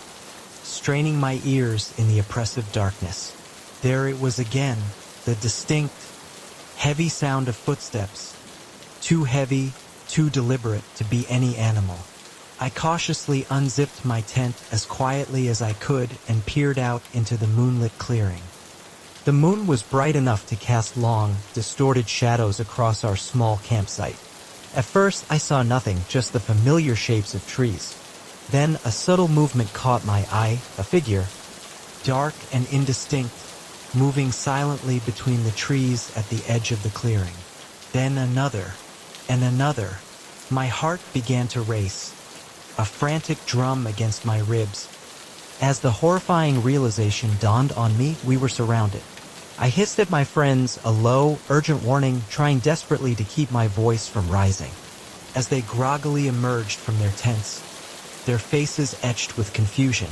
straining my ears in the oppressive darkness. There it was again, the distinct, heavy sound of footsteps, too heavy, too deliberate to be any animal. I cautiously unzipped my tent as quietly as I could and peered out into the moonlit clearing. The moon was bright enough to cast long, distorted shadows across our small campsite. At first, I saw nothing, just the familiar shapes of trees. Then a subtle movement caught my eye, a figure, dark and indistinct, moving silently between the trees at the edge of the clearing. Then another, and another. My heart began to race, a frantic drum against my ribs. As the horrifying realization dawned on me, we were surrounded. I hissed at my friends, a low, urgent warning, trying desperately to keep my voice from rising. As they groggily emerged from their tents, their faces etched with confusion,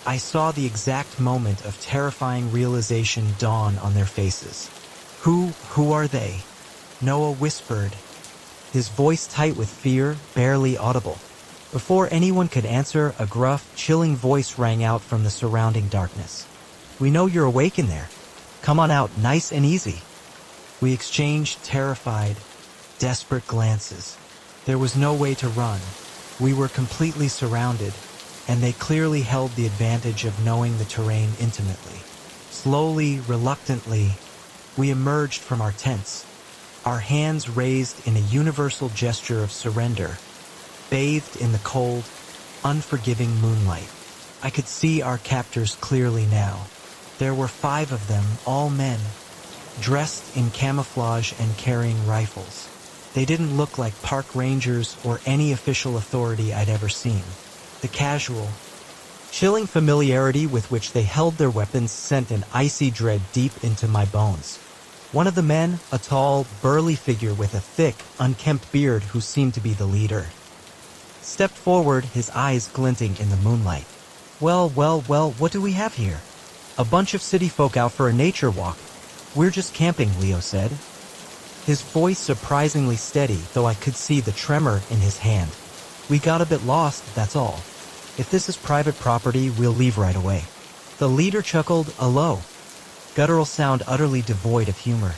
I saw the exact moment of terrifying realization dawn on their faces. Who are they? Noah whispered, his voice tight with fear, barely audible. Before anyone could answer, a gruff, chilling voice rang out from the surrounding darkness. "We know you're awake in there. Come on out, nice and easy." We exchanged terrified, desperate glances. There was no way to run. We were completely surrounded, and they clearly held the advantage of knowing the terrain intimately. Slowly, reluctantly, we emerged from our tents, our hands raised in a universal gesture of surrender, bathed in the cold, unforgiving moonlight. I could see our captors clearly now. There were 5 of them, all men, dressed in camouflage and carrying rifles. They didn't look like park rangers or any official authority I'd ever seen. The casual, chilling familiarity with which they held their weapons sent an icy dread deep into my bones. One of the men, a tall, burly figure with a thick, unkempt beard who seemed to be the leader, stepped forward, his eyes glinting in the moonlight. Well, what do we have here?" "A bunch of city folk out for a nature walk. We're just camping," Leo said, his voice surprisingly steady, though I could see the tremor in his hand. "We got a bit lost, that's all. If this is private property, we'll leave right away." The leader chuckled, a low, guttural sound utterly devoid of humor.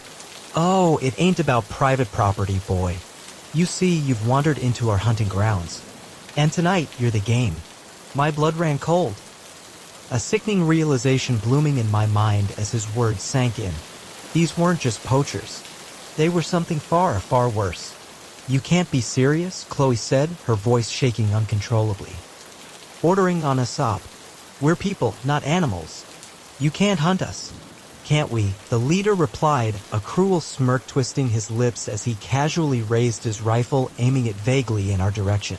"Oh, it ain't about private property, boy. You see, you've wandered into our hunting grounds. And tonight, you're the game." My blood ran cold, a sickening realization blooming in my mind as his words sank in. These weren't just poachers. They were something far, far worse. "You can't be serious," Chloe said, her voice shaking uncontrollably, bordering on a sob. "We're people, not animals. You can't hunt us." "Can't we?" the leader replied, a cruel smirk twisting his lips as he casually raised his rifle, aiming it vaguely in our direction.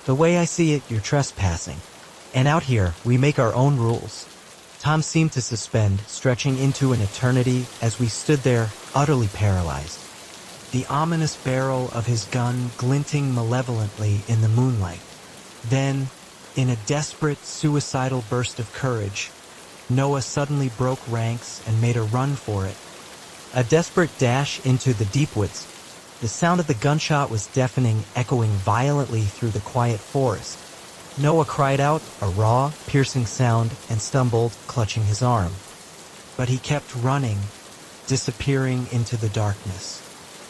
"The way I see it, you're trespassing. And out here, we make our own rules." Time seemed to suspend, stretching into an eternity as we stood there, utterly paralyzed. The ominous barrel of his gun glinting malevolently in the moonlight. Then, in a desperate, suicidal burst of courage, Noah suddenly broke ranks and made a run for it. A desperate dash into the deep woods. The sound of the gunshot was deafening, echoing violently through the quiet forest. Noah cried out, a raw, piercing sound, and stumbled, clutching his arm. But he kept running, disappearing into the darkness.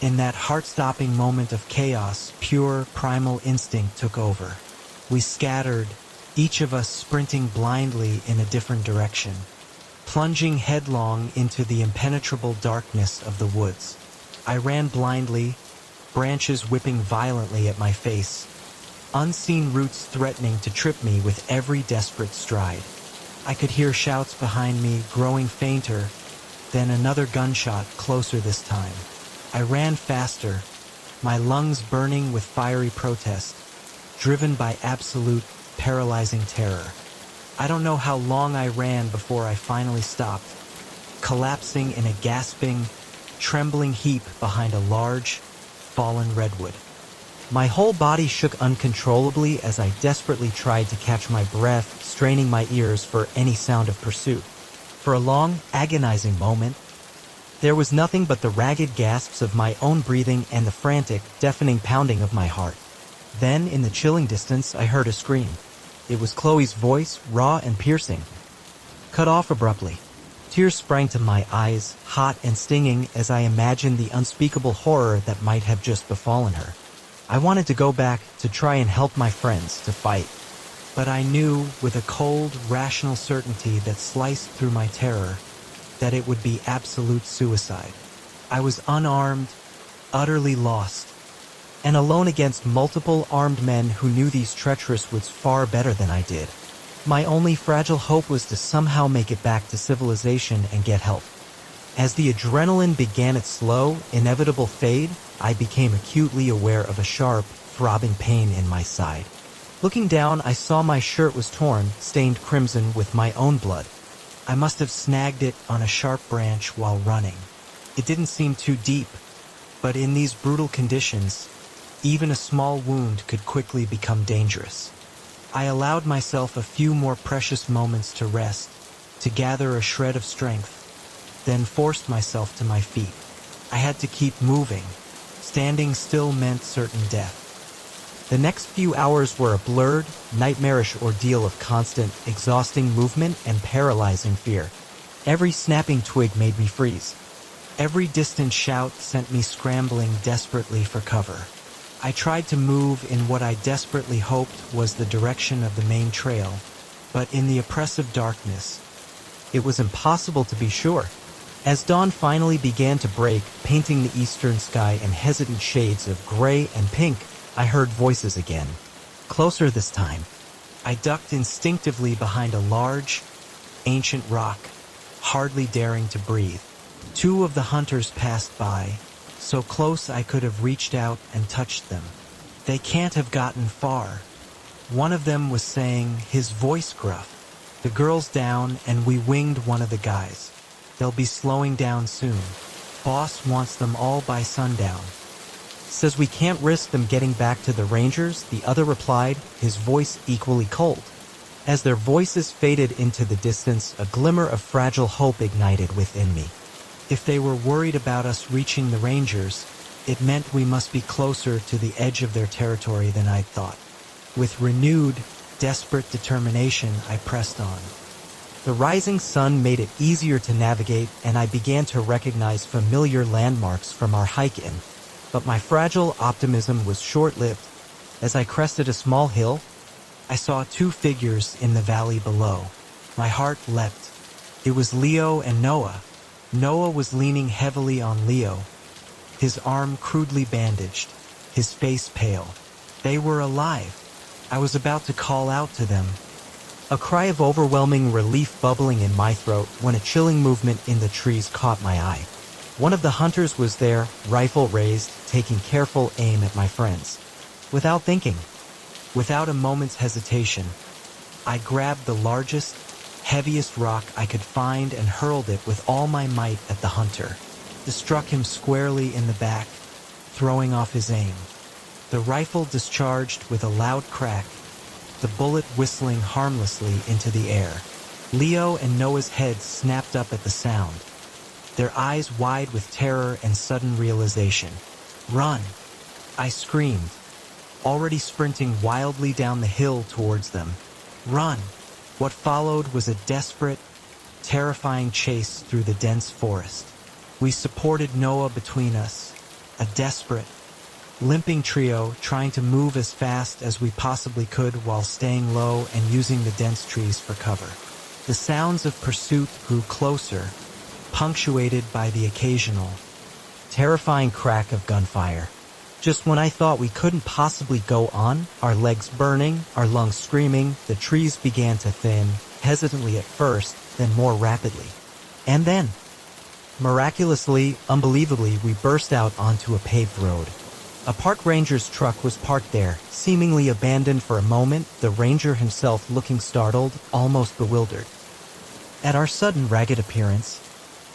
In that heart-stopping moment of chaos, pure, primal instinct took over. We scattered, each of us sprinting blindly in a different direction, plunging headlong into the impenetrable darkness of the woods. I ran blindly, branches whipping violently at my face, unseen roots threatening to trip me with every desperate stride. I could hear shouts behind me, growing fainter, then another gunshot, closer this time. I ran faster, my lungs burning with fiery protest, driven by absolute, paralyzing terror. I don't know how long I ran before I finally stopped, collapsing in a gasping, trembling heap behind a large, fallen redwood. My whole body shook uncontrollably as I desperately tried to catch my breath, straining my ears for any sound of pursuit. For a long, agonizing moment, there was nothing but the ragged gasps of my own breathing and the frantic, deafening pounding of my heart. Then, in the chilling distance, I heard a scream. It was Chloe's voice, raw and piercing. Cut off abruptly. Tears sprang to my eyes, hot and stinging, as I imagined the unspeakable horror that might have just befallen her. I wanted to go back to try and help my friends to fight. But I knew, with a cold, rational certainty that sliced through my terror, that it would be absolute suicide. I was unarmed, utterly lost, and alone against multiple armed men who knew these treacherous woods far better than I did. My only fragile hope was to somehow make it back to civilization and get help. As the adrenaline began its slow, inevitable fade, I became acutely aware of a sharp, throbbing pain in my side. Looking down, I saw my shirt was torn, stained crimson with my own blood. I must have snagged it on a sharp branch while running. It didn't seem too deep, but in these brutal conditions, even a small wound could quickly become dangerous. I allowed myself a few more precious moments to rest, to gather a shred of strength, then forced myself to my feet. I had to keep moving. Standing still meant certain death. The next few hours were a blurred, nightmarish ordeal of constant, exhausting movement and paralyzing fear. Every snapping twig made me freeze. Every distant shout sent me scrambling desperately for cover. I tried to move in what I desperately hoped was the direction of the main trail, but in the oppressive darkness, it was impossible to be sure. As dawn finally began to break, painting the eastern sky in hesitant shades of gray and pink, I heard voices again. Closer this time. I ducked instinctively behind a large, ancient rock, hardly daring to breathe. Two of the hunters passed by, so close I could have reached out and touched them. They can't have gotten far. One of them was saying, his voice gruff, "The girl's down and we winged one of the guys. They'll be slowing down soon. Boss wants them all by sundown." "Says we can't risk them getting back to the Rangers," the other replied, his voice equally cold. As their voices faded into the distance, a glimmer of fragile hope ignited within me. If they were worried about us reaching the Rangers, it meant we must be closer to the edge of their territory than I'd thought. With renewed, desperate determination, I pressed on. The rising sun made it easier to navigate, and I began to recognize familiar landmarks from our hike in. But my fragile optimism was short-lived. As I crested a small hill, I saw two figures in the valley below. My heart leapt. It was Leo and Noah. Noah was leaning heavily on Leo, his arm crudely bandaged, his face pale. They were alive. I was about to call out to them. A cry of overwhelming relief bubbling in my throat when a chilling movement in the trees caught my eye. One of the hunters was there, rifle raised, taking careful aim at my friends. Without thinking, without a moment's hesitation, I grabbed the largest, heaviest rock I could find and hurled it with all my might at the hunter. It struck him squarely in the back, throwing off his aim. The rifle discharged with a loud crack, the bullet whistling harmlessly into the air. Leo and Noah's heads snapped up at the sound, their eyes wide with terror and sudden realization. "Run!" I screamed, already sprinting wildly down the hill towards them. "Run!" What followed was a desperate, terrifying chase through the dense forest. We supported Noah between us, a desperate, limping trio trying to move as fast as we possibly could while staying low and using the dense trees for cover. The sounds of pursuit grew closer, punctuated by the occasional, terrifying crack of gunfire. Just when I thought we couldn't possibly go on, our legs burning, our lungs screaming, the trees began to thin, hesitantly at first, then more rapidly. And then, miraculously, unbelievably, we burst out onto a paved road. A park ranger's truck was parked there, seemingly abandoned for a moment, the ranger himself looking startled, almost bewildered. At our sudden ragged appearance,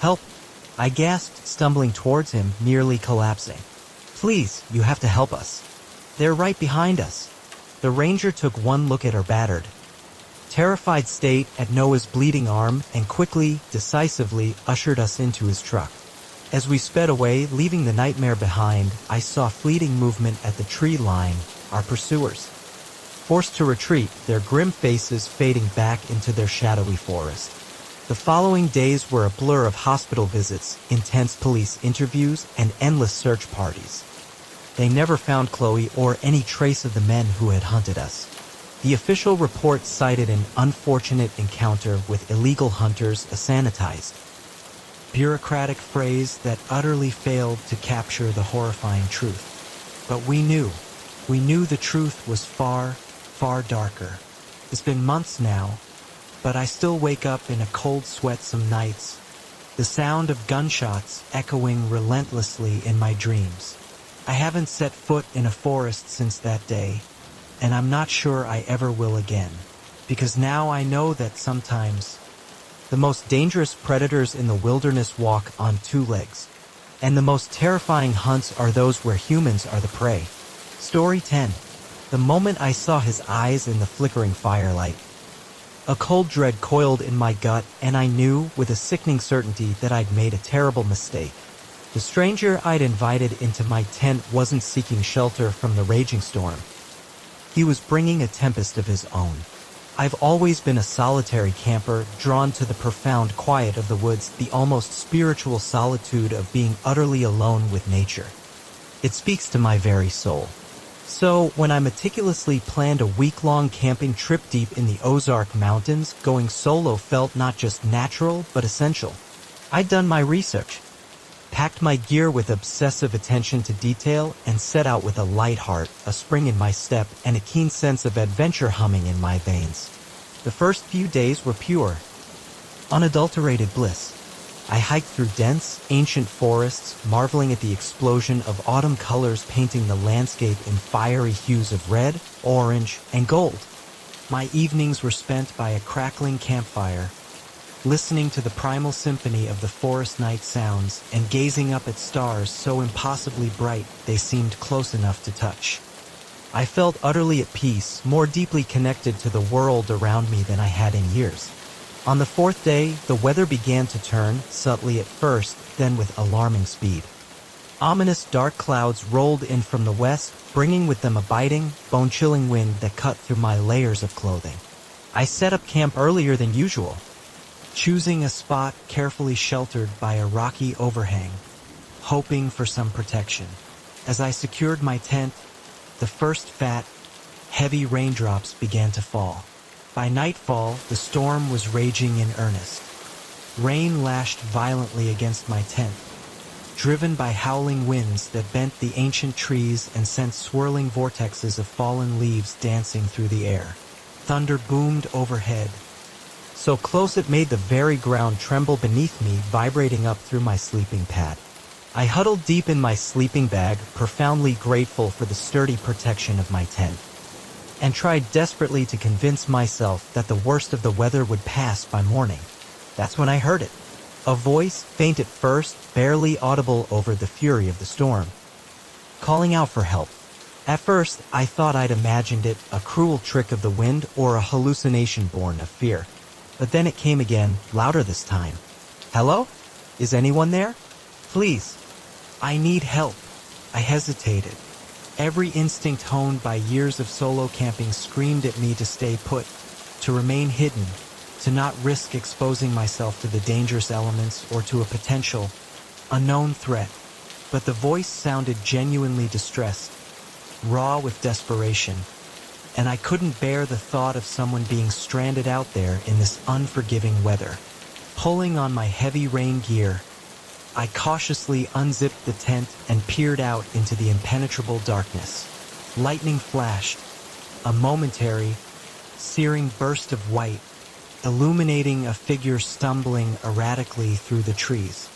"Help!" I gasped, stumbling towards him, nearly collapsing. "Please, you have to help us. They're right behind us." The ranger took one look at our battered, terrified state, at Noah's bleeding arm, and quickly, decisively, ushered us into his truck. As we sped away, leaving the nightmare behind, I saw fleeting movement at the tree line, our pursuers. Forced to retreat, their grim faces fading back into their shadowy forest. The following days were a blur of hospital visits, intense police interviews, and endless search parties. They never found Chloe or any trace of the men who had hunted us. The official report cited an unfortunate encounter with illegal hunters, a sanitized, bureaucratic phrase that utterly failed to capture the horrifying truth. But we knew the truth was far, far darker. It's been months now, but I still wake up in a cold sweat some nights, the sound of gunshots echoing relentlessly in my dreams. I haven't set foot in a forest since that day, and I'm not sure I ever will again, because now I know that sometimes the most dangerous predators in the wilderness walk on two legs, and the most terrifying hunts are those where humans are the prey. Story 10. The moment I saw his eyes in the flickering firelight, a cold dread coiled in my gut, and I knew with a sickening certainty that I'd made a terrible mistake. The stranger I'd invited into my tent wasn't seeking shelter from the raging storm. He was bringing a tempest of his own. I've always been a solitary camper, drawn to the profound quiet of the woods, the almost spiritual solitude of being utterly alone with nature. It speaks to my very soul. So, when I meticulously planned a week-long camping trip deep in the Ozark Mountains, going solo felt not just natural, but essential. I'd done my research, packed my gear with obsessive attention to detail, and set out with a light heart, a spring in my step, and a keen sense of adventure humming in my veins. The first few days were pure, unadulterated bliss. I hiked through dense, ancient forests, marveling at the explosion of autumn colors painting the landscape in fiery hues of red, orange, and gold. My evenings were spent by a crackling campfire, listening to the primal symphony of the forest night sounds and gazing up at stars so impossibly bright they seemed close enough to touch. I felt utterly at peace, more deeply connected to the world around me than I had in years. On the fourth day, the weather began to turn, subtly at first, then with alarming speed. Ominous dark clouds rolled in from the west, bringing with them a biting, bone-chilling wind that cut through my layers of clothing. I set up camp earlier than usual, choosing a spot carefully sheltered by a rocky overhang, hoping for some protection. As I secured my tent, the first fat, heavy raindrops began to fall. By nightfall, the storm was raging in earnest. Rain lashed violently against my tent, driven by howling winds that bent the ancient trees and sent swirling vortexes of fallen leaves dancing through the air. Thunder boomed overhead, so close it made the very ground tremble beneath me, vibrating up through my sleeping pad. I huddled deep in my sleeping bag, profoundly grateful for the sturdy protection of my tent, and tried desperately to convince myself that the worst of the weather would pass by morning. That's when I heard it. A voice, faint at first, barely audible over the fury of the storm, calling out for help. At first, I thought I'd imagined it, a cruel trick of the wind or a hallucination born of fear. But then it came again, louder this time. "Hello? Is anyone there? Please. I need help." I hesitated. Every instinct honed by years of solo camping screamed at me to stay put, to remain hidden, to not risk exposing myself to the dangerous elements or to a potential, unknown threat. But the voice sounded genuinely distressed, raw with desperation, and I couldn't bear the thought of someone being stranded out there in this unforgiving weather. Pulling on my heavy rain gear, I cautiously unzipped the tent and peered out into the impenetrable darkness. Lightning flashed, a momentary, searing burst of white, illuminating a figure stumbling erratically through the trees.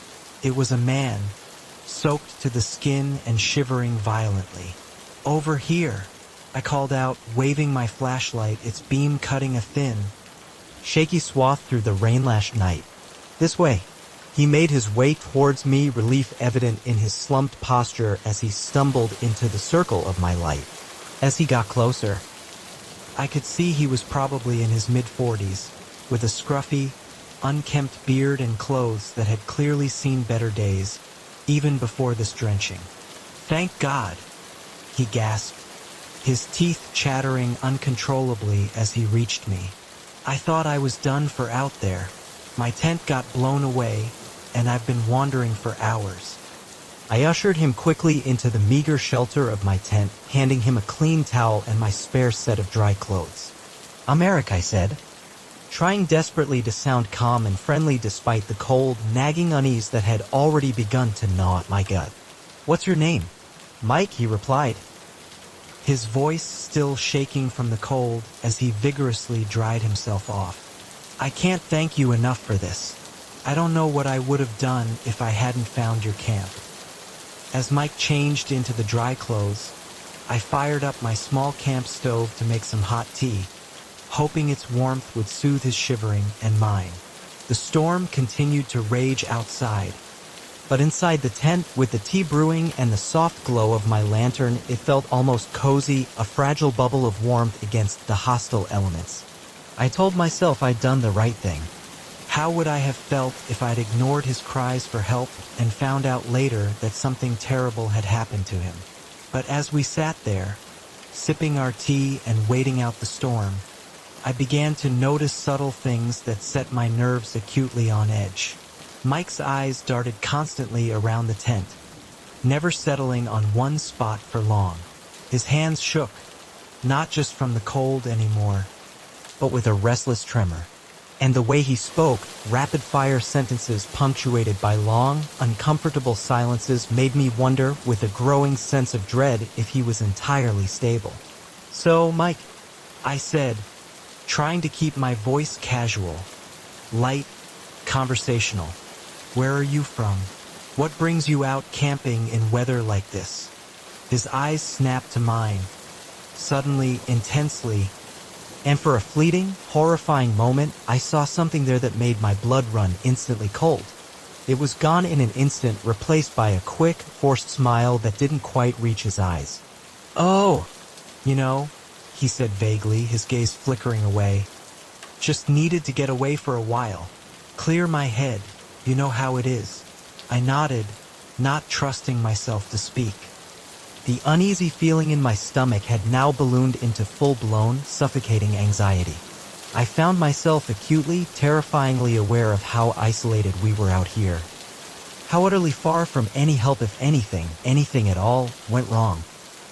It was a man, soaked to the skin and shivering violently. "Over here," I called out, waving my flashlight, its beam cutting a thin, shaky swath through the rain-lashed night. "This way." He made his way towards me, relief evident in his slumped posture as he stumbled into the circle of my light. As he got closer, I could see he was probably in his mid-40s, with a scruffy, unkempt beard and clothes that had clearly seen better days, even before this drenching. "Thank God," he gasped, his teeth chattering uncontrollably as he reached me. "I thought I was done for out there. My tent got blown away, and I've been wandering for hours." I ushered him quickly into the meager shelter of my tent, handing him a clean towel and my spare set of dry clothes. "I'm Eric," I said, trying desperately to sound calm and friendly despite the cold, nagging unease that had already begun to gnaw at my gut. "What's your name?" "Mike," he replied, his voice still shaking from the cold as he vigorously dried himself off. "I can't thank you enough for this. I don't know what I would have done if I hadn't found your camp." As Mike changed into the dry clothes, I fired up my small camp stove to make some hot tea, hoping its warmth would soothe his shivering and mine. The storm continued to rage outside, but inside the tent, with the tea brewing and the soft glow of my lantern, it felt almost cozy, a fragile bubble of warmth against the hostile elements. I told myself I'd done the right thing. How would I have felt if I'd ignored his cries for help and found out later that something terrible had happened to him? But as we sat there, sipping our tea and waiting out the storm, I began to notice subtle things that set my nerves acutely on edge. Mike's eyes darted constantly around the tent, never settling on one spot for long. His hands shook, not just from the cold anymore, but with a restless tremor. And the way he spoke, rapid-fire sentences punctuated by long, uncomfortable silences, made me wonder, with a growing sense of dread, if he was entirely stable. "So, Mike," I said, trying to keep my voice casual, light, conversational, "where are you from? What brings you out camping in weather like this?" His eyes snapped to mine, suddenly, intensely, and for a fleeting, horrifying moment, I saw something there that made my blood run instantly cold. It was gone in an instant, replaced by a quick, forced smile that didn't quite reach his eyes. "Oh, you know," he said vaguely, his gaze flickering away. "Just needed to get away for a while. Clear my head. You know how it is." I nodded, not trusting myself to speak. The uneasy feeling in my stomach had now ballooned into full-blown, suffocating anxiety. I found myself acutely, terrifyingly aware of how isolated we were out here. How utterly far from any help if anything at all, went wrong.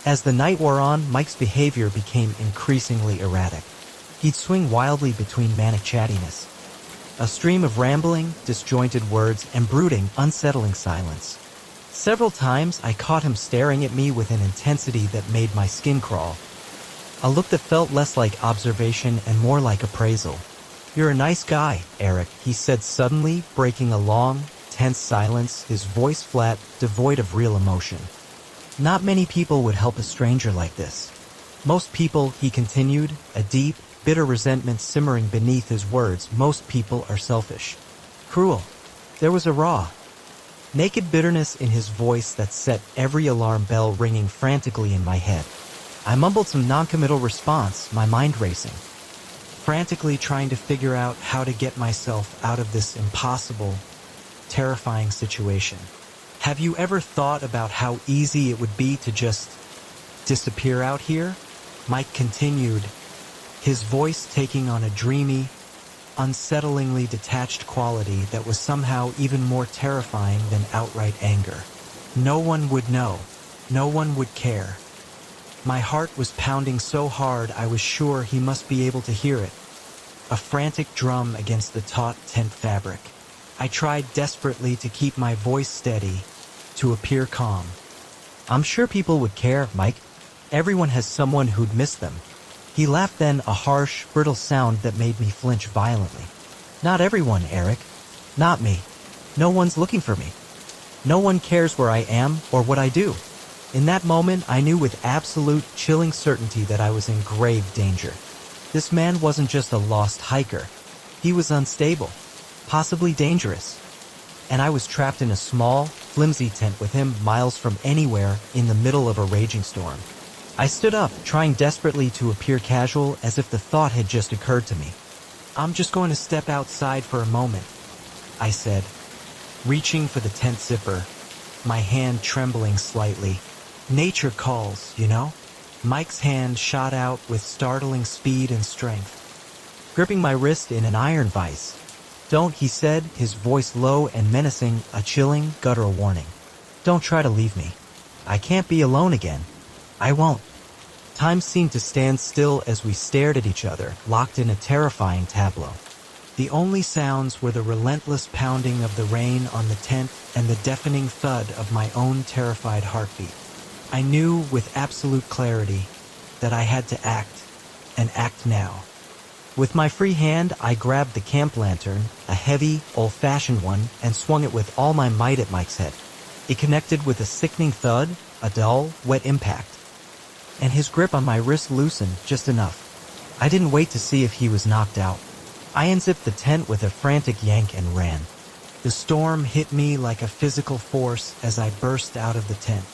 As the night wore on, Mike's behavior became increasingly erratic. He'd swing wildly between manic chattiness, a stream of rambling, disjointed words, and brooding, unsettling silence. Several times, I caught him staring at me with an intensity that made my skin crawl. A look that felt less like observation and more like appraisal. "You're a nice guy, Eric," he said suddenly, breaking a long, tense silence, his voice flat, devoid of real emotion. "Not many people would help a stranger like this. Most people," he continued, a deep, bitter resentment simmering beneath his words, "most people are selfish. Cruel." There was a raw, naked bitterness in his voice that set every alarm bell ringing frantically in my head. I mumbled some noncommittal response, my mind racing, frantically trying to figure out how to get myself out of this impossible, terrifying situation. "Have you ever thought about how easy it would be to just disappear out here?" Mike continued, his voice taking on a dreamy, unsettlingly detached quality that was somehow even more terrifying than outright anger. "No one would know. No one would care." My heart was pounding so hard I was sure he must be able to hear it, a frantic drum against the taut tent fabric. I tried desperately to keep my voice steady, to appear calm. "I'm sure people would care, Mike. Everyone has someone who'd miss them." He laughed, then, a harsh, brittle sound that made me flinch violently. "Not everyone, Eric. Not me. No one's looking for me. No one cares where I am or what I do. In that moment, I knew with absolute, chilling certainty that I was in grave danger. This man wasn't just a lost hiker. He was unstable, possibly dangerous. And I was trapped in a small, flimsy tent with him miles from anywhere in the middle of a raging storm. I stood up, trying desperately to appear casual as if the thought had just occurred to me. "I'm just going to step outside for a moment," I said, reaching for the tent zipper, my hand trembling slightly. Nature calls, you know? Mike's hand shot out with startling speed and strength, gripping my wrist in an iron vise. "Don't," he said, his voice low and menacing, a chilling, guttural warning. "Don't try to leave me. I can't be alone again. I won't." Time seemed to stand still as we stared at each other, locked in a terrifying tableau. The only sounds were the relentless pounding of the rain on the tent and the deafening thud of my own terrified heartbeat. I knew with absolute clarity that I had to act, and act now. With my free hand, I grabbed the camp lantern, a heavy, old-fashioned one, and swung it with all my might at Mike's head. It connected with a sickening thud, a dull, wet impact, and his grip on my wrist loosened just enough. I didn't wait to see if he was knocked out. I unzipped the tent with a frantic yank and ran. The storm hit me like a physical force as I burst out of the tent.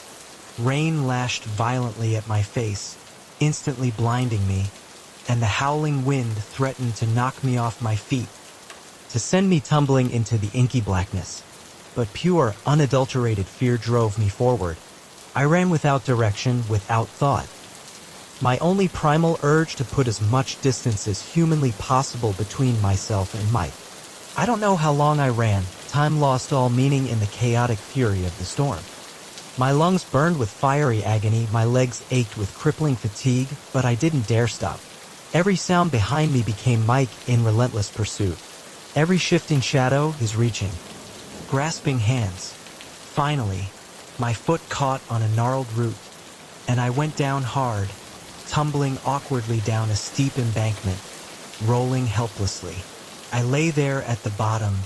Rain lashed violently at my face, instantly blinding me, and the howling wind threatened to knock me off my feet, to send me tumbling into the inky blackness. But pure, unadulterated fear drove me forward. I ran without direction, without thought. My only primal urge to put as much distance as humanly possible between myself and Mike. I don't know how long I ran. Time lost all meaning in the chaotic fury of the storm. My lungs burned with fiery agony, my legs ached with crippling fatigue, but I didn't dare stop. Every sound behind me became Mike in relentless pursuit. Every shifting shadow, his reaching, grasping hands. Finally, my foot caught on a gnarled root, and I went down hard, tumbling awkwardly down a steep embankment, rolling helplessly. I lay there at the bottom,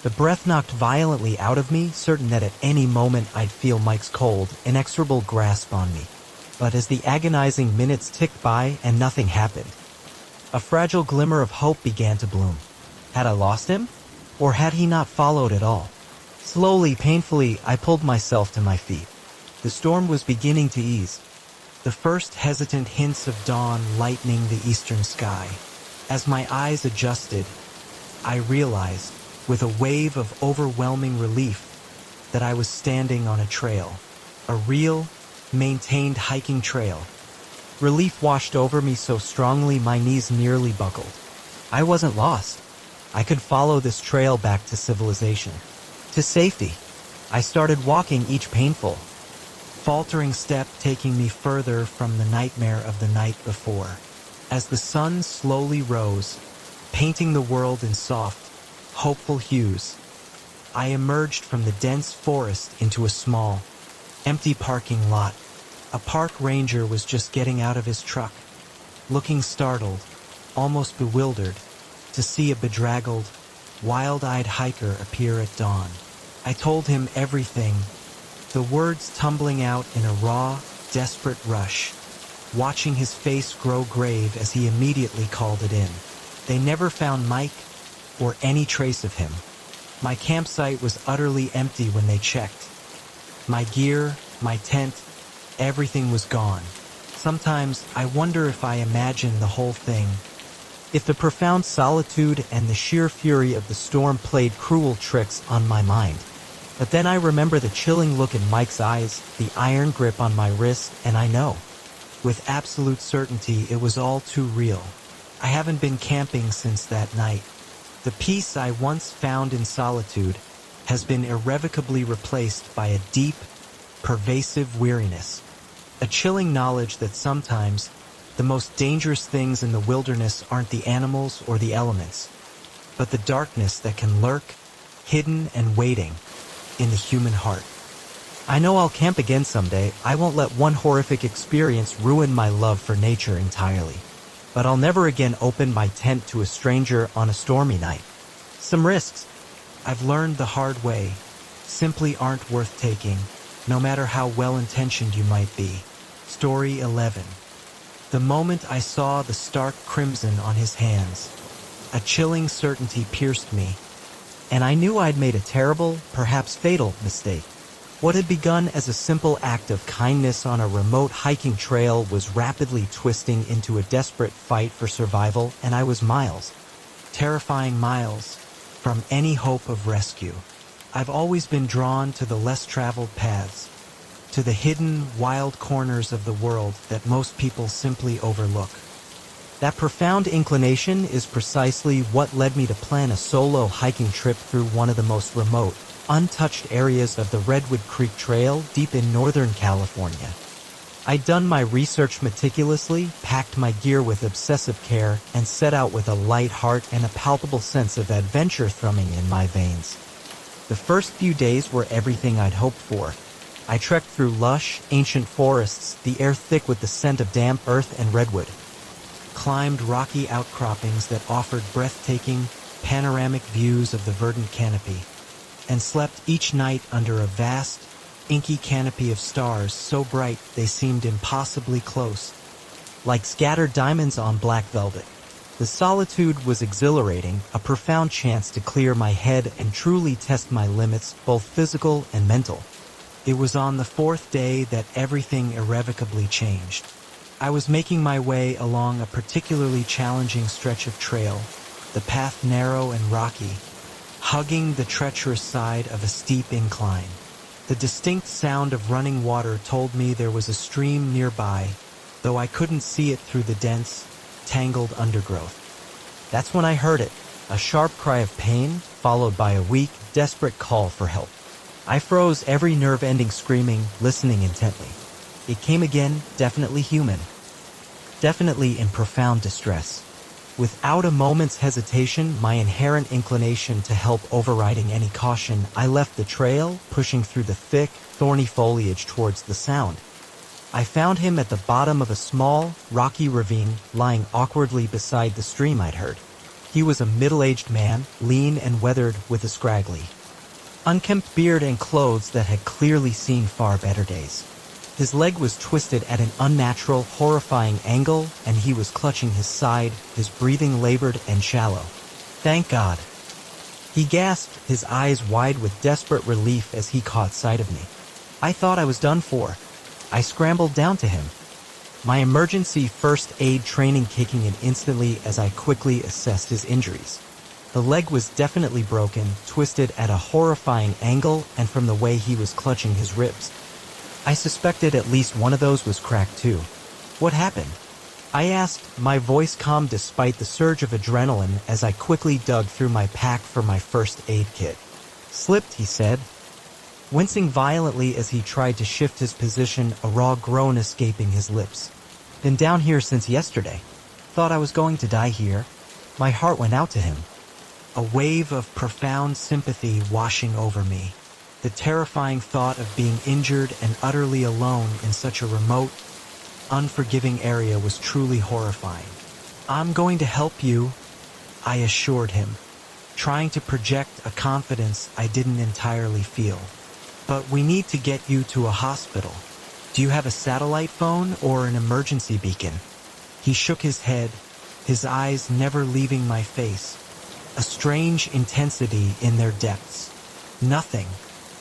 the breath knocked violently out of me, certain that at any moment I'd feel Mike's cold, inexorable grasp on me. But as the agonizing minutes ticked by and nothing happened, a fragile glimmer of hope began to bloom. Had I lost him? Or had he not followed at all? Slowly, painfully, I pulled myself to my feet. The storm was beginning to ease, the first hesitant hints of dawn lightening the eastern sky. As my eyes adjusted, I realized, with a wave of overwhelming relief, that I was standing on a trail. A real, maintained hiking trail. Relief washed over me so strongly my knees nearly buckled. I wasn't lost. I could follow this trail back to civilization, to safety. I started walking, each painful, faltering step taking me further from the nightmare of the night before. As the sun slowly rose, painting the world in soft, hopeful hues, I emerged from the dense forest into a small, empty parking lot. A park ranger was just getting out of his truck, looking startled, almost bewildered, to see a bedraggled, wild-eyed hiker appear at dawn. I told him everything, the words tumbling out in a raw, desperate rush, watching his face grow grave as he immediately called it in. They never found Mike or any trace of him. My campsite was utterly empty when they checked. My gear, my tent, everything was gone. Sometimes I wonder if I imagined the whole thing, if the profound solitude and the sheer fury of the storm played cruel tricks on my mind. But then I remember the chilling look in Mike's eyes, the iron grip on my wrist, and I know, with absolute certainty, it was all too real. I haven't been camping since that night. The peace I once found in solitude has been irrevocably replaced by a deep, pervasive weariness. A chilling knowledge that sometimes the most dangerous things in the wilderness aren't the animals or the elements, but the darkness that can lurk, hidden and waiting, in the human heart. I know I'll camp again someday. I won't let one horrific experience ruin my love for nature entirely. But I'll never again open my tent to a stranger on a stormy night. Some risks. I've learned the hard way. simply aren't worth taking, no matter how well-intentioned you might be. Story 11. The moment I saw the stark crimson on his hands, a chilling certainty pierced me, and I knew I'd made a terrible, perhaps fatal, mistake. What had begun as a simple act of kindness on a remote hiking trail was rapidly twisting into a desperate fight for survival, and I was miles, terrifying miles, from any hope of rescue. I've always been drawn to the less traveled paths, to the hidden, wild corners of the world that most people simply overlook. That profound inclination is precisely what led me to plan a solo hiking trip through one of the most remote, untouched areas of the Redwood Creek Trail deep in Northern California. I'd done my research meticulously, packed my gear with obsessive care, and set out with a light heart and a palpable sense of adventure thrumming in my veins. The first few days were everything I'd hoped for. I trekked through lush, ancient forests, the air thick with the scent of damp earth and redwood, climbed rocky outcroppings that offered breathtaking, panoramic views of the verdant canopy, and slept each night under a vast, inky canopy of stars so bright they seemed impossibly close, like scattered diamonds on black velvet. The solitude was exhilarating, a profound chance to clear my head and truly test my limits, both physical and mental. It was on the fourth day that everything irrevocably changed. I was making my way along a particularly challenging stretch of trail, the path narrow and rocky, hugging the treacherous side of a steep incline. The distinct sound of running water told me there was a stream nearby, though I couldn't see it through the dense, tangled undergrowth. That's when I heard it, a sharp cry of pain, followed by a weak, desperate call for help. I froze, every nerve ending screaming, listening intently. It came again, definitely human. Definitely in profound distress. Without a moment's hesitation, my inherent inclination to help overriding any caution, I left the trail, pushing through the thick, thorny foliage towards the sound. I found him at the bottom of a small, rocky ravine, lying awkwardly beside the stream I'd heard. He was a middle-aged man, lean and weathered, with a scraggly, unkempt beard and clothes that had clearly seen far better days. His leg was twisted at an unnatural, horrifying angle, and he was clutching his side, his breathing labored and shallow. "Thank God," he gasped, his eyes wide with desperate relief as he caught sight of me. I thought I was done for. I scrambled down to him, my emergency first aid training kicking in instantly as I quickly assessed his injuries. The leg was definitely broken, twisted at a horrifying angle, and from the way he was clutching his ribs, I suspected at least one of those was cracked too. "What happened?" I asked, my voice calm despite the surge of adrenaline as I quickly dug through my pack for my first aid kit. "Slipped," he said, wincing violently as he tried to shift his position, a raw groan escaping his lips. "Been down here since yesterday. Thought I was going to die here." My heart went out to him, a wave of profound sympathy washing over me. The terrifying thought of being injured and utterly alone in such a remote, unforgiving area was truly horrifying. "I'm going to help you," I assured him, trying to project a confidence I didn't entirely feel. "But we need to get you to a hospital. Do you have a satellite phone or an emergency beacon?" He shook his head, his eyes never leaving my face, a strange intensity in their depths. "Nothing.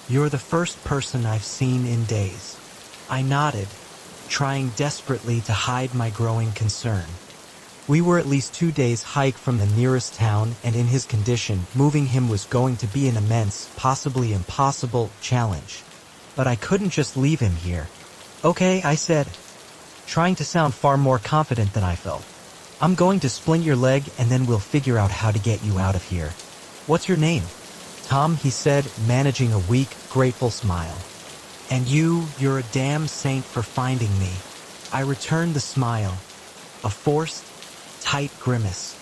You're the first person I've seen in days." I nodded, trying desperately to hide my growing concern. We were at least 2 days' hike from the nearest town, and in his condition, moving him was going to be an immense, possibly impossible, challenge. But I couldn't just leave him here. "Okay," I said, trying to sound far more confident than I felt. "I'm going to splint your leg and then we'll figure out how to get you out of here. What's your name?" "Tom," he said, managing a weak, grateful smile. "And you're a damn saint for finding me." I returned the smile, a forced, tight grimace,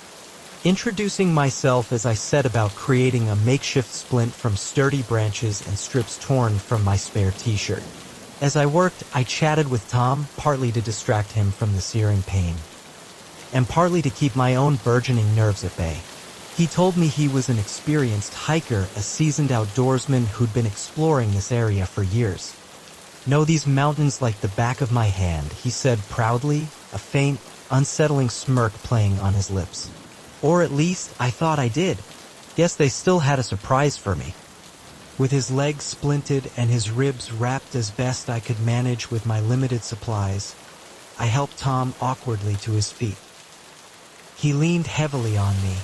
introducing myself as I set about creating a makeshift splint from sturdy branches and strips torn from my spare t-shirt. As I worked, I chatted with Tom, partly to distract him from the searing pain, and partly to keep my own burgeoning nerves at bay. He told me he was an experienced hiker, a seasoned outdoorsman who'd been exploring this area for years. "Know these mountains like the back of my hand," he said proudly, a faint, unsettling smirk playing on his lips. Or at least, I thought I did. Guess they still had a surprise for me. With his legs splinted and his ribs wrapped as best I could manage with my limited supplies, I helped Tom awkwardly to his feet. He leaned heavily on me,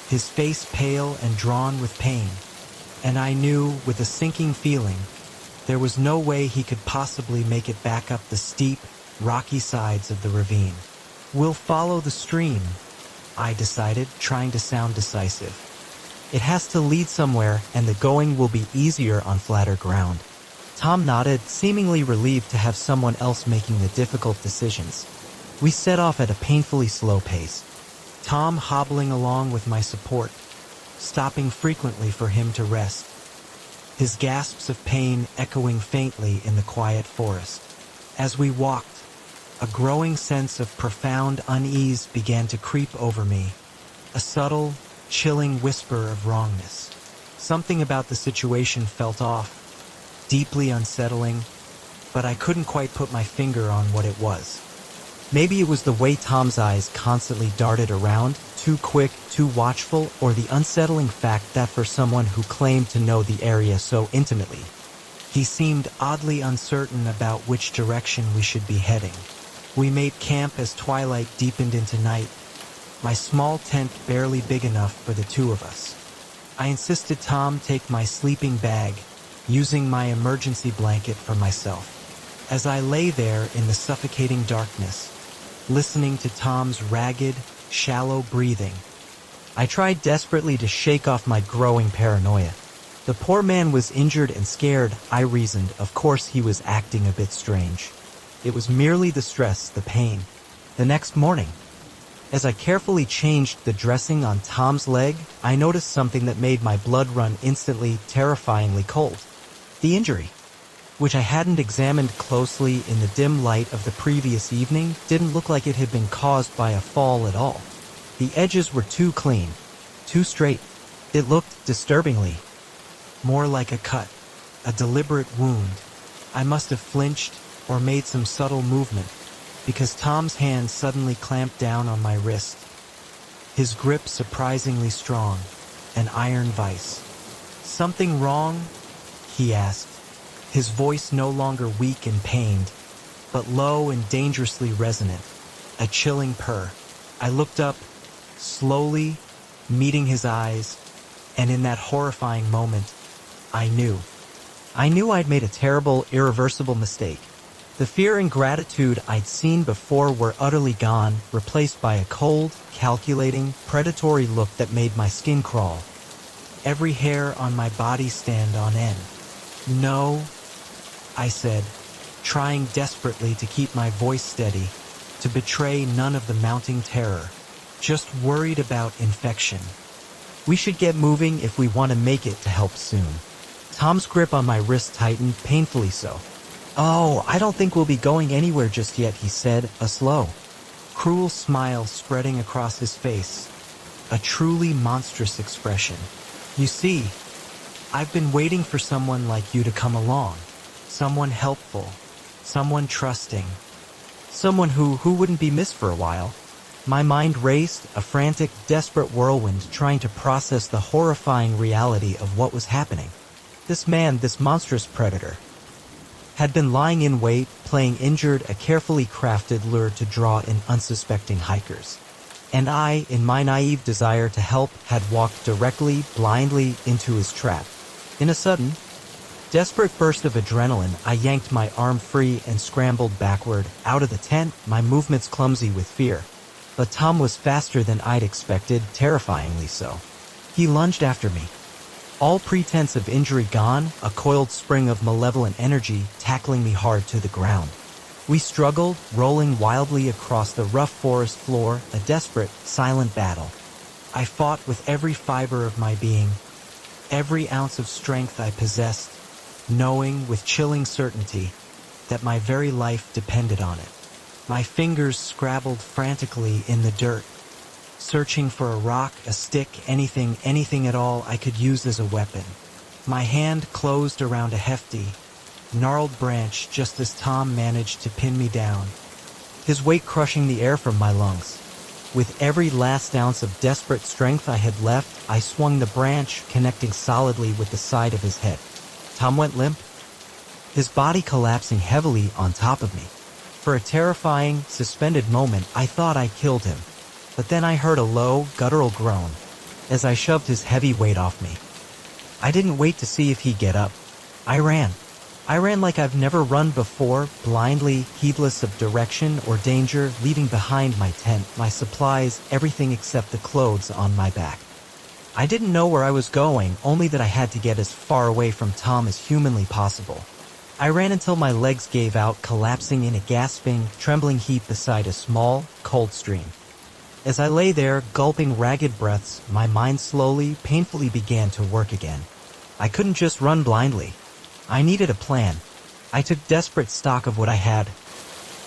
his face pale and drawn with pain, and I knew, with a sinking feeling, there was no way he could possibly make it back up the steep, rocky sides of the ravine. "We'll follow the stream," I decided, trying to sound decisive. "It has to lead somewhere, and the going will be easier on flatter ground." Tom nodded, seemingly relieved to have someone else making the difficult decisions. We set off at a painfully slow pace, Tom hobbling along with my support, stopping frequently for him to rest, his gasps of pain echoing faintly in the quiet forest. As we walked, a growing sense of profound unease began to creep over me, a subtle, chilling whisper of wrongness. Something about the situation felt off, deeply unsettling, but I couldn't quite put my finger on what it was. Maybe it was the way Tom's eyes constantly darted around, too quick, too watchful, or the unsettling fact that for someone who claimed to know the area so intimately, he seemed oddly uncertain about which direction we should be heading. We made camp as twilight deepened into night, my small tent barely big enough for the two of us. I insisted Tom take my sleeping bag, using my emergency blanket for myself. As I lay there in the suffocating darkness, listening to Tom's ragged, shallow breathing, I tried desperately to shake off my growing paranoia. The poor man was injured and scared, I reasoned. Of course he was acting a bit strange. It was merely the stress, the pain. The next morning, as I carefully changed the dressing on Tom's leg, I noticed something that made my blood run instantly, terrifyingly cold. The injury, which I hadn't examined closely in the dim light of the previous evening, didn't look like it had been caused by a fall at all. The edges were too clean, too straight. It looked disturbingly more like a cut, a deliberate wound. I must have flinched or made some subtle movement, because Tom's hand suddenly clamped down on my wrist, his grip surprisingly strong, an iron vice. "Something wrong?" he asked, his voice no longer weak and pained, but low and dangerously resonant, a chilling purr. I looked up, slowly, meeting his eyes, and in that horrifying moment, I knew I'd made a terrible, irreversible mistake. The fear and gratitude I'd seen before were utterly gone, replaced by a cold, calculating, predatory look that made my skin crawl, every hair on my body stand on end. "No," I said, trying desperately to keep my voice steady, to betray none of the mounting terror. "Just worried about infection. We should get moving if we want to make it to help soon." Tom's grip on my wrist tightened, painfully so. "Oh, I don't think we'll be going anywhere just yet," he said, a slow, cruel smile spreading across his face, a truly monstrous expression. "You see, I've been waiting for someone like you to come along, someone helpful, someone trusting, someone who wouldn't be missed for a while." My mind raced, a frantic, desperate whirlwind, trying to process the horrifying reality of what was happening. This man, this monstrous predator, had been lying in wait, playing injured, a carefully crafted lure to draw in unsuspecting hikers. And I, in my naive desire to help, had walked directly, blindly, into his trap. In a sudden, desperate burst of adrenaline, I yanked my arm free and scrambled backward, out of the tent, my movements clumsy with fear. But Tom was faster than I'd expected, terrifyingly so. He lunged after me, all pretense of injury gone, a coiled spring of malevolent energy tackling me hard to the ground. We struggled, rolling wildly across the rough forest floor, a desperate, silent battle. I fought with every fiber of my being, every ounce of strength I possessed, knowing with chilling certainty that my very life depended on it. My fingers scrabbled frantically in the dirt, searching for a rock, a stick, anything at all I could use as a weapon. My hand closed around a hefty, gnarled branch just as Tom managed to pin me down, his weight crushing the air from my lungs. With every last ounce of desperate strength I had left, I swung the branch, connecting solidly with the side of his head. Tom went limp, his body collapsing heavily on top of me. For a terrifying, suspended moment, I thought I killed him. But then I heard a low, guttural groan as I shoved his heavy weight off me. I didn't wait to see if he'd get up. I ran. I ran like I've never run before, blindly, heedless of direction or danger, leaving behind my tent, my supplies, everything except the clothes on my back. I didn't know where I was going, only that I had to get as far away from Tom as humanly possible. I ran until my legs gave out, collapsing in a gasping, trembling heap beside a small, cold stream. As I lay there, gulping ragged breaths, my mind slowly, painfully began to work again. I couldn't just run blindly. I needed a plan. I took desperate stock of what I had,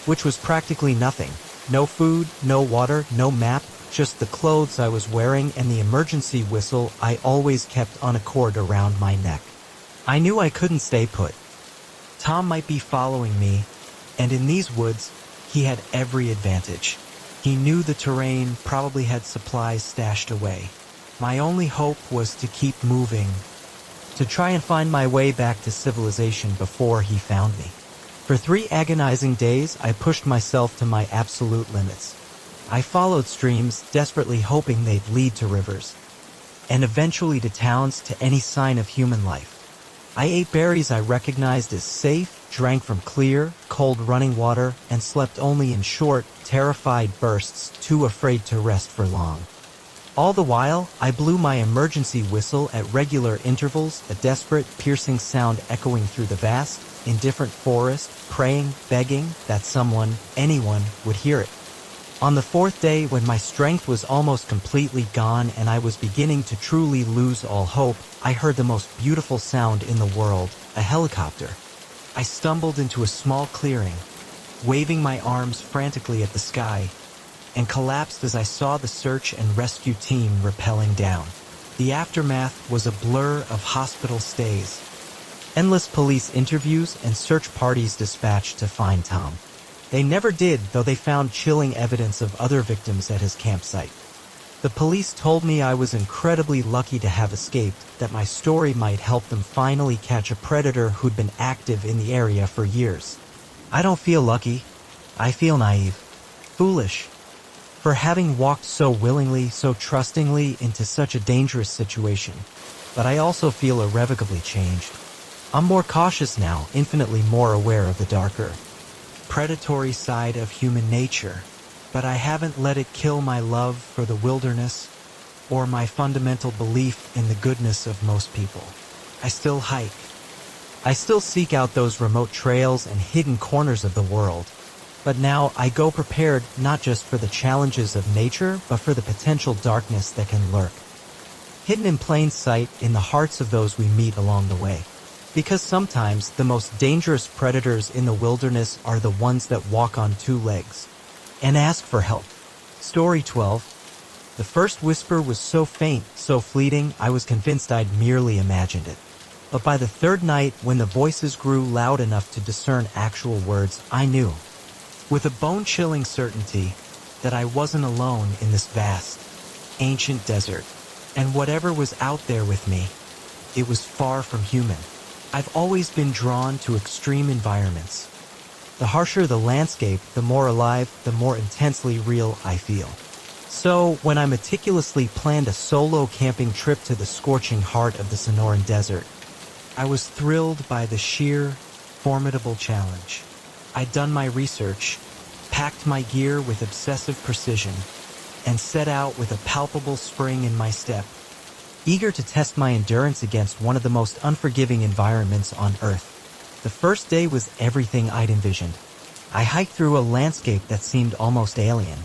which was practically nothing. No food, no water, no map, just the clothes I was wearing and the emergency whistle I always kept on a cord around my neck. I knew I couldn't stay put. Tom might be following me, and in these woods, he had every advantage. He knew the terrain, probably had supplies stashed away. My only hope was to keep moving, to try and find my way back to civilization before he found me. For 3 agonizing days, I pushed myself to my absolute limits. I followed streams, desperately hoping they'd lead to rivers, and eventually to towns, to any sign of human life. I ate berries I recognized as safe, drank from clear, cold running water, and slept only in short, terrified bursts, too afraid to rest for long. All the while, I blew my emergency whistle at regular intervals, a desperate, piercing sound echoing through the vast, indifferent forest, praying, begging that someone, anyone, would hear it. On the 4th day, when my strength was almost completely gone and I was beginning to truly lose all hope, I heard the most beautiful sound in the world, a helicopter. I stumbled into a small clearing, waving my arms frantically at the sky, and collapsed as I saw the search and rescue team rappelling down. The aftermath was a blur of hospital stays, endless police interviews, and search parties dispatched to find Tom. They never did, though they found chilling evidence of other victims at his campsite. The police told me I was incredibly lucky to have escaped, that my story might help them finally catch a predator who'd been active in the area for years. I don't feel lucky. I feel naive. Foolish. For having walked so willingly, so trustingly into such a dangerous situation. But I also feel irrevocably changed. I'm more cautious now, infinitely more aware of the darker, predatory side of human nature, but I haven't let it kill my love for the wilderness or my fundamental belief in the goodness of most people. I still hike. I still seek out those remote trails and hidden corners of the world, but now I go prepared not just for the challenges of nature, but for the potential darkness that can lurk, hidden in plain sight in the hearts of those we meet along the way. Because sometimes the most dangerous predators in the wilderness are the ones that walk on 2 legs and ask for help. Story 12. The first whisper was so faint, so fleeting, I was convinced I'd merely imagined it. But by the 3rd night, when the voices grew loud enough to discern actual words, I knew, with a bone-chilling certainty, that I wasn't alone in this vast, ancient desert. And whatever was out there with me, it was far from human. I've always been drawn to extreme environments. The harsher the landscape, the more alive, the more intensely real I feel. So, when I meticulously planned a solo camping trip to the scorching heart of the Sonoran Desert, I was thrilled by the sheer, formidable challenge. I'd done my research, packed my gear with obsessive precision, and set out with a palpable spring in my step, eager to test my endurance against one of the most unforgiving environments on Earth. The first day was everything I'd envisioned. I hiked through a landscape that seemed almost alien.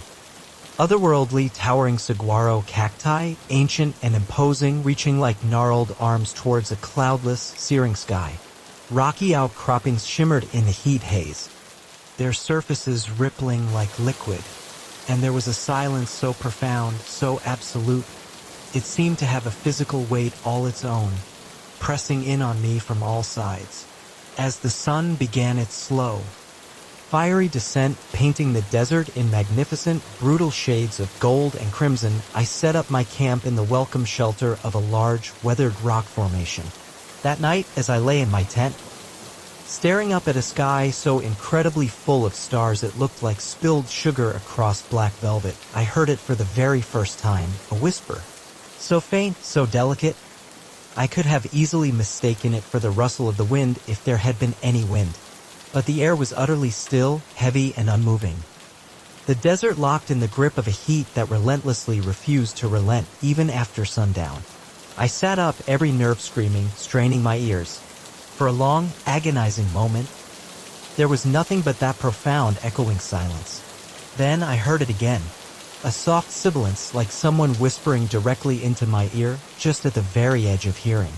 Otherworldly, towering saguaro cacti, ancient and imposing, reaching like gnarled arms towards a cloudless, searing sky. Rocky outcroppings shimmered in the heat haze, their surfaces rippling like liquid, and there was a silence so profound, so absolute. It seemed to have a physical weight all its own, pressing in on me from all sides. As the sun began its slow, fiery descent, painting the desert in magnificent, brutal shades of gold and crimson, I set up my camp in the welcome shelter of a large, weathered rock formation. That night, as I lay in my tent, staring up at a sky so incredibly full of stars it looked like spilled sugar across black velvet, I heard it for the very first time, a whisper. So faint, so delicate, I could have easily mistaken it for the rustle of the wind if there had been any wind. But the air was utterly still, heavy, and unmoving. The desert locked in the grip of a heat that relentlessly refused to relent even after sundown. I sat up, every nerve screaming, straining my ears. For a long, agonizing moment, there was nothing but that profound, echoing silence. Then I heard it again. A soft sibilance, like someone whispering directly into my ear, just at the very edge of hearing.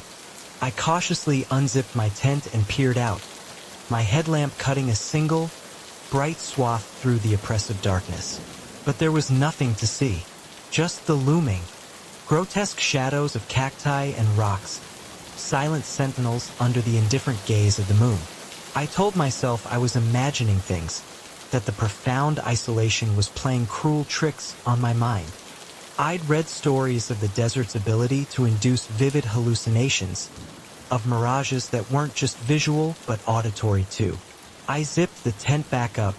I cautiously unzipped my tent and peered out, my headlamp cutting a single, bright swath through the oppressive darkness. But there was nothing to see, just the looming, grotesque shadows of cacti and rocks, silent sentinels under the indifferent gaze of the moon. I told myself I was imagining things, that the profound isolation was playing cruel tricks on my mind. I'd read stories of the desert's ability to induce vivid hallucinations, of mirages that weren't just visual but auditory too. I zipped the tent back up,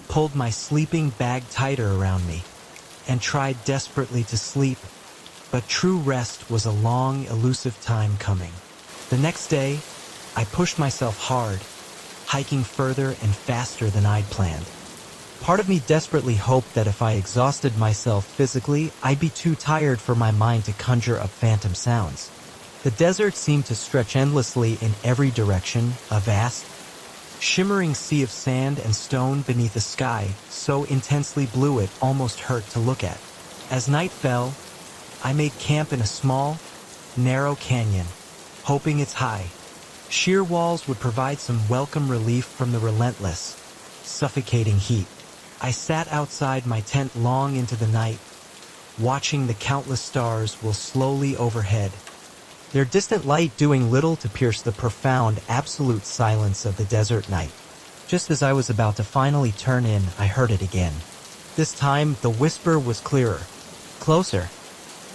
pulled my sleeping bag tighter around me, and tried desperately to sleep, but true rest was a long, elusive time coming. The next day, I pushed myself hard, hiking further and faster than I'd planned. Part of me desperately hoped that if I exhausted myself physically, I'd be too tired for my mind to conjure up phantom sounds. The desert seemed to stretch endlessly in every direction, a vast, shimmering sea of sand and stone beneath a sky so intensely blue it almost hurt to look at. As night fell, I made camp in a small, narrow canyon, hoping its high, sheer walls would provide some welcome relief from the relentless, suffocating heat. I sat outside my tent long into the night, watching the countless stars whirl slowly overhead, their distant light doing little to pierce the profound, absolute silence of the desert night. Just as I was about to finally turn in, I heard it again. This time, the whisper was clearer, closer.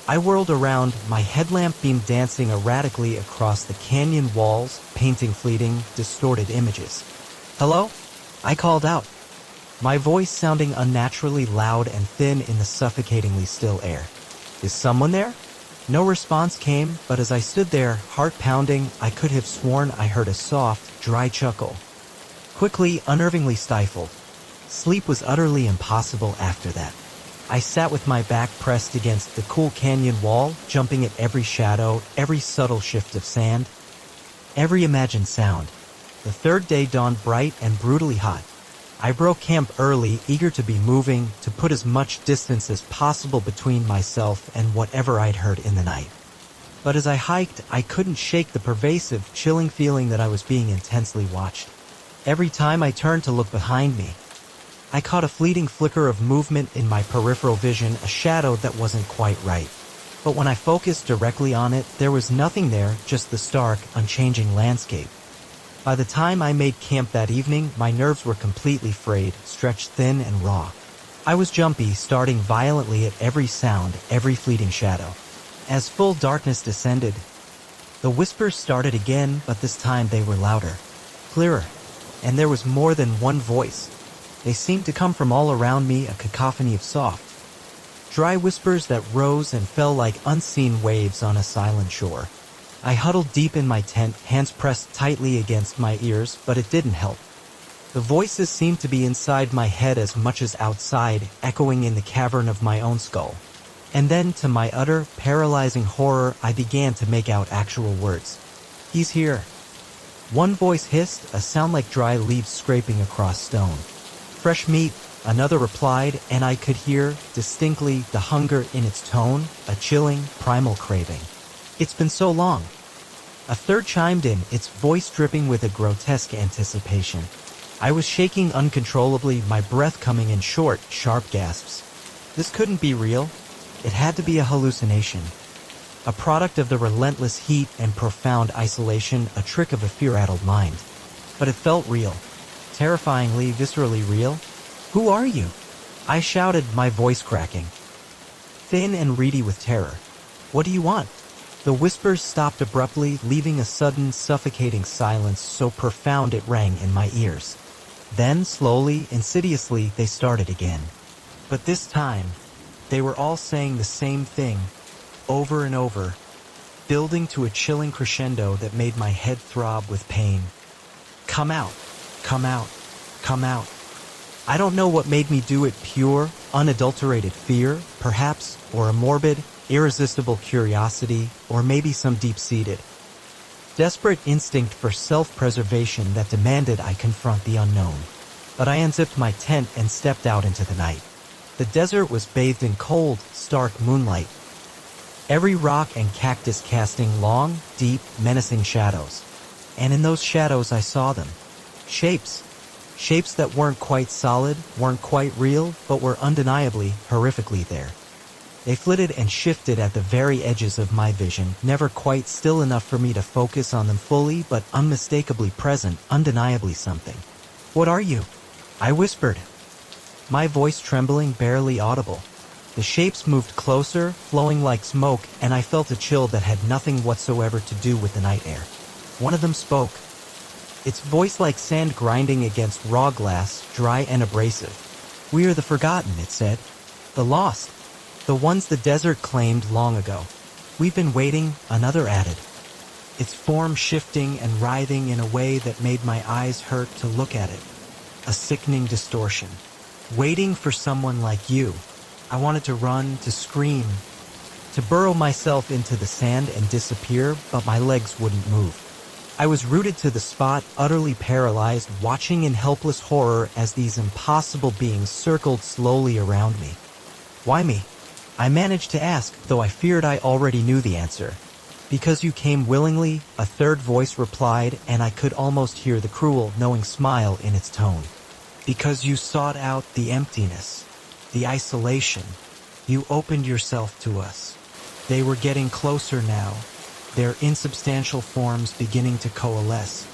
I whirled around, my headlamp beam dancing erratically across the canyon walls, painting fleeting, distorted images. "Hello?" I called out, my voice sounding unnaturally loud and thin in the suffocatingly still air. "Is someone there?" No response came, but as I stood there, heart pounding, I could have sworn I heard a soft, dry chuckle. Quickly, unnervingly stifled. Sleep was utterly impossible after that. I sat with my back pressed against the cool canyon wall, jumping at every shadow, every subtle shift of sand, every imagined sound. The third day dawned bright and brutally hot. I broke camp early, eager to be moving, to put as much distance as possible between myself and whatever I'd heard in the night. But as I hiked, I couldn't shake the pervasive, chilling feeling that I was being intensely watched. Every time I turned to look behind me, I caught a fleeting flicker of movement in my peripheral vision, a shadow that wasn't quite right. But when I focused directly on it, there was nothing there, just the stark, unchanging landscape. By the time I made camp that evening, my nerves were completely frayed, stretched thin and raw. I was jumpy, starting violently at every sound, every fleeting shadow. As full darkness descended, the whispers started again, but this time they were louder, clearer, and there was more than one voice. They seemed to come from all around me, a cacophony of soft, dry whispers that rose and fell like unseen waves on a silent shore. I huddled deep in my tent, hands pressed tightly against my ears, but it didn't help. The voices seemed to be inside my head as much as outside, echoing in the cavern of my own skull. And then, to my utter, paralyzing horror, I began to make out actual words. "He's here." One voice hissed, a sound like dry leaves scraping across stone. "Fresh meat," another replied, and I could hear, distinctly, the hunger in its tone, a chilling, primal craving. "It's been so long." A third chimed in, its voice dripping with a grotesque anticipation. I was shaking uncontrollably, my breath coming in short, sharp gasps. This couldn't be real. It had to be a hallucination. A product of the relentless heat and profound isolation, a trick of a fear-addled mind. But it felt real. Terrifyingly, viscerally real. Who are you? I shouted, my voice cracking. Thin and reedy with terror. What do you want? The whispers stopped abruptly, leaving a sudden, suffocating silence so profound it rang in my ears. Then, slowly, insidiously, they started again. But this time, they were all saying the same thing, over and over, building to a chilling crescendo that made my head throb with pain. Come out, come out, come out. I don't know what made me do it, pure, unadulterated fear, perhaps, or a morbid, irresistible curiosity, or maybe some deep-seated, desperate instinct for self-preservation that demanded I confront the unknown. But I unzipped my tent and stepped out into the night. The desert was bathed in cold, stark moonlight. Every rock and cactus casting long, deep, menacing shadows. And in those shadows I saw them. Shapes. Shapes that weren't quite solid, weren't quite real, but were undeniably, horrifically there. They flitted and shifted at the very edges of my vision, never quite still enough for me to focus on them fully, but unmistakably present, undeniably something. What are you? I whispered, my voice trembling, barely audible. The shapes moved closer, flowing like smoke, and I felt a chill that had nothing whatsoever to do with the night air. One of them spoke. Its voice like sand grinding against raw glass, dry and abrasive. We are the forgotten, it said. The lost. The ones the desert claimed long ago. We've been waiting, another added. Its form shifting and writhing in a way that made my eyes hurt to look at it. A sickening distortion. Waiting for someone like you. I wanted to run, to scream, to burrow myself into the sand and disappear, but my legs wouldn't move. I was rooted to the spot, utterly paralyzed, watching in helpless horror as these impossible beings circled slowly around me. Why me? I managed to ask, though I feared I already knew the answer. Because you came willingly, a third voice replied, and I could almost hear the cruel, knowing smile in its tone. Because you sought out the emptiness, the isolation. You opened yourself to us. They were getting closer now, their insubstantial forms beginning to coalesce,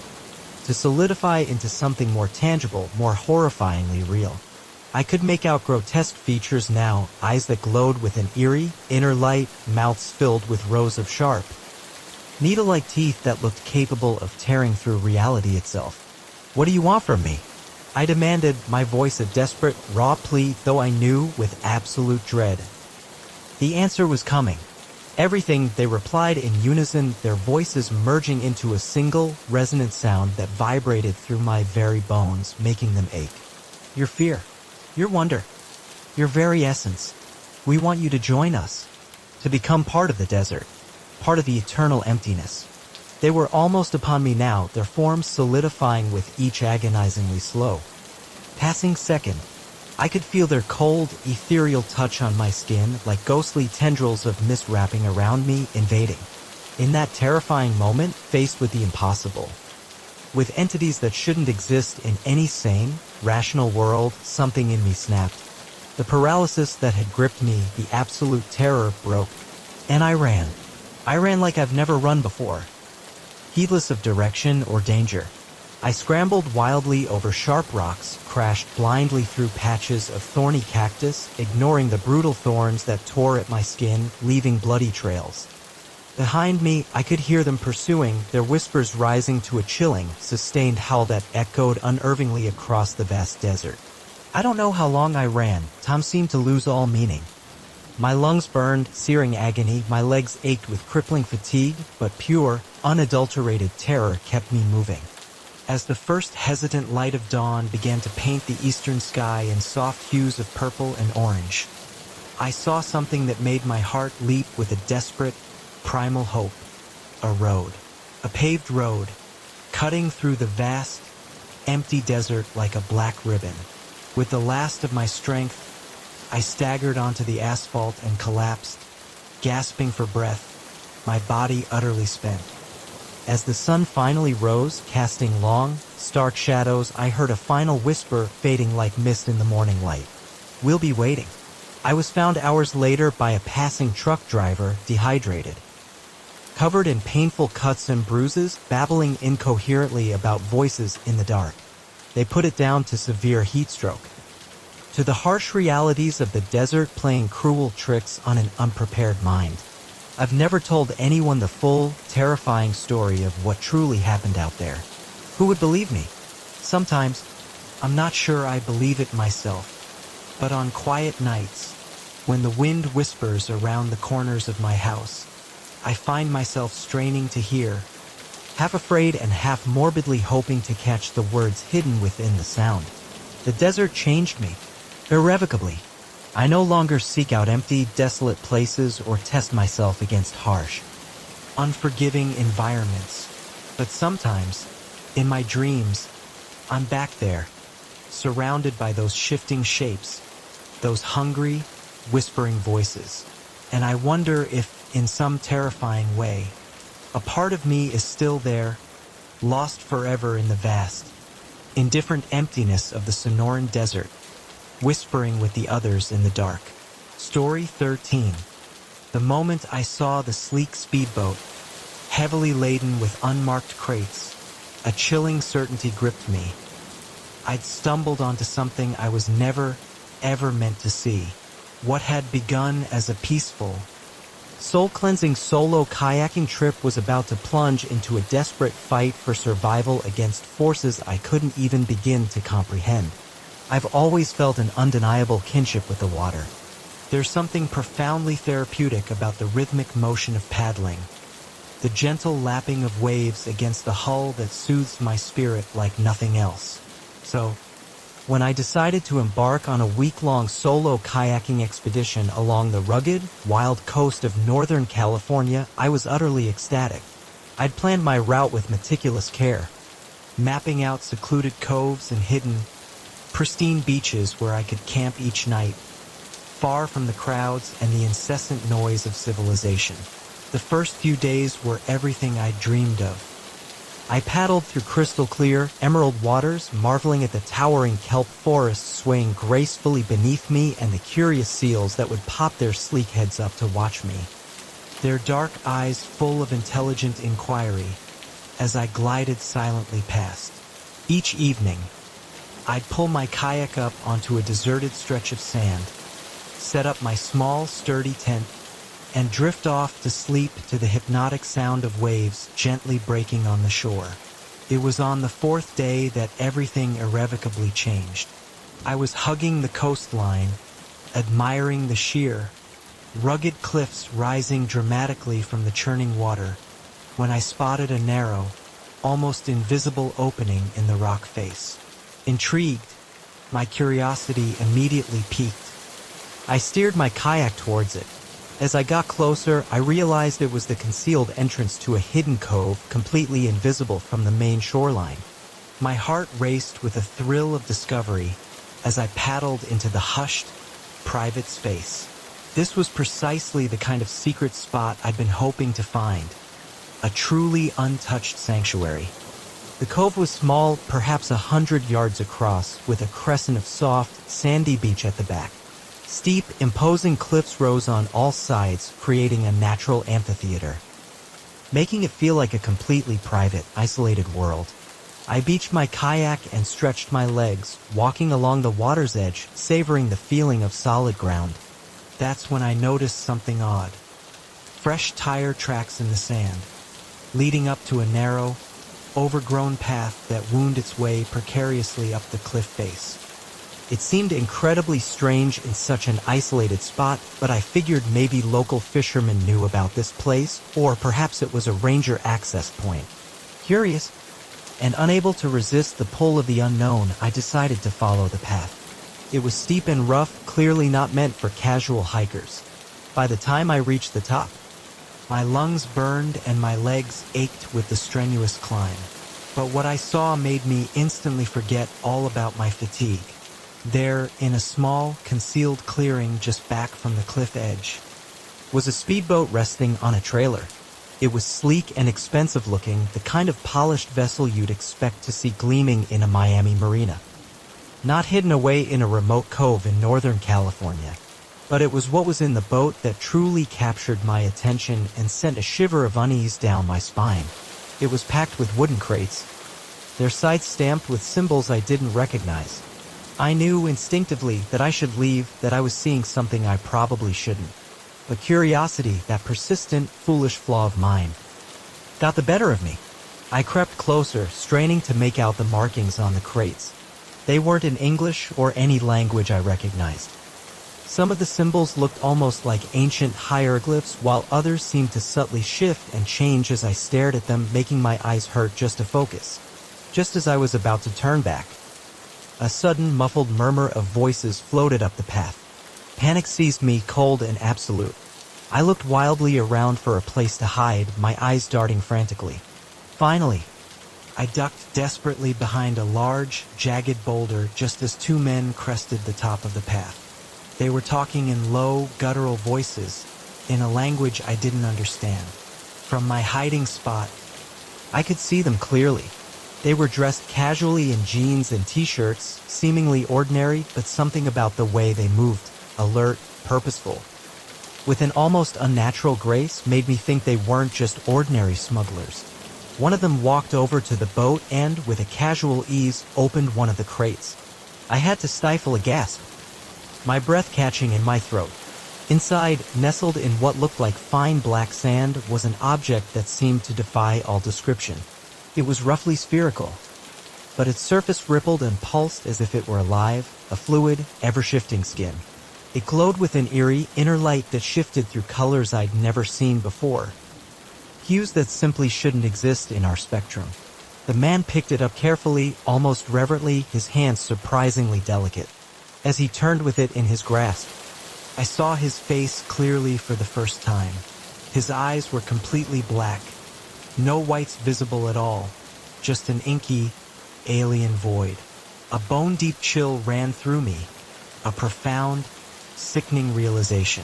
to solidify into something more tangible, more horrifyingly real. I could make out grotesque features now, eyes that glowed with an eerie, inner light, mouths filled with rows of sharp, needle-like teeth that looked capable of tearing through reality itself. What do you want from me? I demanded, my voice a desperate, raw plea, though I knew with absolute dread. The answer was coming. Everything, they replied in unison, their voices merging into a single, resonant sound that vibrated through my very bones, making them ache. Your fear. Your wonder. Your very essence. We want you to join us. To become part of the desert. Part of the eternal emptiness. They were almost upon me now, their forms solidifying with each agonizingly slow passing second. I could feel their cold, ethereal touch on my skin, like ghostly tendrils of mist wrapping around me, invading. In that terrifying moment, faced with the impossible. With entities that shouldn't exist in any sane, rational world, something in me snapped. The paralysis that had gripped me, the absolute terror, broke. And I ran. I ran like I've never run before. Heedless of direction or danger. I scrambled wildly over sharp rocks, crashed blindly through patches of thorny cactus, ignoring the brutal thorns that tore at my skin, leaving bloody trails. Behind me, I could hear them pursuing, their whispers rising to a chilling, sustained howl that echoed unnervingly across the vast desert. I don't know how long I ran. Time seemed to lose all meaning. My lungs burned, searing agony, my legs ached with crippling fatigue, but pure, unadulterated terror kept me moving. As the first hesitant light of dawn began to paint the eastern sky in soft hues of purple and orange, I saw something that made my heart leap with a desperate, primal hope. A road. A paved road, cutting through the vast, empty desert like a black ribbon. With the last of my strength, I staggered onto the asphalt and collapsed, gasping for breath, my body utterly spent. As the sun finally rose, casting long, stark shadows, I heard a final whisper fading like mist in the morning light. "We'll be waiting." I was found hours later by a passing truck driver, dehydrated, covered in painful cuts and bruises, babbling incoherently about voices in the dark. They put it down to severe heat stroke, to the harsh realities of the desert playing cruel tricks on an unprepared mind. I've never told anyone the full, terrifying story of what truly happened out there. Who would believe me? Sometimes, I'm not sure I believe it myself. But on quiet nights, when the wind whispers around the corners of my house, I find myself straining to hear, half afraid and half morbidly hoping to catch the words hidden within the sound. The desert changed me, irrevocably. I no longer seek out empty, desolate places or test myself against harsh, unforgiving environments. But sometimes, in my dreams, I'm back there, surrounded by those shifting shapes, those hungry, whispering voices. And I wonder if, in some terrifying way, a part of me is still there, lost forever in the vast, indifferent emptiness of the Sonoran Desert, whispering with the others in the dark. Story 13. The moment I saw the sleek speedboat, heavily laden with unmarked crates, a chilling certainty gripped me. I'd stumbled onto something I was never, ever meant to see. What had begun as a peaceful, soul-cleansing solo kayaking trip was about to plunge into a desperate fight for survival against forces I couldn't even begin to comprehend. I've always felt an undeniable kinship with the water. There's something profoundly therapeutic about the rhythmic motion of paddling, the gentle lapping of waves against the hull that soothes my spirit like nothing else. So, when I decided to embark on a week-long solo kayaking expedition along the rugged, wild coast of Northern California, I was utterly ecstatic. I'd planned my route with meticulous care, mapping out secluded coves and hidden, pristine beaches where I could camp each night, far from the crowds and the incessant noise of civilization. The first few days were everything I dreamed of. I paddled through crystal-clear, emerald waters, marveling at the towering kelp forests swaying gracefully beneath me and the curious seals that would pop their sleek heads up to watch me, their dark eyes full of intelligent inquiry, as I glided silently past. Each evening, I'd pull my kayak up onto a deserted stretch of sand, set up my small, sturdy tent, and drift off to sleep to the hypnotic sound of waves gently breaking on the shore. It was on the fourth day that everything irrevocably changed. I was hugging the coastline, admiring the sheer, rugged cliffs rising dramatically from the churning water, when I spotted a narrow, almost invisible opening in the rock face. Intrigued, my curiosity immediately piqued. I steered my kayak towards it. As I got closer, I realized it was the concealed entrance to a hidden cove completely invisible from the main shoreline. My heart raced with a thrill of discovery as I paddled into the hushed, private space. This was precisely the kind of secret spot I'd been hoping to find, a truly untouched sanctuary. The cove was small, perhaps 100 yards across, with a crescent of soft, sandy beach at the back. Steep, imposing cliffs rose on all sides, creating a natural amphitheater, making it feel like a completely private, isolated world. I beached my kayak and stretched my legs, walking along the water's edge, savoring the feeling of solid ground. That's when I noticed something odd. Fresh tire tracks in the sand, leading up to a narrow, overgrown path that wound its way precariously up the cliff face. It seemed incredibly strange in such an isolated spot, but I figured maybe local fishermen knew about this place, or perhaps it was a ranger access point. Curious, and unable to resist the pull of the unknown, I decided to follow the path. It was steep and rough, clearly not meant for casual hikers. By the time I reached the top, my lungs burned and my legs ached with the strenuous climb. But what I saw made me instantly forget all about my fatigue. There, in a small, concealed clearing just back from the cliff edge, was a speedboat resting on a trailer. It was sleek and expensive looking, the kind of polished vessel you'd expect to see gleaming in a Miami marina. Not hidden away in a remote cove in Northern California. But it was what was in the boat that truly captured my attention and sent a shiver of unease down my spine. It was packed with wooden crates, their sides stamped with symbols I didn't recognize. I knew instinctively that I should leave, that I was seeing something I probably shouldn't. But curiosity, that persistent, foolish flaw of mine, got the better of me. I crept closer, straining to make out the markings on the crates. They weren't in English or any language I recognized. Some of the symbols looked almost like ancient hieroglyphs, while others seemed to subtly shift and change as I stared at them, making my eyes hurt just to focus. Just as I was about to turn back, a sudden muffled murmur of voices floated up the path. Panic seized me, cold and absolute. I looked wildly around for a place to hide, my eyes darting frantically. Finally, I ducked desperately behind a large, jagged boulder just as two men crested the top of the path. They were talking in low, guttural voices, in a language I didn't understand. From my hiding spot, I could see them clearly. They were dressed casually in jeans and t-shirts, seemingly ordinary, but something about the way they moved, alert, purposeful, with an almost unnatural grace, made me think they weren't just ordinary smugglers. One of them walked over to the boat and, with a casual ease, opened one of the crates. I had to stifle a gasp, my breath catching in my throat. Inside, nestled in what looked like fine black sand, was an object that seemed to defy all description. It was roughly spherical, but its surface rippled and pulsed as if it were alive, a fluid, ever-shifting skin. It glowed with an eerie, inner light that shifted through colors I'd never seen before. Hues that simply shouldn't exist in our spectrum. The man picked it up carefully, almost reverently, his hands surprisingly delicate. As he turned with it in his grasp, I saw his face clearly for the first time. His eyes were completely black. No whites visible at all, just an inky, alien void. A bone-deep chill ran through me, a profound, sickening realization.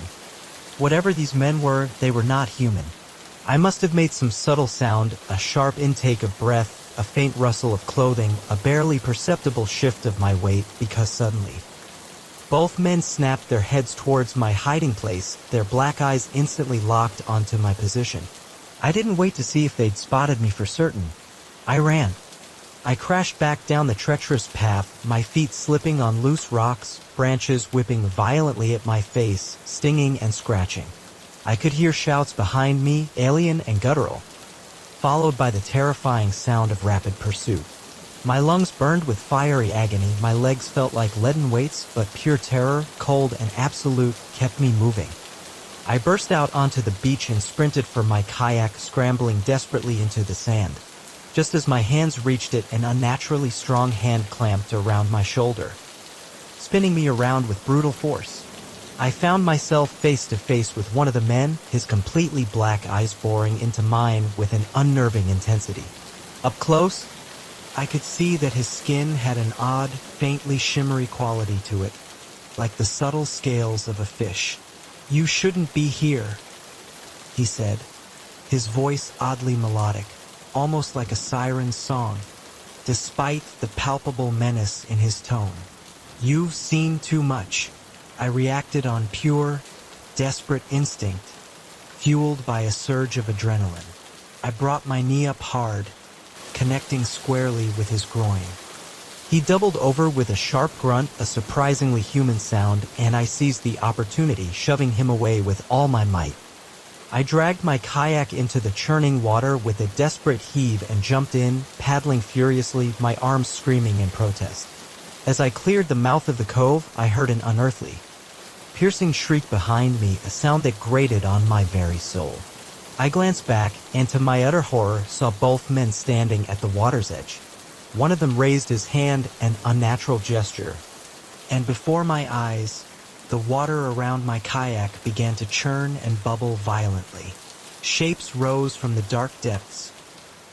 Whatever these men were, they were not human. I must have made some subtle sound, a sharp intake of breath, a faint rustle of clothing, a barely perceptible shift of my weight, because suddenly, both men snapped their heads towards my hiding place, their black eyes instantly locked onto my position. I didn't wait to see if they'd spotted me for certain. I ran. I crashed back down the treacherous path, my feet slipping on loose rocks, branches whipping violently at my face, stinging and scratching. I could hear shouts behind me, alien and guttural, followed by the terrifying sound of rapid pursuit. My lungs burned with fiery agony, my legs felt like leaden weights, but pure terror, cold and absolute, kept me moving. I burst out onto the beach and sprinted for my kayak, scrambling desperately into the sand. Just as my hands reached it, an unnaturally strong hand clamped around my shoulder, spinning me around with brutal force. I found myself face to face with one of the men, his completely black eyes boring into mine with an unnerving intensity. Up close, I could see that his skin had an odd, faintly shimmery quality to it, like the subtle scales of a fish. "You shouldn't be here," he said, his voice oddly melodic, almost like a siren's song, despite the palpable menace in his tone. "You've seen too much." I reacted on pure, desperate instinct, fueled by a surge of adrenaline. I brought my knee up hard, connecting squarely with his groin. He doubled over with a sharp grunt, a surprisingly human sound, and I seized the opportunity, shoving him away with all my might. I dragged my kayak into the churning water with a desperate heave and jumped in, paddling furiously, my arms screaming in protest. As I cleared the mouth of the cove, I heard an unearthly, piercing shriek behind me, a sound that grated on my very soul. I glanced back, and to my utter horror, saw both men standing at the water's edge. One of them raised his hand, an unnatural gesture, and before my eyes, the water around my kayak began to churn and bubble violently. Shapes rose from the dark depths,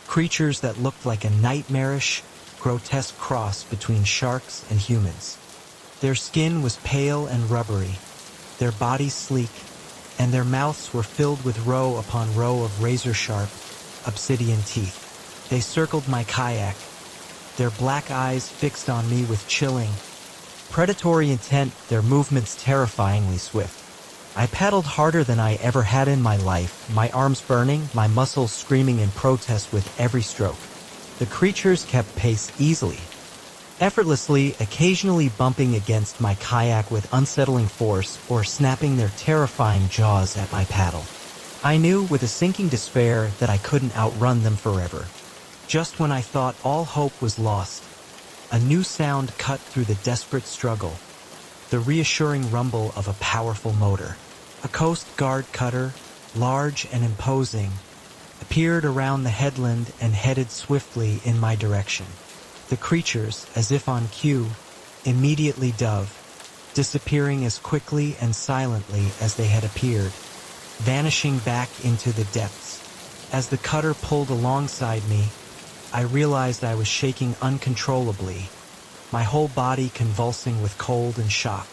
creatures that looked like a nightmarish, grotesque cross between sharks and humans. Their skin was pale and rubbery, their bodies sleek, and their mouths were filled with row upon row of razor-sharp, obsidian teeth. They circled my kayak, their black eyes fixed on me with chilling, predatory intent, their movements terrifyingly swift. I paddled harder than I ever had in my life, my arms burning, my muscles screaming in protest with every stroke. The creatures kept pace easily, effortlessly, occasionally bumping against my kayak with unsettling force or snapping their terrifying jaws at my paddle. I knew with a sinking despair that I couldn't outrun them forever. Just when I thought all hope was lost, a new sound cut through the desperate struggle. The reassuring rumble of a powerful motor. A Coast Guard cutter, large and imposing, appeared around the headland and headed swiftly in my direction. The creatures, as if on cue, immediately dove, disappearing as quickly and silently as they had appeared, vanishing back into the depths. As the cutter pulled alongside me, I realized I was shaking uncontrollably, my whole body convulsing with cold and shock.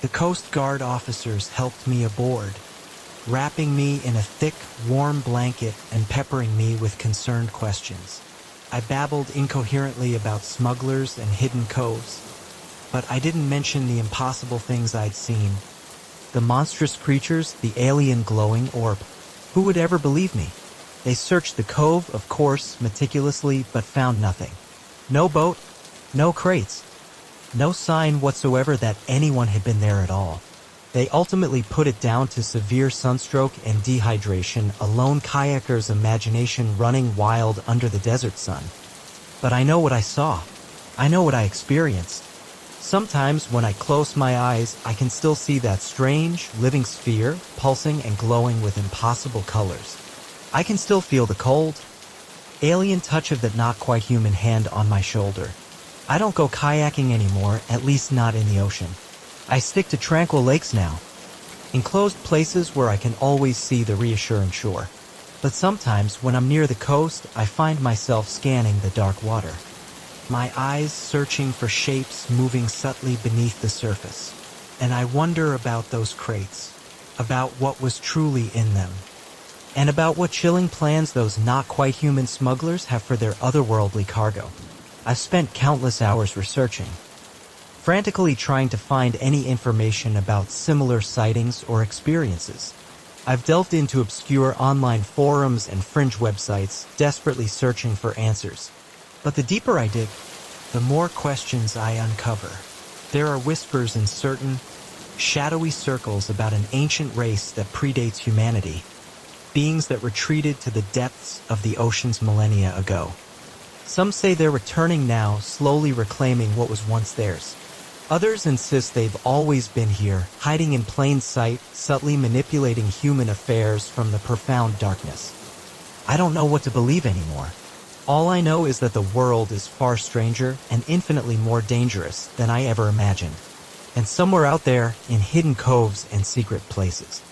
The Coast Guard officers helped me aboard, wrapping me in a thick, warm blanket and peppering me with concerned questions. I babbled incoherently about smugglers and hidden coves, but I didn't mention the impossible things I'd seen. The monstrous creatures, the alien glowing orb. Who would ever believe me? They searched the cove, of course, meticulously, but found nothing. No boat, no crates, no sign whatsoever that anyone had been there at all. They ultimately put it down to severe sunstroke and dehydration, a lone kayaker's imagination running wild under the desert sun. But I know what I saw. I know what I experienced. Sometimes when I close my eyes, I can still see that strange, living sphere, pulsing and glowing with impossible colors. I can still feel the cold, alien touch of that not quite human hand on my shoulder. I don't go kayaking anymore, at least not in the ocean. I stick to tranquil lakes now, enclosed places where I can always see the reassuring shore. But sometimes when I'm near the coast, I find myself scanning the dark water, my eyes searching for shapes moving subtly beneath the surface. And I wonder about those crates, about what was truly in them, and about what chilling plans those not quite human smugglers have for their otherworldly cargo. I've spent countless hours researching, frantically trying to find any information about similar sightings or experiences. I've delved into obscure online forums and fringe websites, desperately searching for answers. But the deeper I dig, the more questions I uncover. There are whispers in certain, shadowy circles about an ancient race that predates humanity, beings that retreated to the depths of the oceans millennia ago. Some say they're returning now, slowly reclaiming what was once theirs. Others insist they've always been here, hiding in plain sight, subtly manipulating human affairs from the profound darkness. I don't know what to believe anymore. All I know is that the world is far stranger and infinitely more dangerous than I ever imagined. And somewhere out there, in hidden coves and secret places,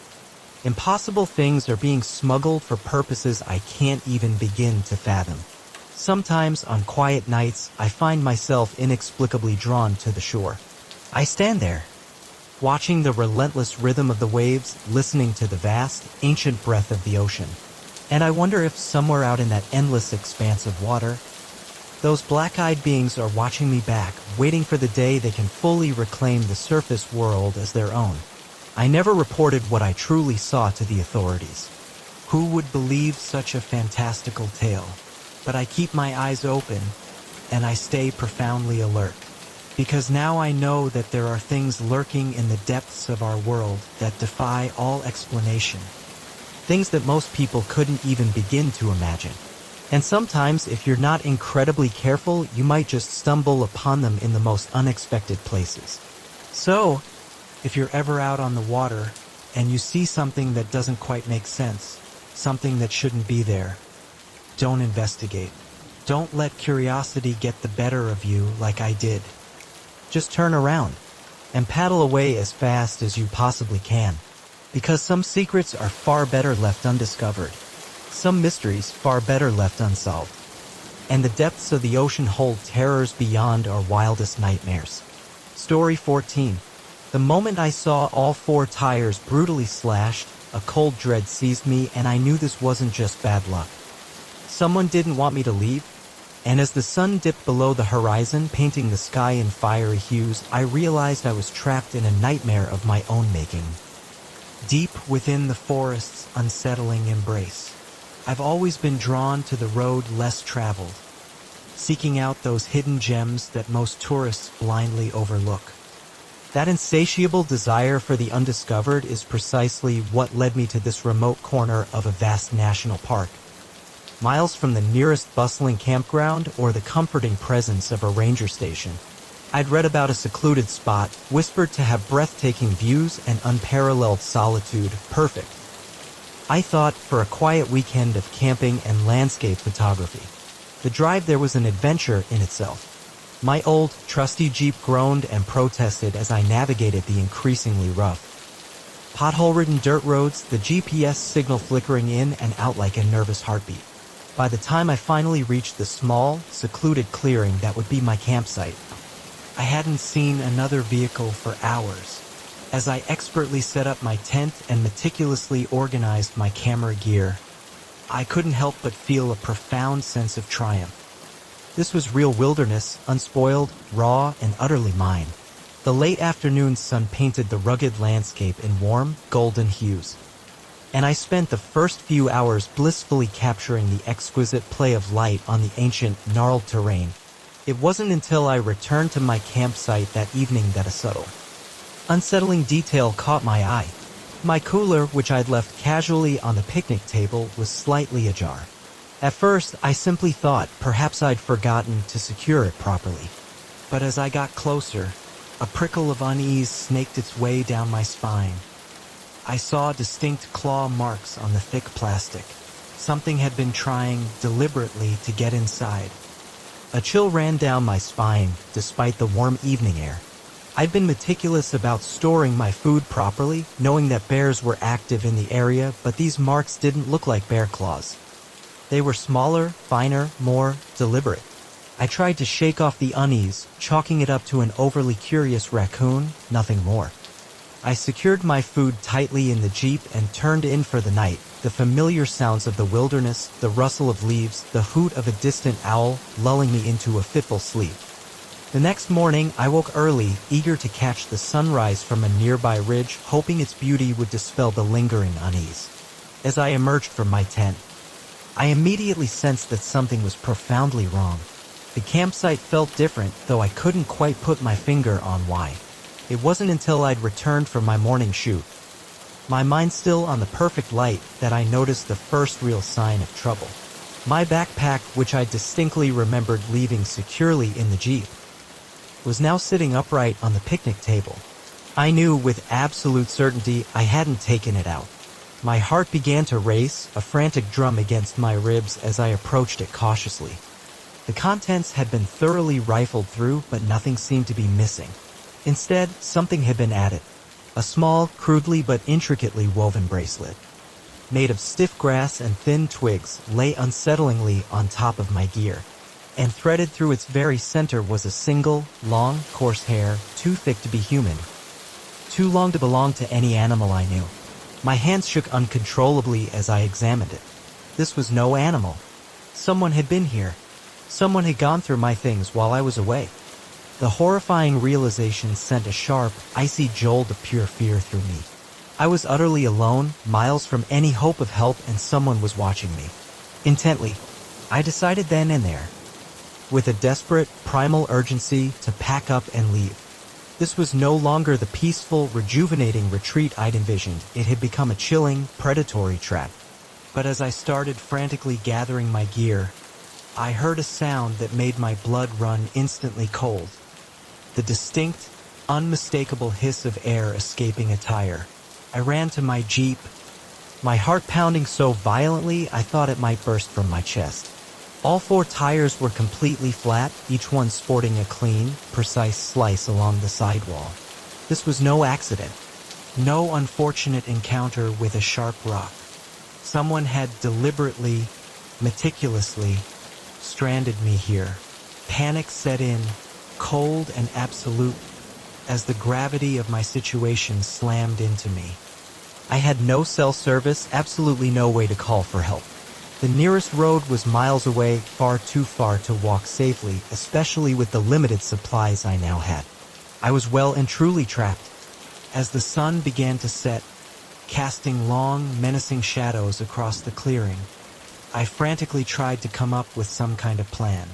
impossible things are being smuggled for purposes I can't even begin to fathom. Sometimes, on quiet nights, I find myself inexplicably drawn to the shore. I stand there, watching the relentless rhythm of the waves, listening to the vast, ancient breath of the ocean. And I wonder if somewhere out in that endless expanse of water, those black-eyed beings are watching me back, waiting for the day they can fully reclaim the surface world as their own. I never reported what I truly saw to the authorities. Who would believe such a fantastical tale? But I keep my eyes open, and I stay profoundly alert. Because now I know that there are things lurking in the depths of our world that defy all explanation. Things that most people couldn't even begin to imagine. And sometimes, if you're not incredibly careful, you might just stumble upon them in the most unexpected places. So, if you're ever out on the water, and you see something that doesn't quite make sense, something that shouldn't be there, don't investigate. Don't let curiosity get the better of you like I did. Just turn around and paddle away as fast as you possibly can. Because some secrets are far better left undiscovered. Some mysteries far better left unsolved. And the depths of the ocean hold terrors beyond our wildest nightmares. Story 14. The moment I saw all 4 tires brutally slashed, a cold dread seized me, and I knew this wasn't just bad luck. Someone didn't want me to leave, and as the sun dipped below the horizon, painting the sky in fiery hues, I realized I was trapped in a nightmare of my own making. Deep within the forest's unsettling embrace, I've always been drawn to the road less traveled, seeking out those hidden gems that most tourists blindly overlook. That insatiable desire for the undiscovered is precisely what led me to this remote corner of a vast national park, miles from the nearest bustling campground or the comforting presence of a ranger station. I'd read about a secluded spot, whispered to have breathtaking views and unparalleled solitude, perfect, I thought, for a quiet weekend of camping and landscape photography. The drive there was an adventure in itself. My old, trusty Jeep groaned and protested as I navigated the increasingly rough, pothole-ridden dirt roads, the GPS signal flickering in and out like a nervous heartbeat. By the time I finally reached the small, secluded clearing that would be my campsite, I hadn't seen another vehicle for hours. As I expertly set up my tent and meticulously organized my camera gear, I couldn't help but feel a profound sense of triumph. This was real wilderness, unspoiled, raw, and utterly mine. The late afternoon sun painted the rugged landscape in warm, golden hues, and I spent the first few hours blissfully capturing the exquisite play of light on the ancient, gnarled terrain. It wasn't until I returned to my campsite that evening that a subtle, unsettling detail caught my eye. My cooler, which I'd left casually on the picnic table, was slightly ajar. At first, I simply thought perhaps I'd forgotten to secure it properly. But as I got closer, a prickle of unease snaked its way down my spine. I saw distinct claw marks on the thick plastic. Something had been trying deliberately to get inside. A chill ran down my spine, despite the warm evening air. I'd been meticulous about storing my food properly, knowing that bears were active in the area, but these marks didn't look like bear claws. They were smaller, finer, more deliberate. I tried to shake off the unease, chalking it up to an overly curious raccoon, nothing more. I secured my food tightly in the Jeep and turned in for the night, the familiar sounds of the wilderness, the rustle of leaves, the hoot of a distant owl, lulling me into a fitful sleep. The next morning, I woke early, eager to catch the sunrise from a nearby ridge, hoping its beauty would dispel the lingering unease. As I emerged from my tent, I immediately sensed that something was profoundly wrong. The campsite felt different, though I couldn't quite put my finger on why. It wasn't until I'd returned from my morning shoot, my mind still on the perfect light, that I noticed the first real sign of trouble. My backpack, which I distinctly remembered leaving securely in the Jeep, was now sitting upright on the picnic table. I knew with absolute certainty I hadn't taken it out. My heart began to race, a frantic drum against my ribs as I approached it cautiously. The contents had been thoroughly rifled through, but nothing seemed to be missing. Instead, something had been added. A small, crudely but intricately woven bracelet, made of stiff grass and thin twigs, lay unsettlingly on top of my gear. And threaded through its very center was a single, long, coarse hair, too thick to be human, too long to belong to any animal I knew. My hands shook uncontrollably as I examined it. This was no animal. Someone had been here. Someone had gone through my things while I was away. The horrifying realization sent a sharp, icy jolt of pure fear through me. I was utterly alone, miles from any hope of help, and someone was watching me intently. I decided then and there, with a desperate, primal urgency, to pack up and leave. This was no longer the peaceful, rejuvenating retreat I'd envisioned. It had become a chilling, predatory trap. But as I started frantically gathering my gear, I heard a sound that made my blood run instantly cold. The distinct, unmistakable hiss of air escaping a tire. I ran to my Jeep, my heart pounding so violently I thought it might burst from my chest. All four tires were completely flat, each one sporting a clean, precise slice along the sidewall. This was no accident, no unfortunate encounter with a sharp rock. Someone had deliberately, meticulously stranded me here. Panic set in, cold and absolute, as the gravity of my situation slammed into me. I had no cell service, absolutely no way to call for help. The nearest road was miles away, far too far to walk safely, especially with the limited supplies I now had. I was well and truly trapped. As the sun began to set, casting long, menacing shadows across the clearing, I frantically tried to come up with some kind of plan.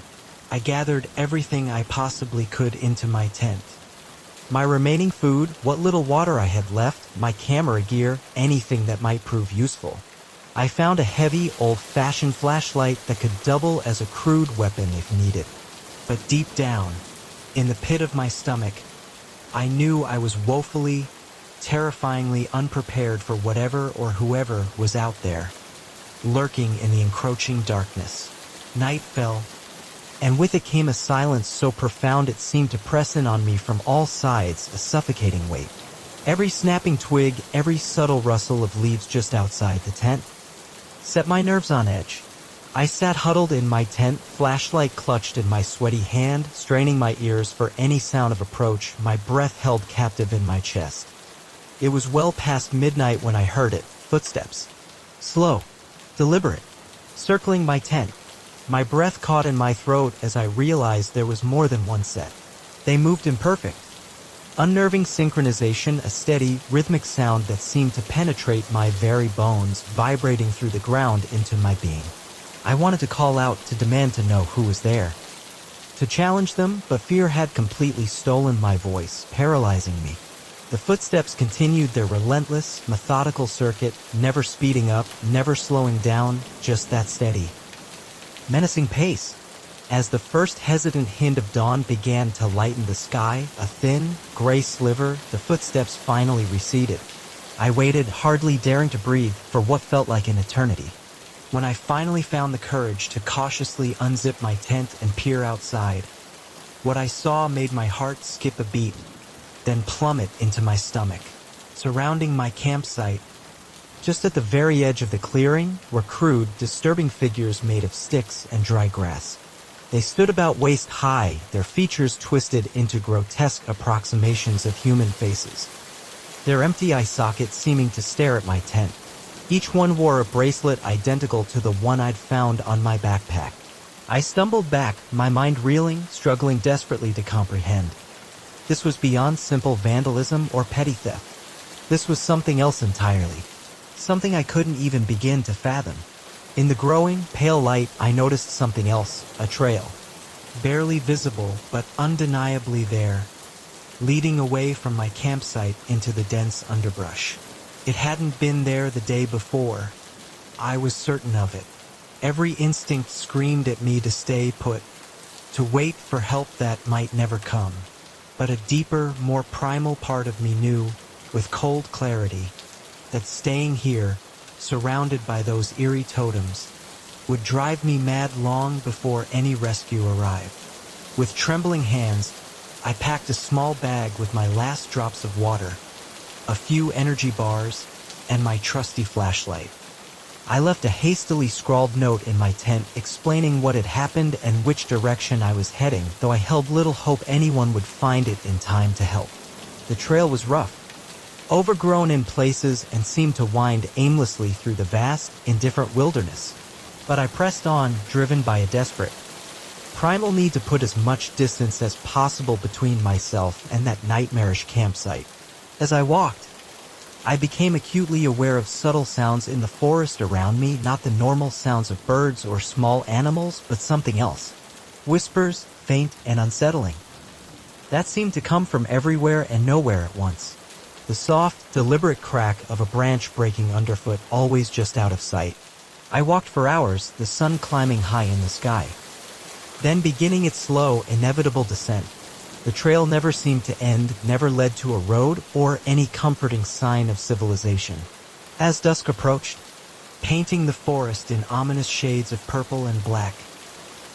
I gathered everything I possibly could into my tent. My remaining food, what little water I had left, my camera gear, anything that might prove useful. I found a heavy, old-fashioned flashlight that could double as a crude weapon if needed. But deep down, in the pit of my stomach, I knew I was woefully, terrifyingly unprepared for whatever or whoever was out there, lurking in the encroaching darkness. Night fell, and with it came a silence so profound it seemed to press in on me from all sides, a suffocating weight. Every snapping twig, every subtle rustle of leaves just outside the tent set my nerves on edge. I sat huddled in my tent, flashlight clutched in my sweaty hand, straining my ears for any sound of approach, my breath held captive in my chest. It was well past midnight when I heard it, footsteps. Slow, deliberate, circling my tent. My breath caught in my throat as I realized there was more than one set. They moved in perfect, unnerving synchronization, a steady, rhythmic sound that seemed to penetrate my very bones, vibrating through the ground into my being. I wanted to call out, to demand to know who was there, to challenge them, but fear had completely stolen my voice, paralyzing me. The footsteps continued their relentless, methodical circuit, never speeding up, never slowing down, just that steady, menacing pace. As the first hesitant hint of dawn began to lighten the sky, a thin, gray sliver, the footsteps finally receded. I waited, hardly daring to breathe, for what felt like an eternity. When I finally found the courage to cautiously unzip my tent and peer outside, what I saw made my heart skip a beat, then plummet into my stomach. Surrounding my campsite, just at the very edge of the clearing, were crude, disturbing figures made of sticks and dry grass. They stood about waist high, their features twisted into grotesque approximations of human faces, their empty eye sockets seeming to stare at my tent. Each one wore a bracelet identical to the one I'd found on my backpack. I stumbled back, my mind reeling, struggling desperately to comprehend. This was beyond simple vandalism or petty theft. This was something else entirely. Something I couldn't even begin to fathom. In the growing, pale light, I noticed something else, a trail. Barely visible, but undeniably there, leading away from my campsite into the dense underbrush. It hadn't been there the day before. I was certain of it. Every instinct screamed at me to stay put, to wait for help that might never come. But a deeper, more primal part of me knew, with cold clarity, that staying here, surrounded by those eerie totems, would drive me mad long before any rescue arrived. With trembling hands, I packed a small bag with my last drops of water, a few energy bars, and my trusty flashlight. I left a hastily scrawled note in my tent explaining what had happened and which direction I was heading, though I held little hope anyone would find it in time to help. The trail was rough, overgrown in places, and seemed to wind aimlessly through the vast, indifferent wilderness. But I pressed on, driven by a desperate, primal need to put as much distance as possible between myself and that nightmarish campsite. As I walked, I became acutely aware of subtle sounds in the forest around me, not the normal sounds of birds or small animals, but something else. Whispers, faint and unsettling, that seemed to come from everywhere and nowhere at once. The soft, deliberate crack of a branch breaking underfoot, always just out of sight. I walked for hours, the sun climbing high in the sky, then beginning its slow, inevitable descent. The trail never seemed to end, never led to a road or any comforting sign of civilization. As dusk approached, painting the forest in ominous shades of purple and black,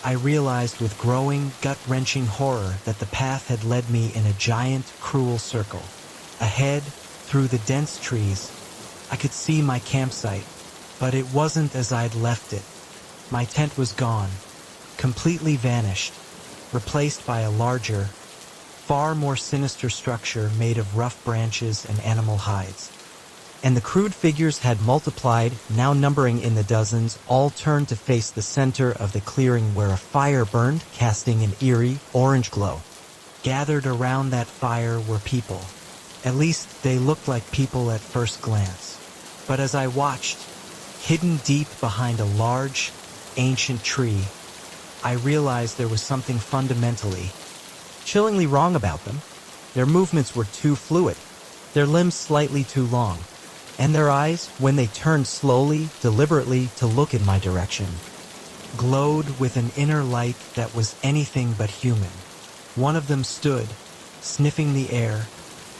I realized with growing, gut-wrenching horror that the path had led me in a giant, cruel circle. Ahead, through the dense trees, I could see my campsite, but it wasn't as I'd left it. My tent was gone, completely vanished, replaced by a larger, far more sinister structure made of rough branches and animal hides. and the crude figures had multiplied, now numbering in the dozens, all turned to face the center of the clearing where a fire burned, casting an eerie, orange glow. Gathered around that fire were people. At least, they looked like people at first glance. But as I watched, hidden deep behind a large, ancient tree, I realized there was something fundamentally, chillingly wrong about them. Their movements were too fluid, their limbs slightly too long, and their eyes, when they turned slowly, deliberately to look in my direction, glowed with an inner light that was anything but human. One of them stood, sniffing the air,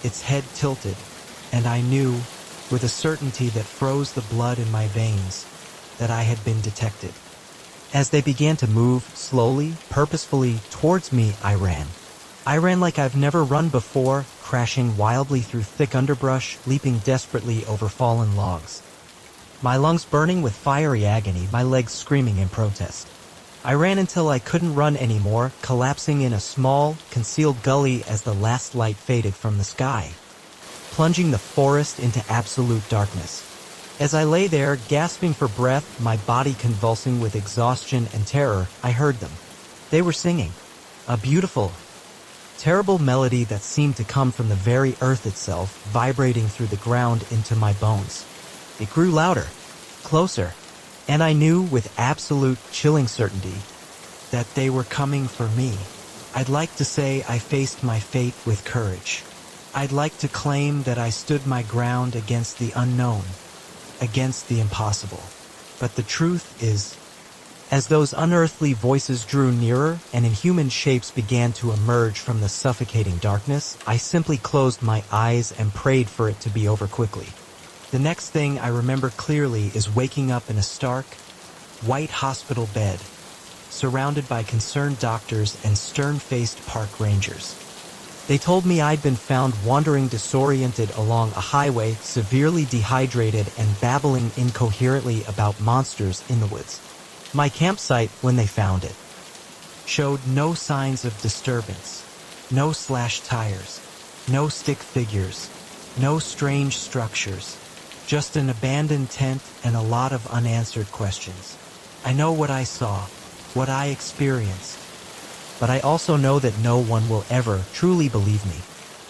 its head tilted, and I knew, with a certainty that froze the blood in my veins, that I had been detected. As they began to move, slowly, purposefully, towards me, I ran. I ran like I've never run before, crashing wildly through thick underbrush, leaping desperately over fallen logs. My lungs burning with fiery agony, my legs screaming in protest. I ran until I couldn't run anymore, collapsing in a small, concealed gully as the last light faded from the sky, plunging the forest into absolute darkness. As I lay there, gasping for breath, my body convulsing with exhaustion and terror, I heard them. They were singing. A beautiful, terrible melody that seemed to come from the very earth itself, vibrating through the ground into my bones. It grew louder, closer, and I knew with absolute chilling certainty that they were coming for me. I'd like to say I faced my fate with courage. I'd like to claim that I stood my ground against the unknown, against the impossible. But the truth is, as those unearthly voices drew nearer and inhuman shapes began to emerge from the suffocating darkness, I simply closed my eyes and prayed for it to be over quickly. The next thing I remember clearly is waking up in a stark, white hospital bed, surrounded by concerned doctors and stern-faced park rangers. They told me I'd been found wandering disoriented along a highway, severely dehydrated and babbling incoherently about monsters in the woods. My campsite, when they found it, showed no signs of disturbance, no slashed tires, no stick figures, no strange structures, just an abandoned tent and a lot of unanswered questions. I know what I saw, what I experienced, but I also know that no one will ever truly believe me.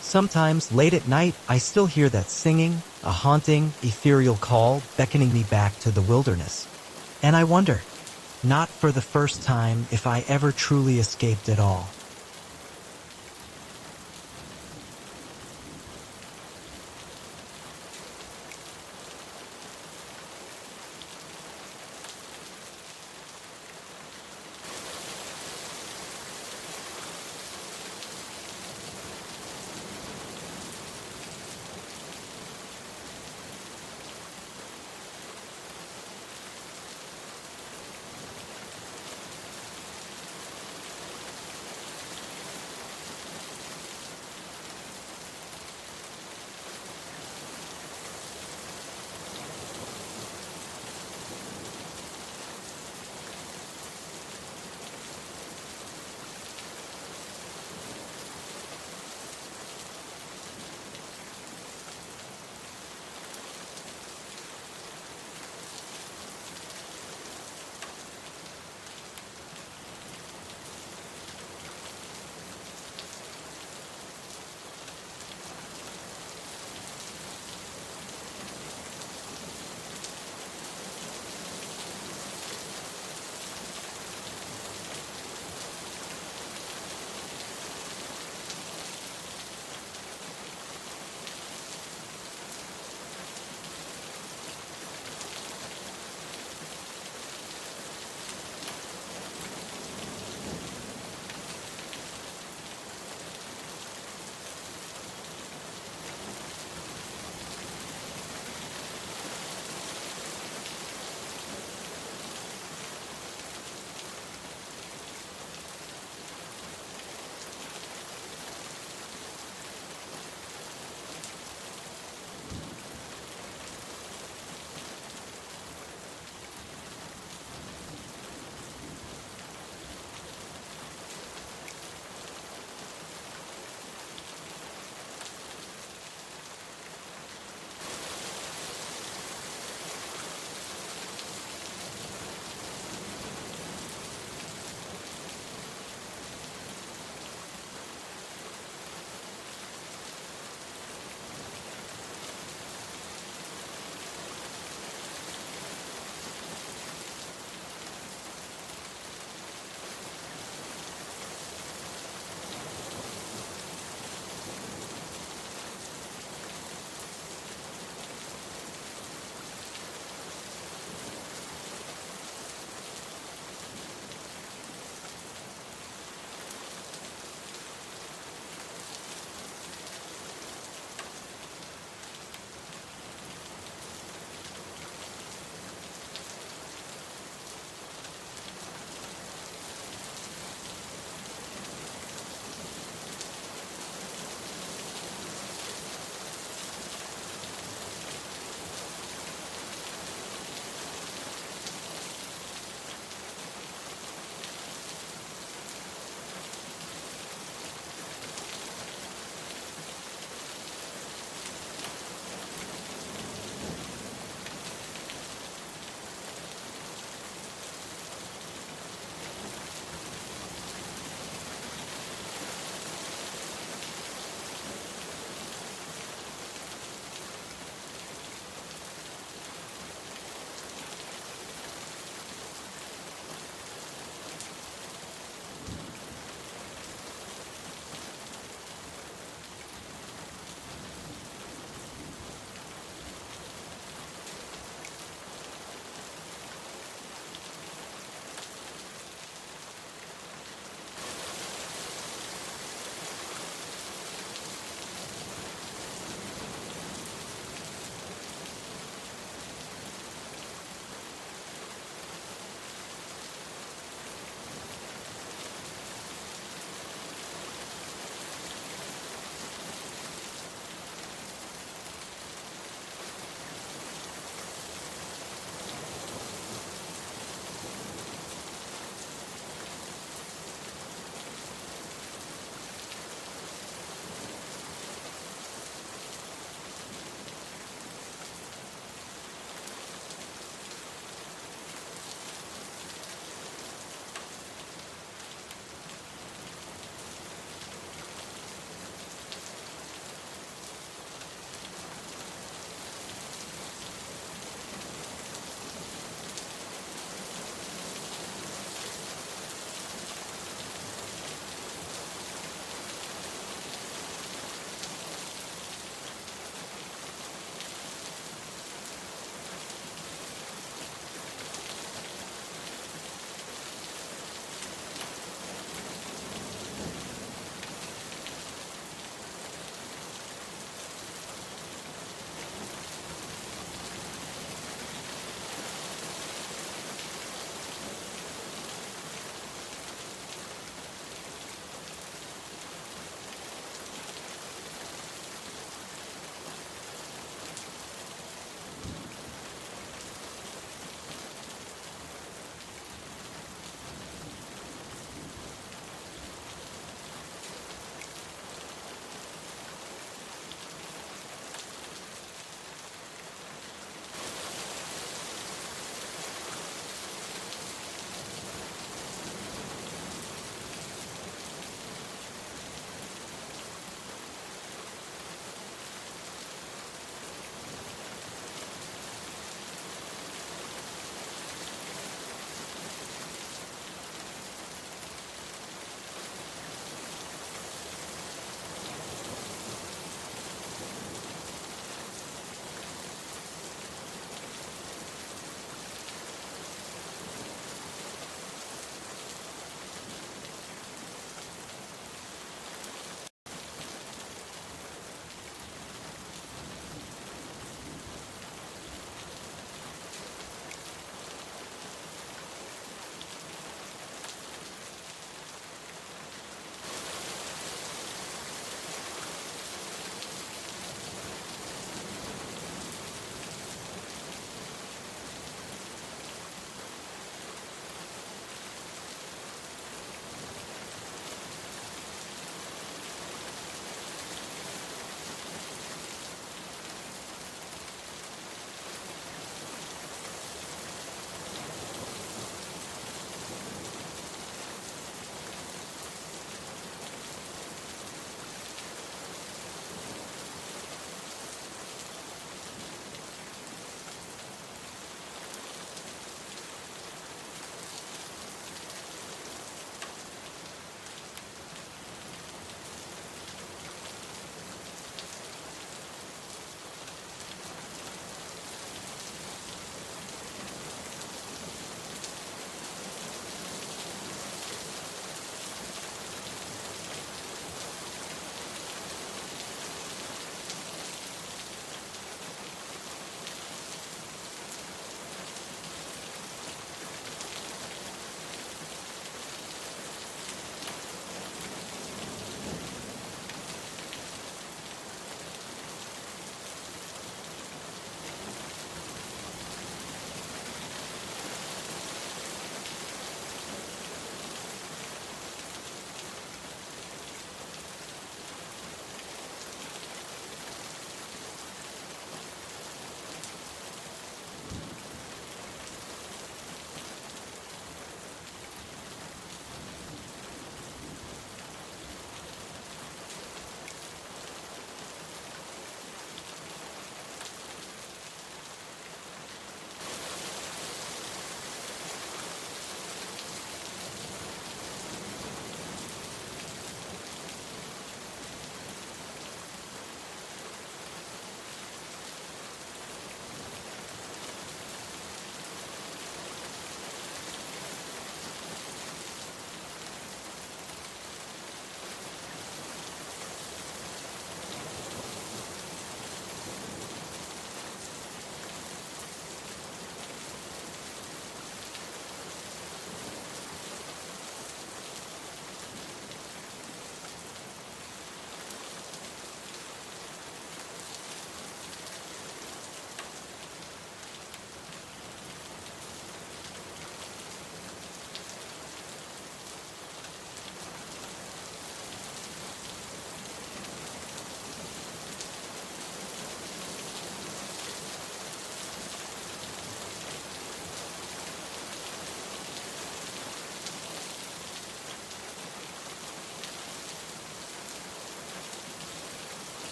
Sometimes, late at night, I still hear that singing, a haunting, ethereal call beckoning me back to the wilderness. And I wonder, not for the first time, if I ever truly escaped at all.